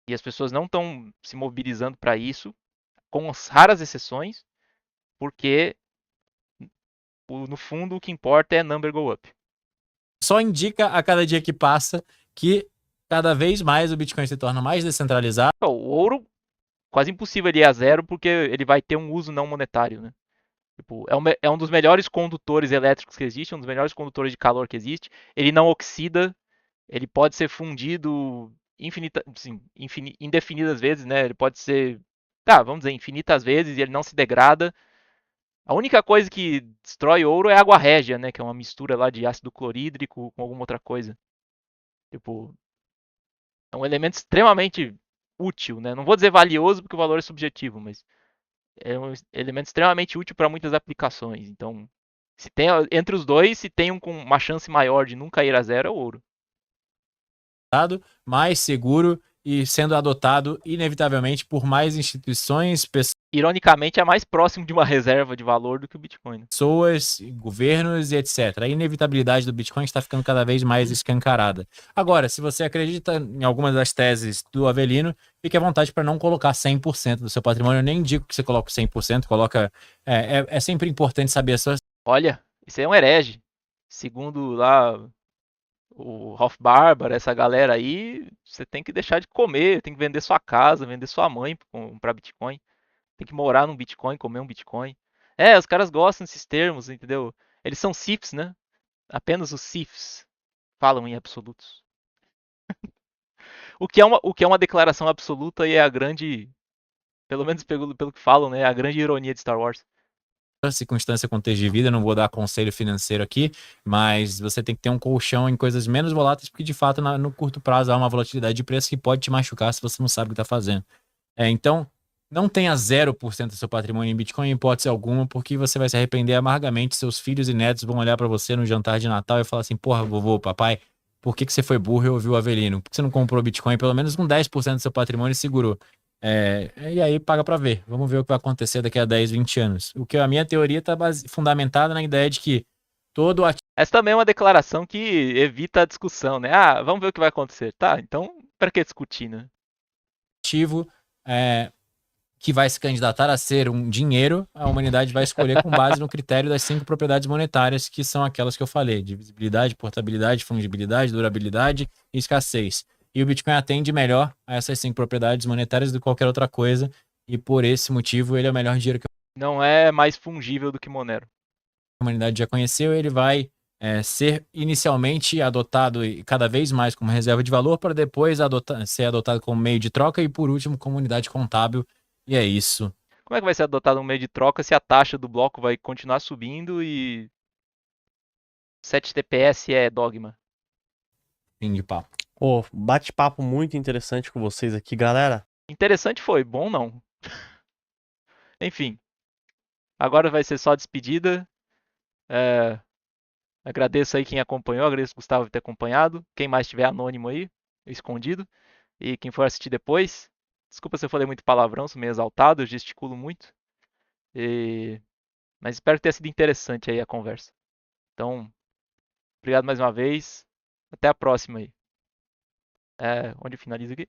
E as pessoas não estão se mobilizando para isso, com as raras exceções, porque no fundo o que importa é number go up. Só indica a cada dia que passa que cada vez mais o Bitcoin se torna mais descentralizado. O ouro, quase impossível ele ir a zero, porque ele vai ter um uso não monetário, né? Tipo, é um dos melhores condutores elétricos que existe, um dos melhores condutores de calor que existe. Ele não oxida, ele pode ser fundido indefinidas vezes, né? Ele pode ser, vamos dizer, infinitas vezes e ele não se degrada. A única coisa que destrói ouro é água régia, né? Que é uma mistura lá de ácido clorídrico com alguma outra coisa. Tipo, é um elemento extremamente útil, né? Não vou dizer valioso porque o valor é subjetivo, mas é um elemento extremamente útil para muitas aplicações. Então, se tem entre os dois, se tem um com uma chance maior de nunca ir a zero, é o ouro. Mais seguro e sendo adotado inevitavelmente por mais instituições, Ironicamente, é mais próximo de uma reserva de valor do que o Bitcoin. pessoas, governos e etc. A inevitabilidade do Bitcoin está ficando cada vez mais escancarada. Agora, se você acredita em algumas das teses do Avelino, fique à vontade para não colocar 100% do seu patrimônio. Eu nem digo que você coloque 100%, coloca. É sempre importante saber a sua. Olha, isso é um herege. Segundo lá o Hofbarbara, essa galera aí, você tem que deixar de comer, tem que vender sua casa, vender sua mãe para Bitcoin. Tem que morar num Bitcoin, comer um Bitcoin. Os caras gostam desses termos, entendeu? Eles são CIFs, né? Apenas os CIFs falam em absolutos. O que é uma declaração absoluta e é a grande, pelo menos pelo que falam, né? É a grande ironia de Star Wars. Circunstância, contexto de vida, não vou dar conselho financeiro aqui, mas você tem que ter um colchão em coisas menos voláteis, porque de fato no curto prazo há uma volatilidade de preço que pode te machucar se você não sabe o que está fazendo. Então, não tenha 0% do seu patrimônio em Bitcoin em hipótese alguma, porque você vai se arrepender amargamente. Seus filhos e netos vão olhar para você no jantar de Natal e falar assim: porra, vovô, papai, por que você foi burro e ouviu o Avelino? Por que você não comprou Bitcoin pelo menos com 10% do seu patrimônio e segurou? E aí paga para ver. Vamos ver o que vai acontecer daqui a 10, 20 anos. A minha teoria está fundamentada na ideia de que todo Essa também é uma declaração que evita a discussão, né? Vamos ver o que vai acontecer. Tá, então para que discutir, né? ativo que vai se candidatar a ser um dinheiro, a humanidade vai escolher com base no critério das 5 propriedades monetárias, que são aquelas que eu falei: divisibilidade, portabilidade, fungibilidade, durabilidade e escassez. E o Bitcoin atende melhor a essas 5 propriedades monetárias do que qualquer outra coisa, e por esse motivo ele é o melhor dinheiro que Não é mais fungível do que Monero. a humanidade já conheceu. Ele vai ser inicialmente adotado e cada vez mais como reserva de valor, para depois ser adotado como meio de troca e, por último, como unidade contábil. E é isso. Como é que vai ser adotado um meio de troca se a taxa do bloco vai continuar subindo e 7 TPS é dogma? Fim de papo. Bate-papo muito interessante com vocês aqui, galera. Interessante foi, bom não. Enfim, agora vai ser só despedida. Agradeço aí quem acompanhou, agradeço o Gustavo por ter acompanhado. Quem mais estiver anônimo aí, escondido. E quem for assistir depois, desculpa se eu falei muito palavrão, sou meio exaltado, eu gesticulo muito. Mas espero que tenha sido interessante aí a conversa. Então, obrigado mais uma vez. Até a próxima aí. Onde eu finalizo aqui?